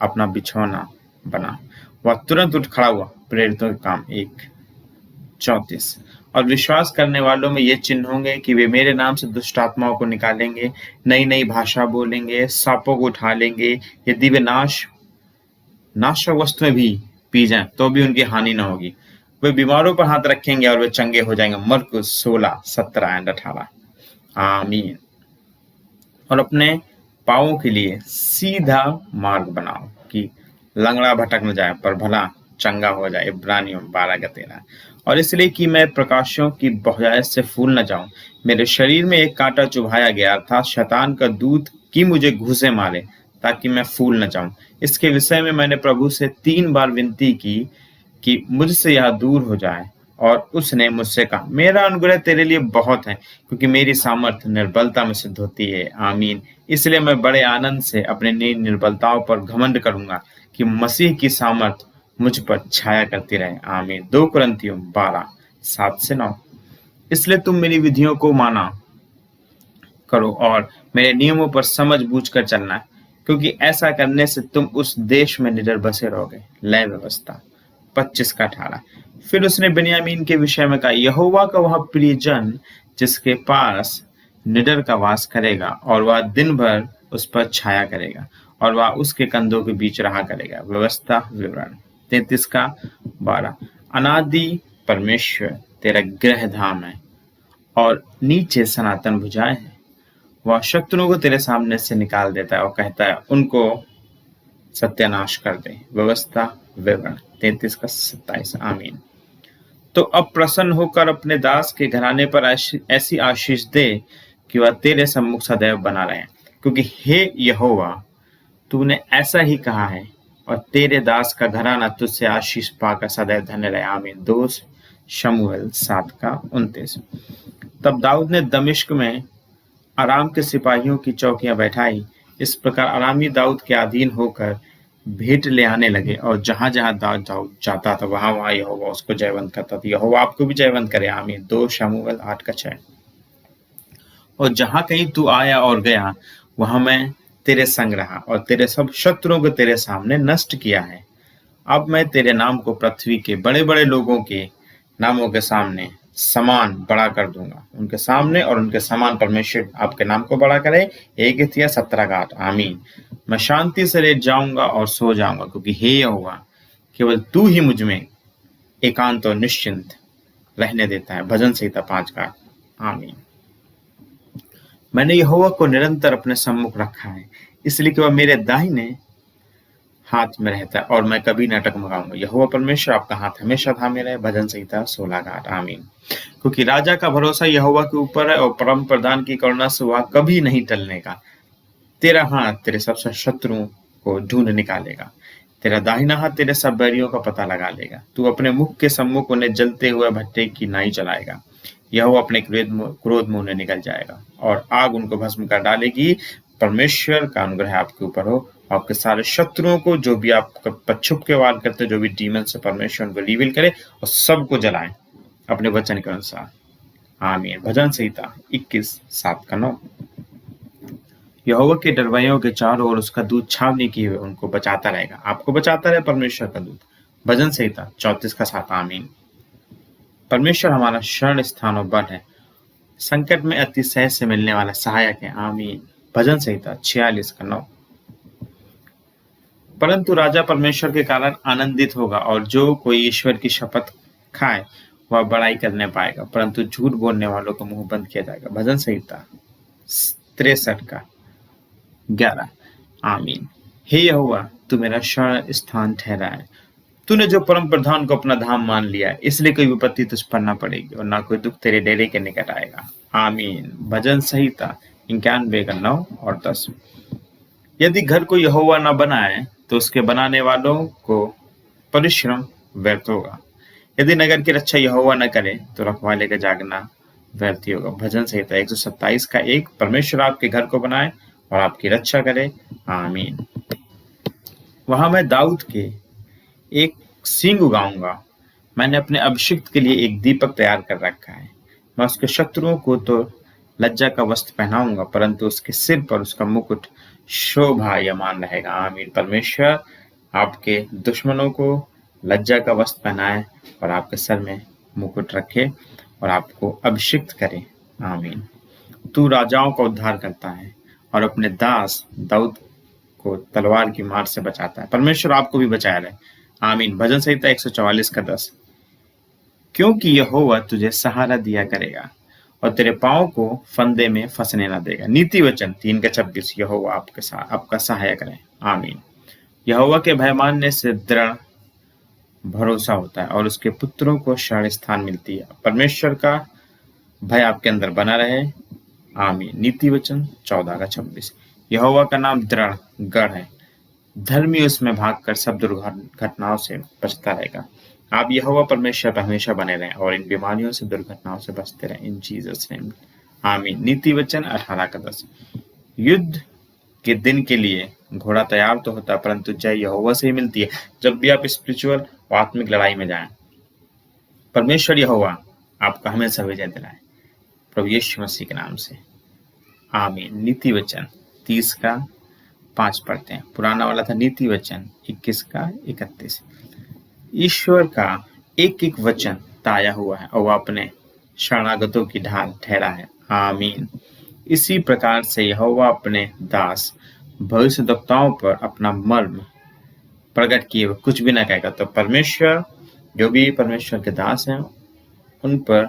अपना बिछौना बना। वह तुरंत उठ खड़ा हुआ। प्रेरितों के काम 1:34। और विश्वास करने वालों में ये चिन्ह होंगे कि वे मेरे नाम से दुष्ट आत्माओं को निकालेंगे, नई नई भाषा बोलेंगे, सांपों को उठा लेंगे, यदि वे नाशक वस्तुएं भी पी जाएं तो भी उनकी हानि न होगी। वे बीमारों पर हाथ रखेंगे और वे चंगे हो जाएंगे। मरकुस 16:17-18। आमीन। और अपने पाँवों के लिए सीधा मार्ग बनाओ कि लंगड़ा भटक न जाए पर भला चंगा हो जाए। इब्रानियों 12:13। और इसलिए कि मैं प्रकाशों की बहुतायत से फूल न जाऊं, मेरे शरीर में एक कांटा चुभाया गया, अर्थात शैतान का दूत कि मुझे घूंसे मारे, ताकि मैं फूल न जाऊं। इसके विषय में मैंने प्रभु से 3 बार विनती की कि मुझसे यह दूर हो जाए, और उसने मुझसे कहा, मेरा अनुग्रह तेरे लिए बहुत है, क्योंकि मेरी सामर्थ निर्बलता में सिद्ध होती है। आमीन। इसलिए मैं बड़े आनंद से अपने निर्बलताओं पर घमंड करूंगा कि मसीह की सामर्थ मुझ पर छाया करती रहे। आमीन। 2 कुरिन्थियों 12:7-9। इसलिए तुम मेरी विधियों को माना करो और मेरे नियमों पर समझ बूझ कर चलना, क्योंकि ऐसा करने से तुम उस देश में निडर बसे रहोगे। लय व्यवस्था 25:18। फिर उसने बिन्यामीन के विषय में कहा, यहोवा का वह प्रियजन जिसके पास निडर का वास करेगा, और वह दिन भर उस पर छाया करेगा, और वह उसके कंधों के बीच रहा करेगा। व्यवस्था विवरण 33:12। अनादि परमेश्वर तेरा गृह धाम है और नीचे सनातन भुजाएं हैं। वह शत्रुओं को तेरे सामने से निकाल देता है और कहता है, उनको सत्यानाश कर दे। व्यवस्था विवरण 33:27। आमीन। तो अब प्रसन्न होकर अपने दास के घराने पर ऐसी आशीष दे कि वह तेरे सम्मुख सदैव बना रहे, क्योंकि हे यहोवा, तूने ऐसा ही कहा है, और तेरे दास का घराना तुझसे आशीष पाकर सदैव धन्य रहे। आमीन। दोष शमूएल 7:29। तब दाऊद ने दमिश्क में आराम के सिपाहियों की चौकियां बैठाई। इस प्रकार अरामी दाऊद के अधीन होकर भेंट ले आने लगे और जहां जहां दाऊद जाता था वहां वहां यहोवा उसको जयवंत करता था। यहोवा आपको भी जयवंत करे, आमीन। 2 शमूएल 8:6। और जहां कहीं तू आया और गया वहां मैं तेरे संग रहा और तेरे सब शत्रुओं को तेरे सामने नष्ट किया है। अब मैं तेरे नाम को पृथ्वी के बड़े बड़े लोगों के नामों के सामने समान बड़ा कर दूंगा। उनके सामने और उनके समान परमेश्वर आपके नाम को बड़ा करे। 1 आमीन। मैं शांति से लेट जाऊंगा और सो जाऊंगा, क्योंकि हे यहोवा केवल तू ही मुझ में एकांत और निश्चिंत रहने देता है। भजन संहिता 5 आमीन। मैंने यहोवा को निरंतर अपने सम्मुख रखा है, इसलिए कि वह मेरे दाहिने हाथ में रहता है और मैं कभी न टकमगाऊंगा। यहोवा परमेश्वर आपका हाथ हमेशा थामे रहे। भजन संहिता 16 आमीन। क्योंकि राजा का भरोसा यहोवा के ऊपर है और परम प्रधान की करुणा से वह कभी नहीं टलने का। तेरा हाथ तेरे सब शत्रुओं को ढूंढ निकालेगा, तेरा दाहिना हाथ तेरे सब बैरियों का पता लगा लेगा। तू अपने मुख के सम्मुख उन्हें जलते हुए भट्टे की नाई चलाएगा। यहोवा अपने क्रोध में उन्हें निकल जाएगा और आग उनको भस्म कर डालेगी। परमेश्वर का अनुग्रह आपके ऊपर हो। आपके सारे शत्रुओं को, जो भी आपका पछुप के वार करते, जो भी डीमन से, परमेश्वर उनको रिवील करे और सबको जलाए अपने वचन के अनुसार, आमीन। भजन संहिता 21:7-9। यहोवा के डरवैयों के चारों ओर उसका दूत छावनी किए हुए उनको बचाता रहेगा। आपको बचाता रहे परमेश्वर का दूत। भजन संहिता 34:7, आमीन। परमेश्वर हमारा शरण स्थान और बल है, संकट में अतिशय से मिलने वाला सहायक है, आमीन। भजन संहिता 46:9। परंतु राजा परमेश्वर के कारण आनंदित होगा और जो कोई ईश्वर की शपथ खाए वह बड़ाई करने पाएगा, परंतु झूठ बोलने वालों को मुंह बंद किया जाएगा। भजन संहिता 63:11, आमीन। हे यहोवा तू मेरा शरण स्थान ठहरा है। तूने जो परम प्रधान को अपना धाम मान लिया है, इसलिए कोई विपत्ति तुझ पर न पड़ेगी और ना कोई दुख तेरे डेरे के निकट आएगा, आमीन। भजन संहिता 91:9 और 10। यदि घर को यहोवा न बनाए तो उसके बनाने वालों को परिश्रम व्यर्थ होगा। यदि नगर की रक्षा यहोवा न करे तो रखवाले का जागना व्यर्थ होगा। भजन संहिता 127:1। परमेश्वर आपके घर को बनाए और आपकी रक्षा करे, आमीन। वहां मैं दाऊद के एक सींग उगाऊंगा। मैंने अपने अभिषिक्त के लिए एक दीपक तैयार कर रखा है। मैं उसके शत्रुओं को तो लज्जा का वस्त्र पहनाऊंगा, परंतु उसके सिर पर उसका मुकुट शोभायमान रहेगा, आमीन। परमेश्वर आपके दुश्मनों को लज्जा का वस्त्र पहनाए और आपके सर में मुकुट रखे और आपको अभिषिक्त करे, आमीन। तू राजाओं का उद्धार करता है और अपने दास दाऊद को तलवार की मार से बचाता है। परमेश्वर आपको भी बचाया रहे, आमीन। भजन संहिता 144:10। क्योंकि यहोवा तुझे सहारा दिया करेगा और तेरे पांव को फंदे में फंसने न देगा। नीति वचन 3:26। यहोवा आपके साथ आपका सहायक रहे, आमीन। यहोवा के भय मानने से दृढ़ भरोसा होता है और उसके पुत्रों को शरण स्थान मिलती है। परमेश्वर का भय आपके अंदर बना रहे, आमीन। नीति वचन 14:26। यहोवा का नाम दृढ़ गढ़ है, धर्मी उसमें भागकर सब दुर्घटनाओं से बचता रहेगा। आप यहोवा परमेश्वर पर हमेशा बने रहें और इन बीमारियों से, दुर्घटनाओं से बचते रहें, इन जीसस नेम, आमीन। नीति वचन 18:10। युद्ध के दिन के लिए घोड़ा तैयार तो होता है, परंतु जय यहोवा से ही मिलती है। जब भी आप स्पिरिचुअल और आत्मिक लड़ाई में जाएं, परमेश्वर यहोवा आपका हमेशा विजय दिलाए, प्रभु यीशु मसीह के नाम से, आमीन। नीति वचन 30:5 पढ़ते हैं। पुराना वाला था नीति वचन 21:31। ईश्वर का एक एक वचन ताया हुआ है और वह अपने शरणागतों की ढाल ठहरा है, आमीन। इसी प्रकार से यहोवा अपने दास भविष्यद्वक्ताओं पर अपना मर्म प्रकट किए हुए कुछ भी न कहेगा। तो परमेश्वर, जो भी परमेश्वर के दास हैं, उन पर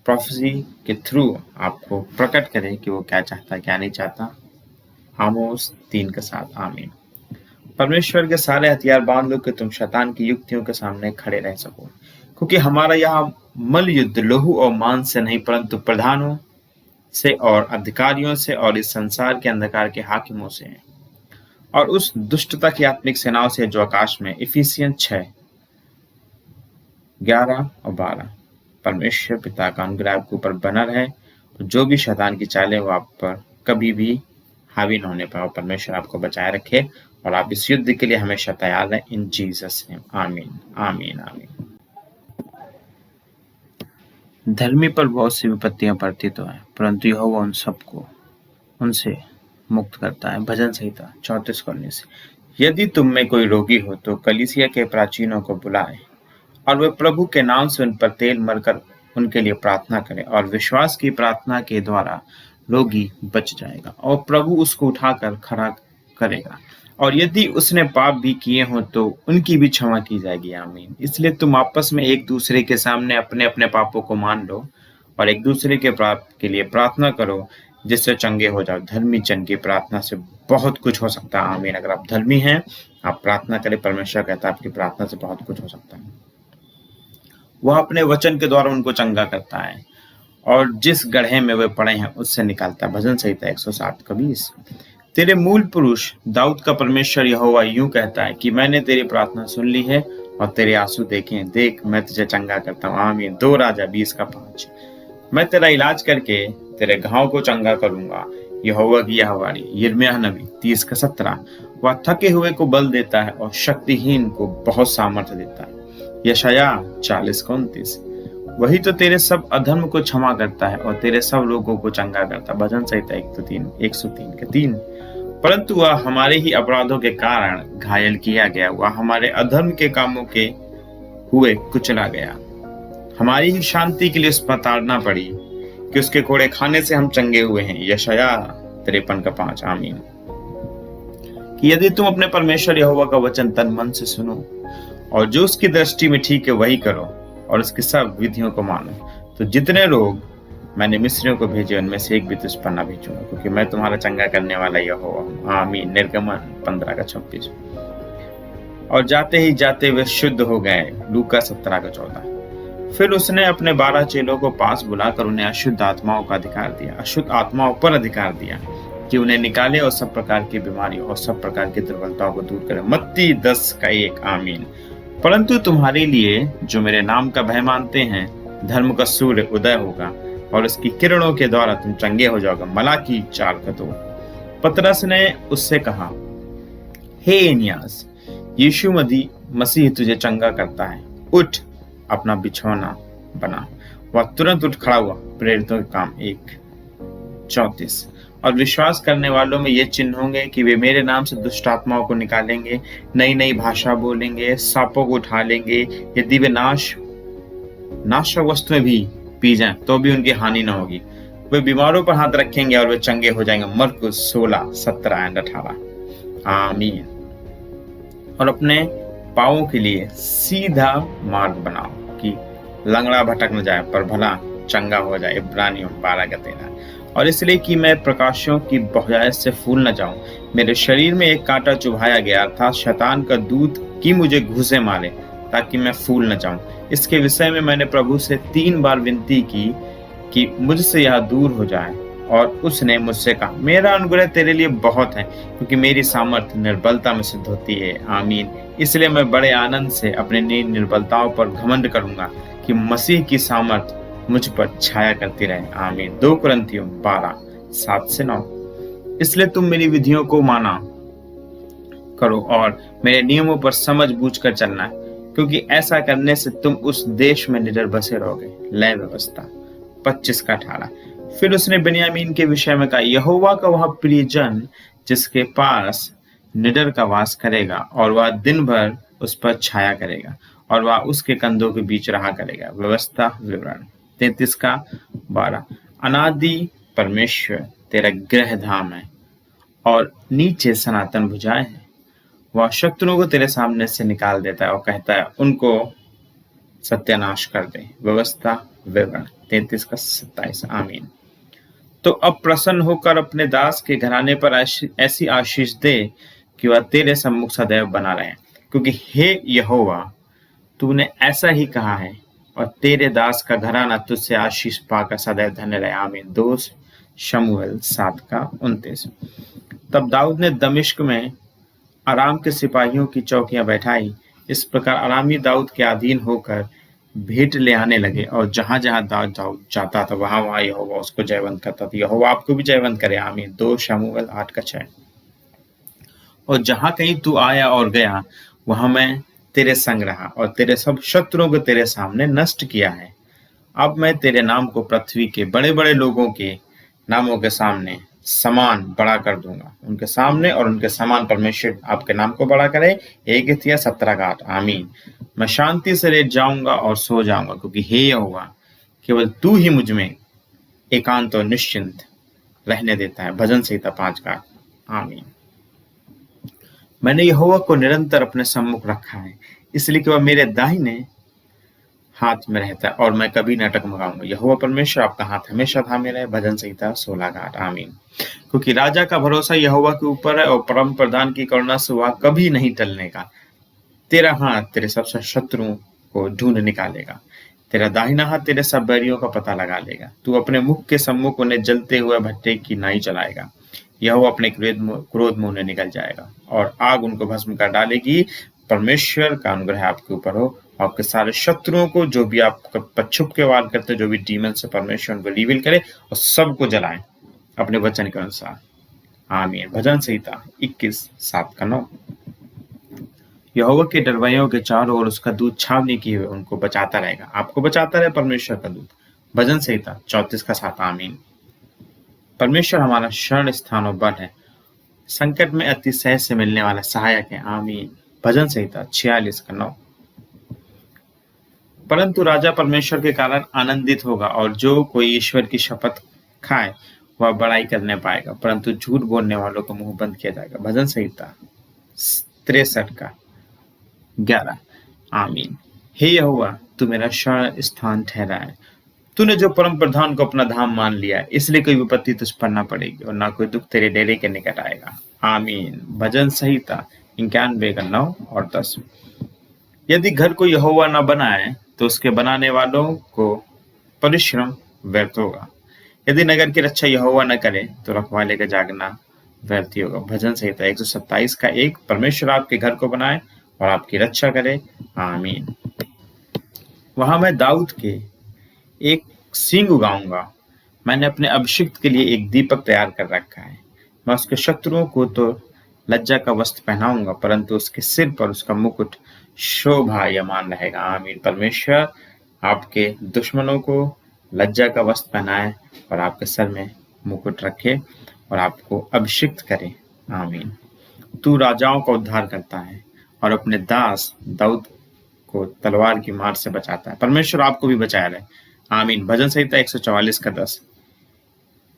प्रोफेसी के थ्रू आपको प्रकट करे कि वो क्या चाहता है, क्या नहीं चाहता। आमोस 3:7, आमीन। परमेश्वर के सारे हथियार बांध लो कि तुम शैतान की युक्तियों के सामने खड़े रह सको, क्योंकि हमारा यह मल युद्ध लहू और मांस से नहीं, परंतु प्रधानों से और अधिकारियों से और इस संसार के अंधकार के हाकिमों से है और उस दुष्टता की आत्मिक सेनाओं से जो आकाश में। इफिसियन 6 11 और 12। परमेश्वर पिता का अनुग्रह आपके ऊपर बना रहे, तो जो भी शैतान की चालें वो आप पर कभी भी हावी न होने पाए। परमेश्वर आपको बचाए रखे और आप इस युद्ध के लिए हमेशा तैयार रहें। इन जीसस नेम, आमीन आमीन आमीन। धर्मी पर बहुत सी विपत्तियां पड़ती तो हैं, परंतु यहोवा उन सबको उनसे मुक्त करता है। भजन संहिता 34:19। यदि तुम में कोई रोगी हो तो कलीसिया के प्राचीनों को बुलाए और वे प्रभु के नाम से उन पर तेल मरकर उनके लिए प्रार्थना करें, और विश्वास की प्रार्थना के द्वारा रोगी बच जाएगा और प्रभु उसको उठाकर खड़ा करेगा। और यदि उसने पाप भी किए हों तो उनकी भी क्षमा की जाएगी। आमीन। इसलिए तुम आपस में एक दूसरे के सामने अपने अपने पापों को मान लो और एक दूसरे के पाप के लिए प्रार्थना करो, जिससे चंगे हो जाओ। धर्मी जन की प्रार्थना से बहुत कुछ हो सकता है। आमीन। अगर आप धर्मी हैं, आप प्रार्थना करें, परमेश्वर कहता है आपकी प्रार्थना से बहुत कुछ हो सकता है। वह अपने वचन के द्वारा उनको चंगा करता है और जिस गड्ढे में वे पड़े हैं उससे निकालता है। भजन संहिता 107:20। तेरे मूल पुरुष दाऊद का परमेश्वर यहोवा यूं कहता है कि मैंने तेरी प्रार्थना सुन ली है और तेरे आंसू देखे। देख, मैं तुझे चंगा करता हूँ। आमीन। 2 राजा 20:5। मैं तेरा इलाज करके तेरे घाव को चंगा करूंगा। यहोवा की यह वाणी। यिर्मयाह नबी 30:17। वह थके हुए को बल देता है और शक्तिहीन को बहुत सामर्थ्य देता है। यशायाह 40:29। वही तो तेरे सब अधर्म को क्षमा करता है और तेरे सब रोगों को चंगा करता है। भजन संहिता 103:3। परंतु वह हमारे ही अपराधों के कारण घायल किया गया, वह हमारे अधर्म के कामों के हुए कुचला गया। हमारी ही शांति के लिए उस पर ताड़ना पड़ी कि उसके कोड़े खाने से हम चंगे हुए हैं। यशायाह 53:5। आमीन। कि यदि तुम अपने परमेश्वर यहोवा का वचन तन मन से सुनो और जो उसकी दृष्टि में ठीक है वही करो और उसकी सब विधियों को मानो, तो जितने लोग मैंने मिस्रियों को भेजे उनमें से एक भी तुझ पर न भेजूंगा, क्योंकि मैं तुम्हारा चंगा करने वाला यहोवा हूँ। आमीन। निर्गमन 15:26। और जाते ही जाते वे शुद्ध हो गए। लूका 17:14। फिर उसने अपने 12 चेलों को पास बुलाकर उन्हें अशुद्ध आत्माओं का अधिकार दिया, अशुद्ध आत्माओं पर अधिकार दिया कि उन्हें निकाले और सब प्रकार की बीमारियों और सब प्रकार की दुर्बलताओं को दूर करे। मत्ती 10:1। आमीन। परंतु तुम्हारे लिए जो मेरे नाम का भय मानते हैं, धर्म का सूर्य उदय होगा और उसकी किरणों के द्वारा तुम चंगे हो जाओगे। मलाकी 4:2। पतरस ने उससे कहा, हे एनियास, यीशु मसीह तुझे चंगा करता है। उठ, अपना बिछौना बना। वह तुरंत उठ खड़ा हुआ। प्रेरितों के काम 1:34। और विश्वास करने वालों में ये चिन्ह होंगे कि वे मेरे नाम से दुष्ट आत्माओं को निकालेंगे, नई नई भाषा बोलेंगे, सांपों को उठा लेंगे, यदि वे नाशक वस्तुएं भी पी जाएं तो भी उनकी हानि न होगी। वे बीमारों पर हाथ रखेंगे और वे चंगे हो जाएंगे। मरकुस 16:17-18। आमीन। और अपने पाँवों के लिए सीधा मार्ग बनाओ कि लंगड़ा भटक न जाए पर भला चंगा हो जाए। इब्रानियों 12:13। और इसलिए कि मैं प्रकाशों की बहुतायत से फूल न जाऊं, मेरे शरीर में एक कांटा चुभाया गया, अर्थात शैतान का दूत कि मुझे घूंसे मारे, ताकि मैं फूल न जाऊं। इसके विषय में मैंने प्रभु से 3 बार विनती की कि मुझसे यह दूर हो जाए, और उसने मुझसे कहा, मेरा अनुग्रह तेरे लिए बहुत है, क्योंकि मेरी सामर्थ्य निर्बलता में सिद्ध होती है। आमीन। इसलिए मैं बड़े आनंद से अपने निर्बलताओं पर घमंड करूंगा कि मसीह की सामर्थ्य मुझ पर छाया करती रहे। आमीन। 2 कुरिन्थियों 12:7-9। इसलिए तुम मेरी विधियों को माना करो और मेरे नियमों पर समझ बूझ कर चलना, क्योंकि ऐसा करने से तुम उस देश में निडर बसे रहोगे। लय व्यवस्था 25:18। फिर उसने बिन्यामीन के विषय में कहा, यहोवा का वह प्रिय जन जिसके पास निडर का वास करेगा, और वह दिन भर उस पर छाया करेगा, और वह उसके कंधों के बीच रहा करेगा। व्यवस्था विवरण 33:12। अनादि परमेश्वर तेरा गृह धाम है और नीचे सनातन भुजाएं हैं। वह शत्रुओं को तेरे सामने से निकाल देता है और कहता है, उनको सत्यानाश कर दे। व्यवस्था विवरण 33:27। आमीन। तो अब प्रसन्न होकर अपने दास के घराने पर ऐसी आशीष दे कि वह तेरे सम्मुख सदैव बना रहे, क्योंकि हे यहोवा, तूने ऐसा ही कहा है, और तेरे दास का घराना तुझसे आशीष पाकर सदैव धन्य रहे। आमीन। 2 शमूएल 7:29। तब दाऊद ने दमिश्क में अराम के सिपाहियों की चौकियां बैठाई। इस प्रकार अरामी दाऊद के अधीन होकर भेंट ले आने लगे और जहां जहां दाऊद जाता था वहां वहां यहोवा उसको जयवंत करता था। यहोवा आपको भी जयवंत करे, आमीन। 2 शमूएल 8:6। और जहां कहीं तू आया और गया वहां मैं तेरे संग रहा और तेरे सब शत्रुओं को तेरे सामने नष्ट किया है। अब मैं तेरे नाम को पृथ्वी के बड़े बड़े लोगों के नामों के सामने समान बड़ा कर दूंगा। उनके सामने और उनके समान परमेश्वर आपके नाम को बड़ा करे। 1 17:8। आमीन। मैं शांति से लेट जाऊंगा और सो जाऊंगा, क्योंकि हे यहोवा केवल तू ही मुझ में एकांत और निश्चिंत रहने देता है। भजन संहिता 5:8। आमीन। मैंने यहोवा को निरंतर अपने सम्मुख रखा है, इसलिए कि वह मेरे दाहिने हाथ में रहता है और मैं कभी न टकमगाऊंगा। यहोवा परमेश्वर आपका हाथ हमेशा थामे रहे। भजन संहिता 16:8। आमीन। क्योंकि राजा का भरोसा यहोवा के ऊपर है और परम प्रधान की करुणा से वह कभी नहीं टलने का। तेरा हाथ तेरे सब शत्रुओं को ढूंढ निकालेगा, तेरा दाहिना हाथ तेरे सब बैरियों का पता लगा लेगा। तू अपने मुख के सम्मुख उन्हें जलते हुए भट्टे की नाई चलाएगा। यहोवा अपने क्रोध में उन्हें निकल जाएगा और आग उनको भस्म कर डालेगी। परमेश्वर का अनुग्रह आपके ऊपर हो। आपके सारे शत्रुओं को, जो भी आपका छुप के वार करते, जो भी डीमन से, परमेश्वर उनको रिवील करे और सबको जलाए अपने वचन के अनुसार। आमीन। भजन संहिता 21:7-9। यहोवा के डरवैयों के चारों ओर उसका दूत छावनी किए हुए उनको बचाता रहेगा। आपको बचाता रहे परमेश्वर का दूत। भजन संहिता 34:7। आमीन। परमेश्वर हमारा शरण स्थान और बल है, संकट में अतिशय से मिलने वाला सहायक है। आमीन। भजन संहिता 46:9। परंतु राजा परमेश्वर के कारण आनंदित होगा और जो कोई ईश्वर की शपथ खाए वह बड़ाई करने पाएगा, परंतु झूठ बोलने वालों को मुंह बंद किया जाएगा। भजन संहिता 63:11। आमीन। हे यहोवा तू मेरा शरण स्थान ठहरा है। तूने जो परम प्रधान को अपना धाम मान लिया है, इसलिए कोई विपत्ति तुझ पर न पड़ेगी और ना कोई दुख तेरे डेरे के निकट आएगा। आमीन। भजन संहिता 91:9 और 10। यदि घर को यहोवा न बनाए तो उसके बनाने वालों को परिश्रम व्यर्थ होगा। यदि नगर की रक्षा यहोवा न करे तो रखवाले का जागना व्यर्थ ही होगा। भजन संहिता 127:1। परमेश्वर आपके घर को बनाए और आपकी रक्षा करे। आमीन। वहां मैं दाऊद के एक सींग उगाऊंगा। मैंने अपने अभिषिक्त के लिए एक दीपक तैयार कर रखा है। मैं उसके शत्रुओं को तो लज्जा का वस्त्र पहनाऊंगा, परंतु उसके सिर पर उसका मुकुट शोभायमान रहेगा। आमीन। परमेश्वर आपके दुश्मनों को लज्जा का वस्त्र पहनाए और आपके सर में मुकुट रखे और आपको अभिषिक्त करे। आमीन। तू राजाओं का उद्धार करता है और अपने दास दाऊद को तलवार की मार से बचाता है। परमेश्वर आपको भी बचाया रहे। आमीन। भजन संहिता 144:10।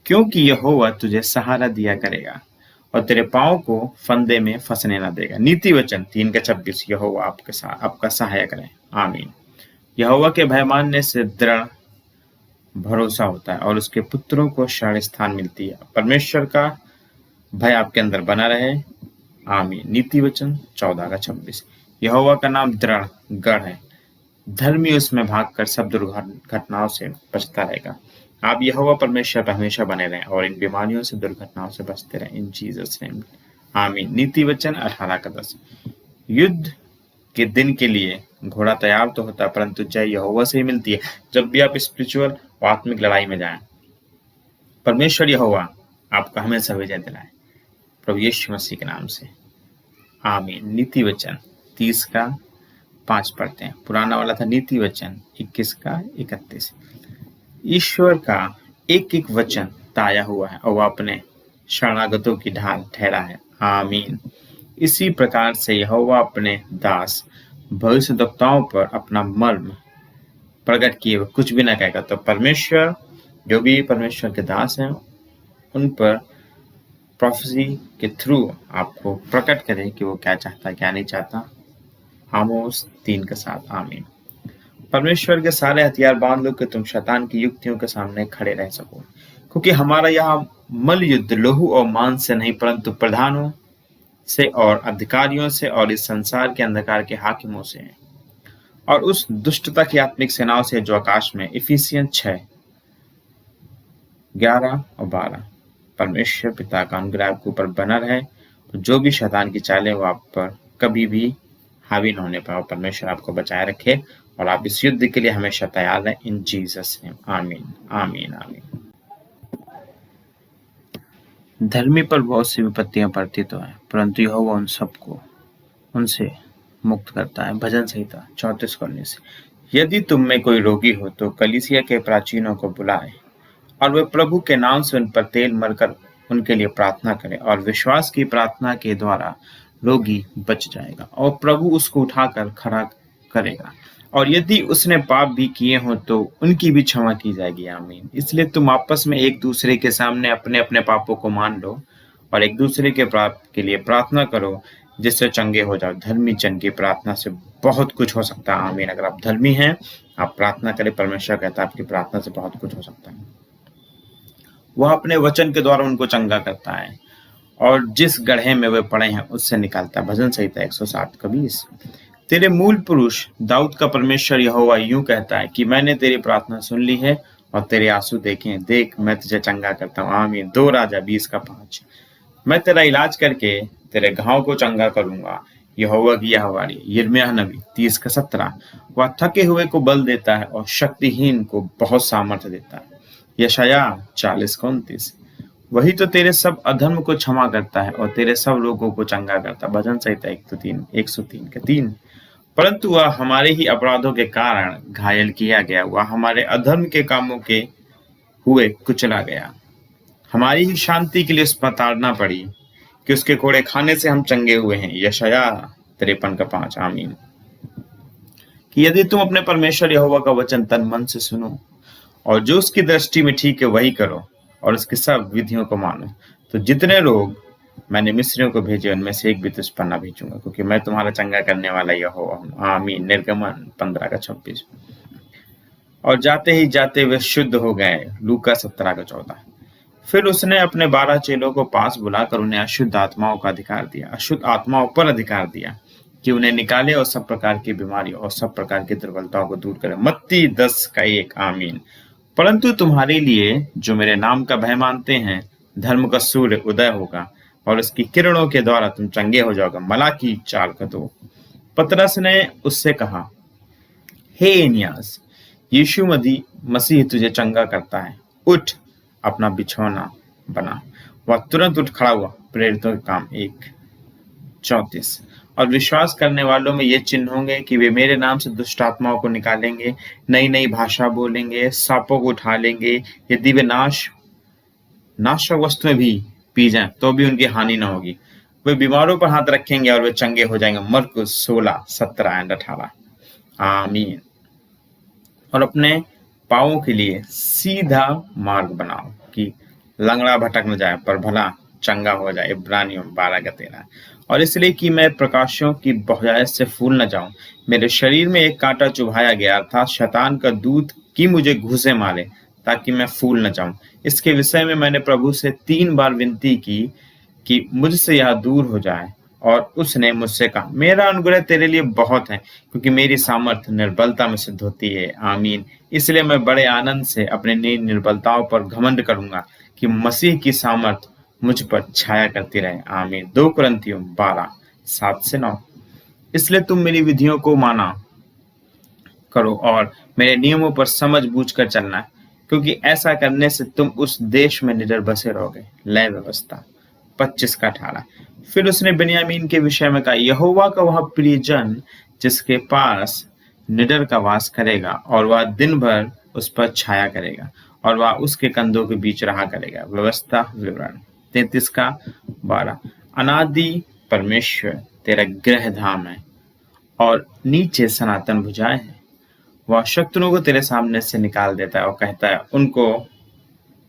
क्योंकि यहोवा तुझे सहारा दिया करेगा और तेरे पांव को फंदे में फंसने न देगा। नीति वचन 3:26। यहोवा आपका सहायक रहे। आमीन। यहोवा के भय मानने से दृढ़ भरोसा होता है और उसके पुत्रों को शरण स्थान मिलती है। परमेश्वर का भय आपके अंदर बना रहे। आमीन। नीति वचन 14:26। यहोवा का नाम दृढ़ गढ़ है, धर्मी उसमें भागकर सब दुर्घटनाओं से बचता रहेगा। आप यहोवा परमेश्वर पर हमेशा बने रहें और इन बीमारियों से, दुर्घटनाओं से बचते रहें। इन जीसस नेम। आमीन। नीति वचन 18:10। युद्ध के दिन के लिए घोड़ा तैयार तो होता है, परंतु जय यहोवा से ही मिलती है। जब भी आप स्पिरिचुअल और आत्मिक लड़ाई में जाएं, परमेश्वर यहोवा आपको हमेशा विजय दिलाए, प्रभु यीशु मसीह के नाम से। आमीन। नीति वचन 30:5 पढ़ते हैं। पुराना वाला था नीति वचन 21:31। ईश्वर का एक एक वचन ताया हुआ है और वह अपने शरणागतों की ढाल ठहरा है। आमीन। इसी प्रकार से यहोवा अपने दास भविष्यद्वक्ताओं पर अपना मर्म प्रकट किए हुए कुछ भी न कहेगा। तो परमेश्वर, जो भी परमेश्वर के दास हैं, उन पर प्रोफेसी के थ्रू आपको प्रकट करे कि वो क्या चाहता है, क्या नहीं चाहता। आमोस 3:7। आमीन। परमेश्वर के सारे हथियार बांध लो कि तुम शैतान की युक्तियों के सामने खड़े रह सको, क्योंकि हमारा यहाँ मल युद्ध लोहू और मांस से नहीं, परंतु प्रधानों से और अधिकारियों से और इस संसार के अंधकार के हाकिमों से है और उस दुष्टता की आत्मिक सेनाओं से जो आकाश में। इफिसियन 6:11 और 12। परमेश्वर पिता का अनुग्रह आपके ऊपर बना रहे, तो जो भी शैतान की चालें वो आप पर कभी भी हावी न होने पाए। परमेश्वर आपको बचाए रखे और आप इस युद्ध के लिए हमेशा तैयार रहें इन जीसस नेम। आमीन आमीन आमीन। धर्मी पर बहुत सी विपत्तियां पड़ती तो हैं, परंतु यहोवा उन सबको उनसे मुक्त करता है। भजन संहिता 34 से। यदि तुम में कोई रोगी हो तो कलीसिया के प्राचीनों को बुलाए और वे प्रभु के नाम से उन पर तेल मरकर उनके लिए प्रार्थना करें, और विश्वास की प्रार्थना के द्वारा रोगी बच जाएगा और प्रभु उसको उठाकर खड़ा करेगा। और यदि उसने पाप भी किए हों तो उनकी भी क्षमा की जाएगी। आमीन। इसलिए तुम आपस में एक दूसरे के सामने अपने अपने पापों को मान लो और एक दूसरे के पाप के लिए प्रार्थना करो, जिससे चंगे हो जाओ। धर्मी जन की प्रार्थना से बहुत कुछ हो सकता है। आमीन। अगर आप धर्मी हैं, आप प्रार्थना करें, परमेश्वर कहता है आपकी प्रार्थना से बहुत कुछ हो सकता है। वह अपने वचन के द्वारा उनको चंगा करता है और जिस गड्ढे में वे पड़े हैं उससे निकालता है। भजन संहिता 160:20। तेरे मूल पुरुष दाऊद का परमेश्वर यहोवा यूं कहता है कि मैंने तेरी प्रार्थना सुन ली है और तेरे आंसू देखे हैं। देख, मैं तुझे चंगा करता हूँ। आमीन। 2 राजा 20:5। मैं तेरा इलाज करके तेरे घाव को चंगा करूंगा। यहोवा की यह वाणी। यिर्मयाह नबी 30:17। वह थके हुए को बल देता है और शक्तिहीन को बहुत सामर्थ्य देता है। यशायाह 40:29। वही तो तेरे सब अधर्म को क्षमा करता है और तेरे सब रोगों को चंगा करता है। भजन संहिता 103:3। परंतु वह हमारे ही अपराधों के कारण घायल किया गया, वह हमारे अधर्म के कामों के हुए कुचला गया। हमारी ही शांति के लिए उस पर ताड़ना पड़ी कि उसके कोड़े खाने से हम चंगे हुए हैं। यशायाह 53:5। आमीन। कि यदि तुम अपने परमेश्वर यहोवा का वचन तन मन से सुनो और जो उसकी दृष्टि में ठीक है वही करो और उसकी सब विधियों को मानो, तो जितने रोग मैंने मिस्रियों को भेजे उनमें से एक भी तुझ पर न भेजूंगा, क्योंकि मैं तुम्हारा चंगा करने वाला यहोवा हूँ। आमीन। निर्गमन 15:26। और जाते ही जाते वे शुद्ध हो गए। लूका 17:14। फिर उसने अपने 12 चेलों को पास बुलाकर उन्हें अशुद्ध आत्माओं का अधिकार दिया, अशुद्ध आत्माओं पर अधिकार दिया कि उन्हें निकाले और सब प्रकार की बीमारियों और सब प्रकार की दुर्बलताओं को दूर करे। मत्ती 10:1। आमीन। परंतु तुम्हारे लिए जो मेरे नाम का भय मानते हैं, धर्म का सूर्य उदय होगा और उसकी किरणों के द्वारा तुम चंगे हो जाओगे। मलाकी 4:2। पतरस ने उससे कहा, हे एनियास, यीशु मसीह तुझे चंगा करता है। उठ, अपना बिछौना बना। वह तुरंत उठ खड़ा हुआ। प्रेरितों के काम 1:34। और विश्वास करने वालों में ये चिन्ह होंगे कि वे मेरे नाम से दुष्ट आत्माओं को निकालेंगे, नई नई भाषा बोलेंगे, सांपों को उठा लेंगे, यदि वे नाशक वस्तुएं भी पी जाएं तो भी उनकी हानि न होगी। वे बीमारों पर हाथ रखेंगे और वे चंगे हो जाएंगे। मरकुस 16:17-18। आमीन। और अपने पाँवों के लिए सीधा मार्ग बनाओ कि लंगड़ा भटक न जाए पर भला चंगा हो जाए। इब्रानियों 12:13। और इसलिए कि मैं प्रकाशों की बहुतायत से फूल न जाऊं, मेरे शरीर में एक कांटा चुभाया गया, अर्थात शैतान का दूत कि मुझे घूंसे मारे, ताकि मैं फूल न जाऊं। इसके विषय में मैंने प्रभु से 3 बार विनती की कि मुझसे यह दूर हो जाए, और उसने मुझसे कहा, मेरा अनुग्रह तेरे लिए बहुत है, क्योंकि मेरी सामर्थ निर्बलता में सिद्ध होती है। आमीन। इसलिए मैं बड़े आनंद से अपने निर्बलताओं पर घमंड करूंगा कि मसीह की सामर्थ मुझ पर छाया करती रहे। आमीन। 2 कुरिन्थियों 12:7-9। इसलिए तुम मेरी विधियों को माना करो और मेरे नियमों पर समझ बूझ कर चलना, क्योंकि ऐसा करने से तुम उस देश में निडर बसे रहोगे। लय व्यवस्था 25:18। फिर उसने बिन्यामीन के विषय में कहा, यहोवा का वह प्रियजन जिसके पास निडर का वास करेगा, और वह दिन भर उस पर छाया करेगा, और वह उसके कंधों के बीच रहा करेगा। व्यवस्था विवरण 33:12। अनादि परमेश्वर तेरा गृह धाम है और नीचे सनातन भुजाएं हैं। वह शत्रुओं को तेरे सामने से निकाल देता है और कहता है, उनको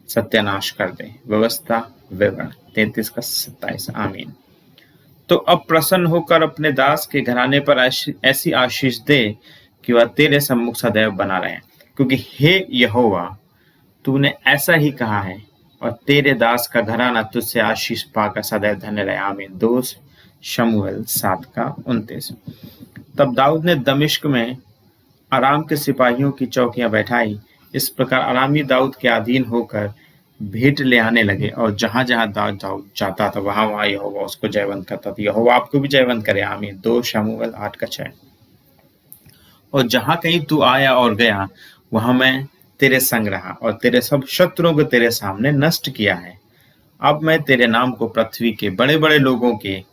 सत्यानाश कर दे। व्यवस्था विवरण 33:27। आमीन। तो अब प्रसन्न होकर अपने दास के घराने पर ऐसी आशीष दे कि वह तेरे सम्मुख सदैव बना रहे, क्योंकि हे यहोवा, तूने ऐसा ही कहा है, और तेरे दास का घराना तुझसे आशीष पाकर सदैव धन्य रहे। आमीन। 2 शमूएल 7:29। तब दाऊद ने दमिश्क में आराम के सिपाहियों की चौकियां बैठाई। इस प्रकार आरामी दाऊद के अधीन होकर भेंट ले आने लगे, और जहां जहां दाऊद जाता था वहां वहां यहोवा उसको जयवंत करता था। यहोवा आपको भी जयवंत करे। आमीन। 2 शमूएल 8:6। और जहां कहीं तू आया और गया वहां मैं तेरे संग रहा और तेरे सब शत्रुओं को तेरे सामने नष्ट किया है। अब मैं तेरे नाम को पृथ्वी के बड़े बड़े लोगों के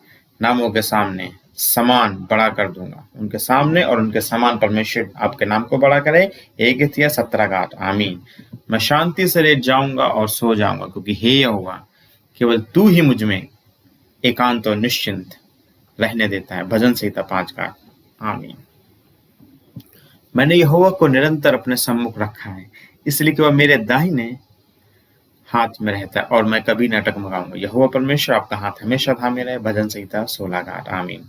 नामों के सामने समान बड़ा कर दूंगा, उनके सामने और उनके समान परमेश्वर आपके नाम को बड़ा करे। 1 17 आमीन। मैं शांति से लेट जाऊंगा और सो जाऊंगा, क्योंकि हे यहोवा केवल तू ही मुझ में एकांत और निश्चिंत रहने देता है। भजन संहिता 5 आमीन। मैंने यहोवा को निरंतर अपने सम्मुख रखा है, इसलिए कि वह मेरे दाहिने हाथ में रहता है और मैं कभी न टकमगाऊंगा। यहोवा परमेश्वर आपका हाथ हमेशा थामे रहे। भजन संहिता 16 आमीन।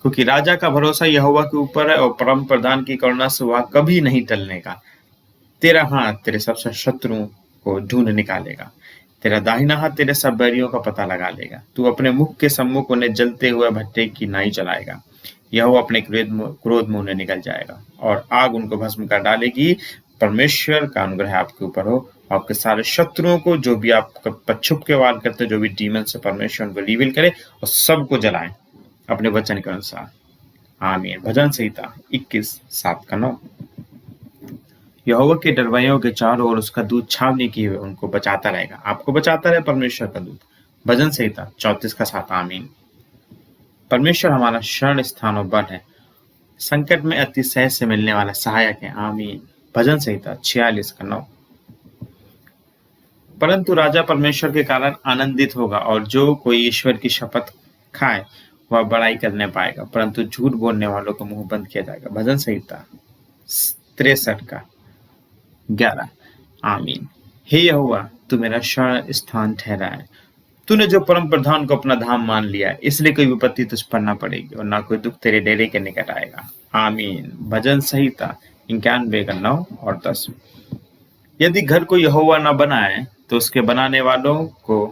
क्योंकि राजा का भरोसा यहोवा के ऊपर है और परम प्रधान की करुणा से वह कभी नहीं टलने का। तेरा हाथ तेरे सबसे शत्रुओं को ढूंढ निकालेगा, तेरा दाहिना हाथ तेरे सब बैरियों का पता लगा लेगा। तू अपने मुख के सम्मुख उन्हें जलते हुए भट्टे की नाई चलाएगा। यहोवा अपने क्रोध में उन्हें निकल जाएगा और आग उनको भस्म कर डालेगी। परमेश्वर का अनुग्रह आपके ऊपर हो। आपके सारे शत्रुओं को, जो भी आपका पछुप के वार करते, जो भी डीमन से, परमेश्वर उनको रिवील करे और सबको जलाए अपने वचन के अनुसार। आमीन। भजन संहिता 21:7-9। यहोवा के डरवैयों के चारों ओर उसका दूत छावनी किए हुए उनको बचाता रहेगा। आपको बचाता रहे परमेश्वर का दूत। भजन संहिता 34:7। आमीन। परमेश्वर हमारा शरण स्थान और बल है, संकट में अति सहज से मिलने वाला सहायक है। आमीन। भजन संहिता 46:9। परंतु राजा परमेश्वर के कारण आनंदित होगा और जो कोई ईश्वर की शपथ खाए वह बड़ाई करने पाएगा, परंतु झूठ बोलने वालों को मुंह बंद किया जाएगा। भजन संहिता 63:11। आमीन। हे यहोवा तू मेरा शरण स्थान ठहरा है, तूने जो परम प्रधान को अपना धाम मान लिया है, इसलिए कोई विपत्ति तुझ पर न पड़ेगी और ना कोई दुख तेरे डेरे के निकट आएगा। आमीन। भजन संहिता 91:9 और 10। यदि घर को यहोवा न बनाए तो उसके बनाने वालों को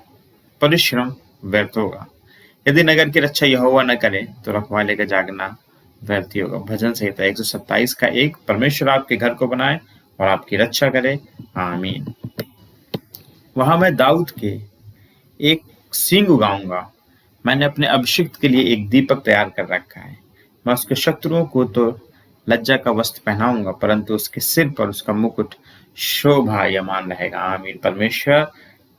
परिश्रम व्यर्थ होगा। यदि नगर की रक्षा यहोवा न करे तो रखवाले का जागना व्यर्थ ही होगा। भजन संहिता 127:1। परमेश्वर आपके घर को बनाए और आपकी रक्षा करे। आमीन। वहां मैं दाऊद के एक सींग उगाऊंगा। मैंने अपने अभिषिक्त के लिए एक दीपक तैयार कर रखा है। मैं उसके शत्रुओं को तो लज्जा का वस्त्र पहनाऊंगा, परंतु उसके सिर पर उसका मुकुट शोभायमान रहेगा। आमीन। परमेश्वर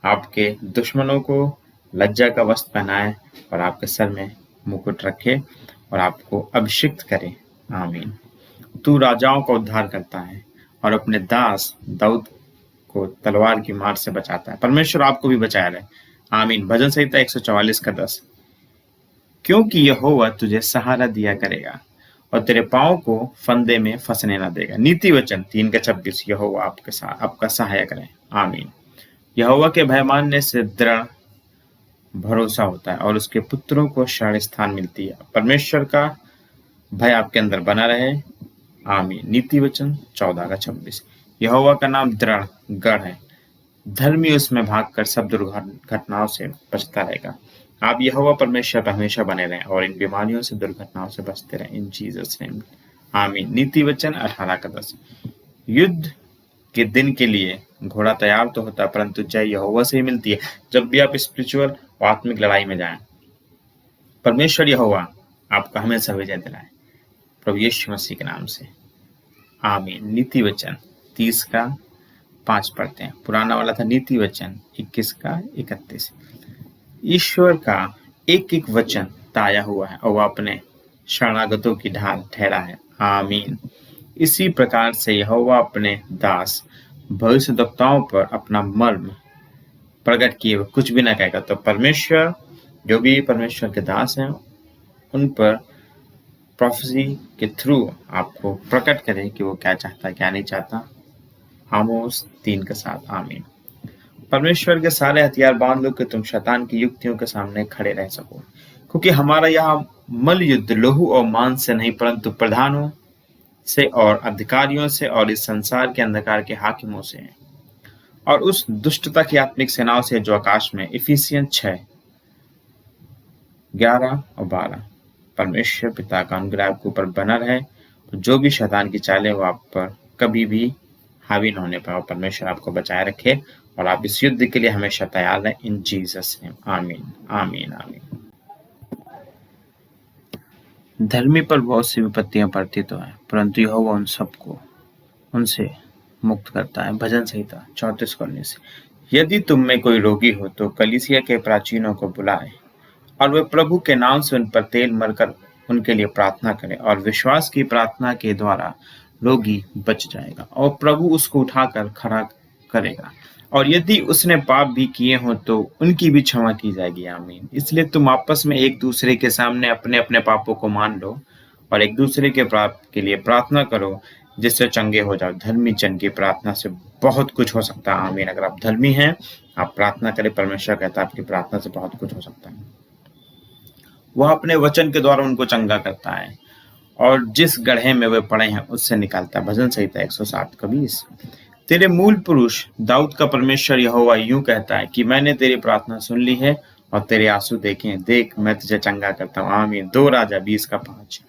आपके दुश्मनों को लज्जा का वस्त्र पहनाए और आपके सर में मुकुट रखे और आपको अभिषिक्त करे। आमीन। तू राजाओं का उद्धार करता है और अपने दास दाऊद को तलवार की मार से बचाता है। परमेश्वर आपको भी बचाया रहे। आमीन। भजन संहिता 144:10। क्योंकि यहोवा तुझे सहारा दिया करेगा और तेरे पांव को फंदे में फंसने न देगा। नीति वचन 3:26। यहोवा आपका सहायक रहे। आमीन। यहोवा के भय मानने से दृढ़ भरोसा होता है और उसके पुत्रों को शरण स्थान मिलती है। परमेश्वर का भय आपके अंदर बना रहे। आमीन। नीति वचन 14:26। यहोवा का नाम दृढ़ गढ़ है, धर्मी उसमें भागकर सब दुर्घटनाओं से बचता रहेगा। आप यहोवा परमेश्वर पर हमेशा बने रहें और इन बीमारियों से, दुर्घटनाओं से बचते रहें। इन जीसस नेम। आमीन। नीति वचन 18:10। युद्ध के दिन के लिए घोड़ा तैयार तो होता है, परंतु जय यहोवा से ही मिलती है। जब भी आप स्पिरिचुअल और आत्मिक लड़ाई में जाएं, परमेश्वर यहोवा आपको हमेशा विजय दिलाए, प्रभु यीशु मसीह के नाम से। आमीन। नीति वचन 30:5 पढ़ते हैं। पुराना वाला था नीति वचन 21:31। ईश्वर का एक एक वचन ताया हुआ है और वह अपने शरणागतों की ढाल ठहरा है। आमीन। इसी प्रकार से यहोवा अपने दास भविष्यद्वक्ताओं पर अपना मर्म प्रकट किए हुए कुछ भी न कहेगा। तो परमेश्वर, जो भी परमेश्वर के दास हैं, उन पर प्रोफेसी के थ्रू आपको प्रकट करे कि वो क्या चाहता है, क्या नहीं चाहता। आमोस 3:7। आमीन। परमेश्वर के सारे हथियार बांध लो कि तुम शैतान की युक्तियों के सामने खड़े रह सको, क्योंकि हमारा यहाँ मल युद्ध लहू और मांस से नहीं, परंतु प्रधानों से और अधिकारियों से और इस संसार के अंधकार के हाकिमों से है और उस दुष्टता की आत्मिक सेनाओं से जो आकाश में। इफिसियन 6:11-12। परमेश्वर पिता का अनुग्रह आपके ऊपर बना रहे, तो जो भी शैतान की चालें वो आप पर कभी भी हावी न होने पाए और परमेश्वर आपको बचाए रखे और आप इस युद्ध के लिए हमेशा तैयार रहें। इन जीसस नेम। आमीन। आमीन। आमीन। धर्मी पर बहुत सी विपत्तियां पड़ती तो हैं, परंतु यहोवा उन सबको उनसे मुक्त करता है। भजन संहिता 34:19। यदि तुम में कोई रोगी हो तो कलीसिया के प्राचीनों को बुलाए और वे प्रभु के नाम से उन पर तेल मलकर उनके लिए प्रार्थना करें, और विश्वास की प्रार्थना के द्वारा रोगी बच जाएगा और प्रभु उसको उठाकर खड़ा करेगा। और यदि उसने पाप भी किए हों तो उनकी भी क्षमा की जाएगी। आमीन। इसलिए तुम आपस में एक दूसरे के सामने अपने अपने पापों को मान लो और एक दूसरे के पाप के लिए प्रार्थना करो, जिससे चंगे हो जाओ। धर्मी जन की प्रार्थना से बहुत कुछ हो सकता है। आमीन। अगर आप धर्मी हैं, आप प्रार्थना करें, परमेश्वर कहता है आपकी प्रार्थना से बहुत कुछ हो सकता है। वह अपने वचन के द्वारा उनको चंगा करता है और जिस गड्ढे में वे पड़े हैं उससे निकालता है। भजन संहिता 107:20। तेरे मूल पुरुष दाऊद का परमेश्वर यहोवा यूं कहता है कि मैंने तेरी प्रार्थना सुन ली है और तेरे आंसू देखे हैं। देख, मैं तुझे चंगा करता हूँ। आमीन। 2 राजा 20:5।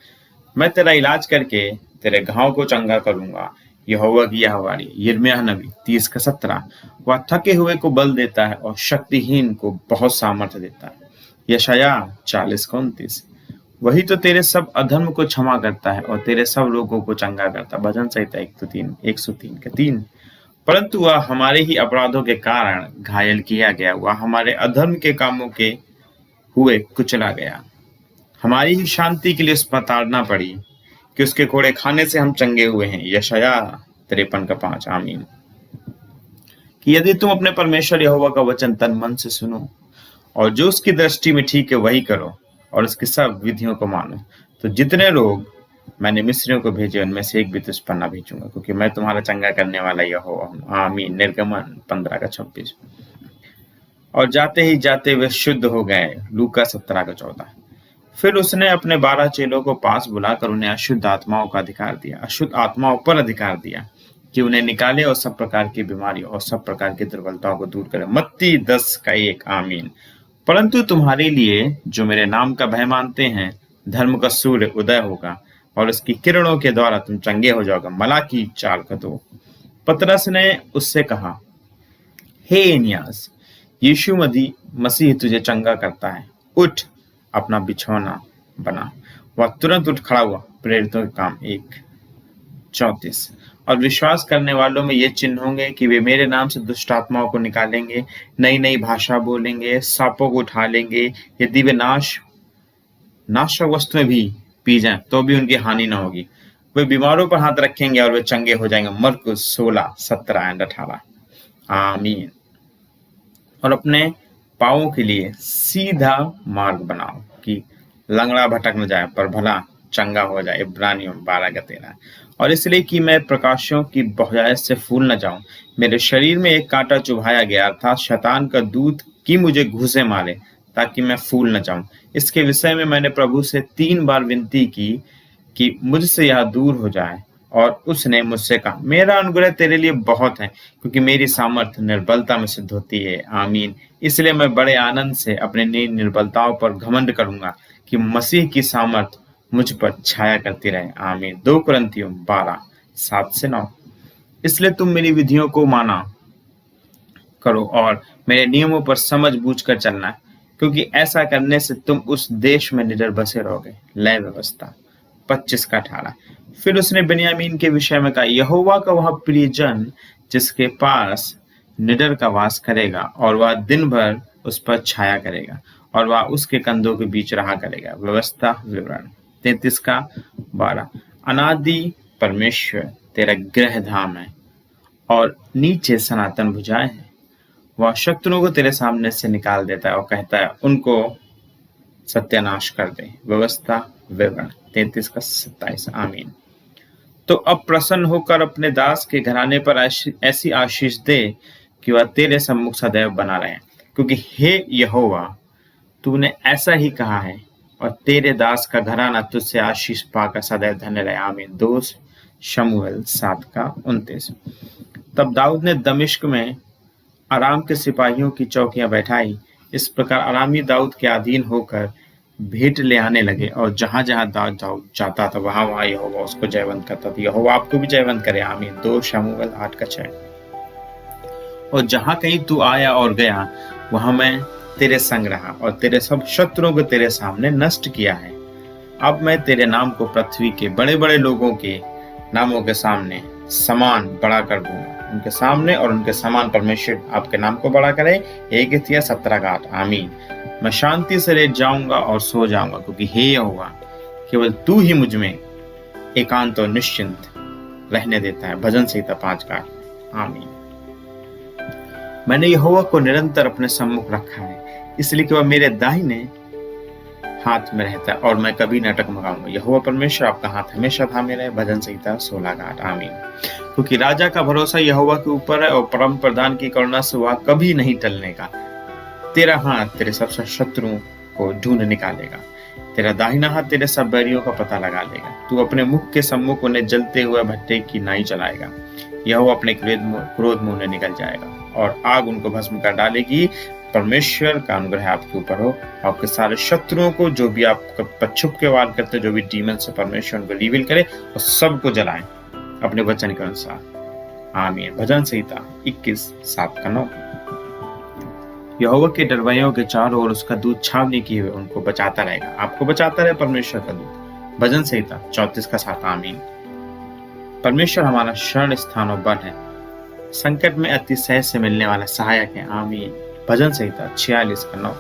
मैं तेरा इलाज करके तेरे घाव को चंगा करूंगा। यहोवा की यह वाणी। यिर्मयाह नबी 30:17। वह थके हुए को बल देता है और शक्तिहीन को बहुत सामर्थ्य देता है। यशायाह 40:29। वही तो तेरे सब अधर्म को क्षमा करता है और तेरे सब रोगों को चंगा करता है। भजन संहिता 103:3। परंतु वह हमारे ही अपराधों के कारण घायल किया गया, वह हमारे अधर्म के कामों के हुए कुचला गया। हमारी ही शांति के लिए उस पर ताड़ना पड़ी कि उसके कोड़े खाने से हम चंगे हुए हैं। यशायाह 53:5। आमीन। कि यदि तुम अपने परमेश्वर यहोवा का वचन तन मन से सुनो और जो उसकी दृष्टि में ठीक है वही करो और उसकी सब विधियों को मानो, तो जितने लोग मैंने मिस्रियों को भेजे उनमें से एक भी तुझ पर न भेजूंगा, क्योंकि मैं तुम्हारा चंगा करने वाला यहोवा हूँ। आमीन। निर्गमन 15:26। और जाते ही जाते वे शुद्ध हो गए। लूका 17:14। फिर उसने अपने 12 चेलों को पास बुलाकर उन्हें अशुद्ध आत्माओं का अधिकार दिया, अशुद्ध आत्माओं पर अधिकार दिया कि उन्हें निकाले और सब प्रकार की बीमारियों और सब प्रकार की दुर्बलताओं को दूर करे। मत्ती 10:1। आमीन। परंतु तुम्हारे लिए जो मेरे नाम का भय मानते हैं, धर्म का सूर्य उदय होगा और उसकी किरणों के द्वारा तुम चंगे हो जाओगे। मलाकी 4:2। पतरस ने उससे कहा, हे एनियास, यीशु मसीह तुझे चंगा करता है। उठ, अपना बिछौना बना। वह तुरंत उठ खड़ा हुआ। प्रेरितों के काम 1:34। और विश्वास करने वालों में ये चिन्ह होंगे कि वे मेरे नाम से दुष्ट आत्माओं को निकालेंगे, नई नई भाषा बोलेंगे, सांपों को उठा लेंगे, यदि वे नाशक वस्तुएं भी पी जाएं तो भी उनकी हानि न होगी। वे बीमारों पर हाथ रखेंगे और वे चंगे हो जाएंगे। मरकुस 16:17-18। आमीन। और अपने पाँवों के लिए सीधा मार्ग बनाओ कि लंगड़ा भटक न जाए पर भला चंगा हो जाए। इब्रानियों 12:13। और इसलिए कि मैं प्रकाशों की बहुतायत से फूल न जाऊं, मेरे शरीर में एक कांटा चुभाया गया, अर्थात शैतान का दूत कि मुझे घूंसे मारे, ताकि मैं फूल न जाऊं। इसके विषय में मैंने प्रभु से 3 बार विनती की कि मुझसे यह दूर हो जाए, और उसने मुझसे कहा, मेरा अनुग्रह तेरे लिए बहुत है, क्योंकि मेरी सामर्थ्य निर्बलता में सिद्ध होती है। आमीन। इसलिए मैं बड़े आनंद से अपने निर्बलताओं पर घमंड करूंगा कि मसीह की सामर्थ्य मुझ पर छाया करती रहे। आमीन। 2 कुरिन्थियों 12:7-9। इसलिए तुम मेरी विधियों को माना करो और मेरे नियमों पर समझ बूझ कर चलना, क्योंकि ऐसा करने से तुम उस देश में निडर बसे रहोगे। लय व्यवस्था 25:18। फिर उसने बिन्यामीन के विषय में कहा, यहोवा का वह प्रियजन जिसके पास निडर का वास करेगा, और वह दिन भर उस पर छाया करेगा, और वह उसके कंधों के बीच रहा करेगा। व्यवस्था विवरण 33:12। अनादि परमेश्वर तेरा गृह धाम है और नीचे सनातन भुजाएं हैं। वह शत्रुओं को तेरे सामने से निकाल देता है और कहता है, उनको सत्यानाश कर दे। व्यवस्था विवरण 33:27। आमीन। तो अब प्रसन्न होकर अपने दास के घराने पर ऐसी आशीष दे कि वह तेरे सम्मुख सदैव बना रहे, क्योंकि हे यहोवा, तूने ऐसा ही कहा है, और तेरे दास का घराना तुझसे आशीष पाकर सदैव धन्य रहे। आमीन। 2 शमूएल 7:29। तब दाऊद ने दमिश्क में आराम के सिपाहियों की चौकियां बैठाई। इस प्रकार आरामी दाऊद के अधीन होकर भेंट ले आने लगे, और जहां जहां दाऊद जाता था वहां वहां यहोवा उसको जयवंत करता था। यहोवा आपको भी जयवंत करे। आमीन। 2 शमूएल 8:6। और जहां कहीं तू आया और गया वहां मैं तेरे संग रहा और तेरे सब शत्रुओं को तेरे सामने नष्ट किया है। अब मैं तेरे नाम को पृथ्वी के बड़े बड़े लोगों के नामों के सामने समान बड़ा कर दूंगा, उनके सामने और उनके समान परमेश्वर आपके नाम को बड़ा करे। 1:17 आमीन। मैं शांति से लेट जाऊंगा और सो जाऊंगा, क्योंकि हे यहोवा केवल तू ही मुझ में एकांत और निश्चिंत रहने देता है। भजन संहिता 5 आमीन। मैंने यहोवा को निरंतर अपने सम्मुख रखा है, इसलिए कि वह मेरे दाहिने हाथ में रहता है और मैं कभी न टकमगाऊंगा। यहोवा परमेश्वर आपका हाथ हमेशा थामे रहे। भजन संहिता 16 आमीन। क्योंकि राजा का भरोसा यहोवा के ऊपर है और परम प्रधान की करुणा से वह कभी नहीं टलने का। तेरा हाथ तेरे सब शत्रुओं को ढूंढ निकालेगा, तेरा दाहिना हाथ तेरे सब बैरियों का पता लगा लेगा। तू अपने मुख के सम्मुख उन्हें जलते हुए भट्टे की नाई चलाएगा। यहोवा अपने क्रोध में उन्हें निकल जाएगा और आग उनको भस्म कर डालेगी। परमेश्वर का अनुग्रह आपके ऊपर हो। आपके सारे शत्रुओं को, जो भी आपका पछुप के वार करते, जो भी डीमन से, परमेश्वर उनको रिवील करे और सबको जलाए अपने वचन के अनुसार। आमीन। भजन संहिता 21:7-9। यहोवा के डरवैयों के चारों ओर उसका दूत छावनी किए हुए उनको बचाता रहेगा। आपको बचाता रहे परमेश्वर का दूत। भजन संहिता 34:7 आमीन। परमेश्वर हमारा शरण स्थान और बल है, संकट में अति सहज से मिलने वाला सहायक है। आमीन। भजन संहिता 46:9।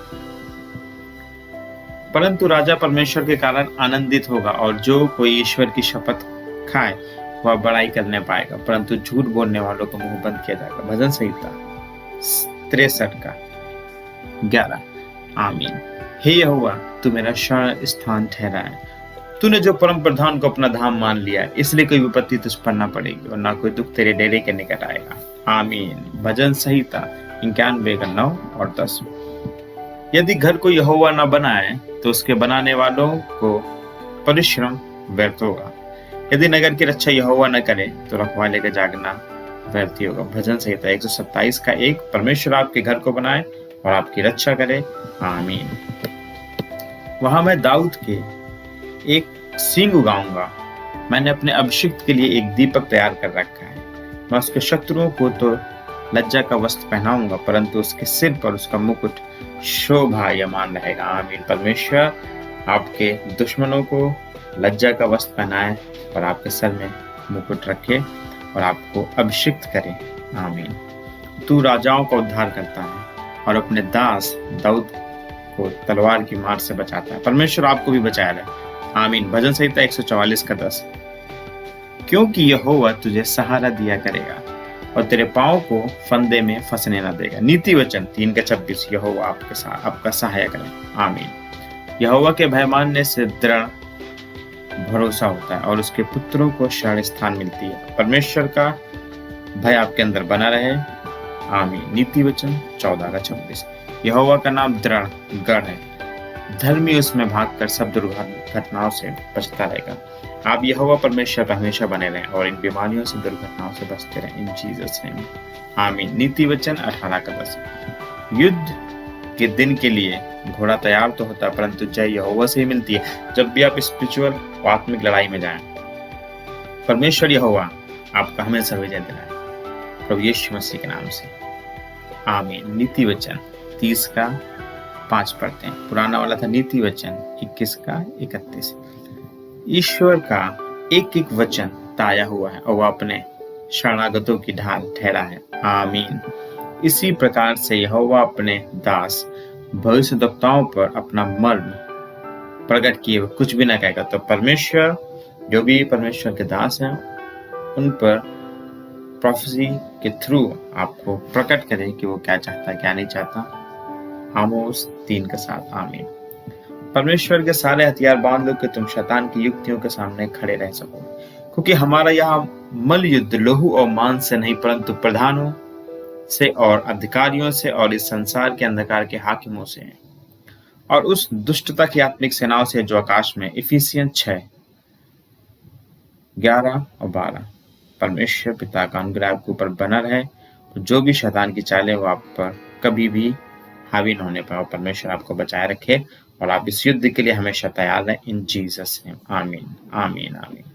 परंतु राजा परमेश्वर के कारण आनंदित होगा और जो कोई ईश्वर की शपथ खाए वह बड़ाई करने पाएगा, परंतु झूठ बोलने वालों को मुंह बंद किया जाएगा। भजन संहिता 63:11 आमीन। हे यहोवा तू मेरा शरण स्थान ठहरा है, तूने जो परम प्रधान को अपना धाम मान लिया है, इसलिए कोई विपत्ति तुझ पर न पड़ेगी और ना कोई दुख तेरे डेरे के निकट आएगा। आमीन। भजन संहिता 91:9 और 10। यदि घर को यहोवा न बनाए तो उसके बनाने वालों को परिश्रम व्यर्थ होगा। यदि नगर की रक्षा यहोवा न करे तो रखवाले का जागना व्यर्थ ही होगा। भजन संहिता 127:1। परमेश्वर आपके घर को बनाए और आपकी रक्षा करे। आमीन। वहां मैं दाऊद के एक सींग उगाऊंगा। मैंने अपने अभिषिक्त के लिए एक दीपक तैयार कर रखा है। मैं उसके शत्रुओं को तो लज्जा का वस्त्र पहनाऊंगा, परंतु उसके सिर पर उसका मुकुट शोभायमान रहेगा। आमीन। परमेश्वर आपके दुश्मनों को लज्जा का वस्त्र पहनाए और आपके सर में मुकुट रखे और आपको अभिषिक्त करे। आमीन। तू राजाओं का उद्धार करता है और अपने दास दाऊद को तलवार की मार से बचाता है। परमेश्वर आपको भी बचाया रहे। आमीन। भजन संहिता 144:10। क्योंकि यहोवा तुझे सहारा दिया करेगा और तेरे पांव को फंदे में फंसने न देगा। नीति वचन 3:26। यहोवा आपका सहायक रहे। आमीन। यहोवा के भय मानने से दृढ़ भरोसा होता है और उसके पुत्रों को शरण स्थान मिलती है। परमेश्वर का भय आपके अंदर बना रहे। आमीन। नीति वचन 14:26। यहोवा का नाम दृढ़ गढ़ है, धर्मी उसमें भागकर सब दुर्घटनाओं से बचता रहेगा। आप यहोवा परमेश्वर पर हमेशा बने रहें और इन बीमारियों से, दुर्घटनाओं से बचते रहें। इन जीसस नेम। आमीन। नीति वचन 18:10। युद्ध के दिन के लिए घोड़ा तैयार तो होता है, परंतु जय यहोवा से ही मिलती है। जब भी आप स्पिरिचुअल और आत्मिक लड़ाई में जाएं, परमेश्वर यहोवा आपका हमेशा विजय दिलाए, प्रभु यीशु मसीह के नाम से। आमीन। नीति वचन 30:5 पढ़ते हैं। पुराना वाला था नीति वचन 21:31। ईश्वर का एक एक वचन ताया हुआ है और वह अपने शरणागतों की ढाल ठहरा है। आमीन। इसी प्रकार से यहोवा अपने दास भविष्यद्वक्ताओं पर अपना मर्म प्रकट किए हुए कुछ भी न कहेगा। तो परमेश्वर, जो भी परमेश्वर के दास हैं, उन पर प्रोफेसी के थ्रू आपको प्रकट करे कि वो क्या चाहता है, क्या नहीं चाहता। आमोस 3:7। आमीन। परमेश्वर के सारे हथियार बांध लो कि तुम शैतान की युक्तियों के सामने खड़े रह सको, क्योंकि हमारा यहाँ मल युद्ध लहू और मांस से नहीं, परंतु प्रधानों से और अधिकारियों से और इस संसार के अंधकार के हाकिमों से है और उस दुष्टता की आत्मिक सेनाओं से जो आकाश में। इफिसियन 6:11 और 12। परमेश्वर पिता का अनुग्रह आपके ऊपर बना रहे, जो भी शैतान की चालें वो आप पर कभी भी हावी न होने पाए। परमेश्वर आपको बचाए रखे और आप इस युद्ध के लिए हमेशा तैयार रहें। इन जीसस नेम। आमीन। आमीन। आमीन।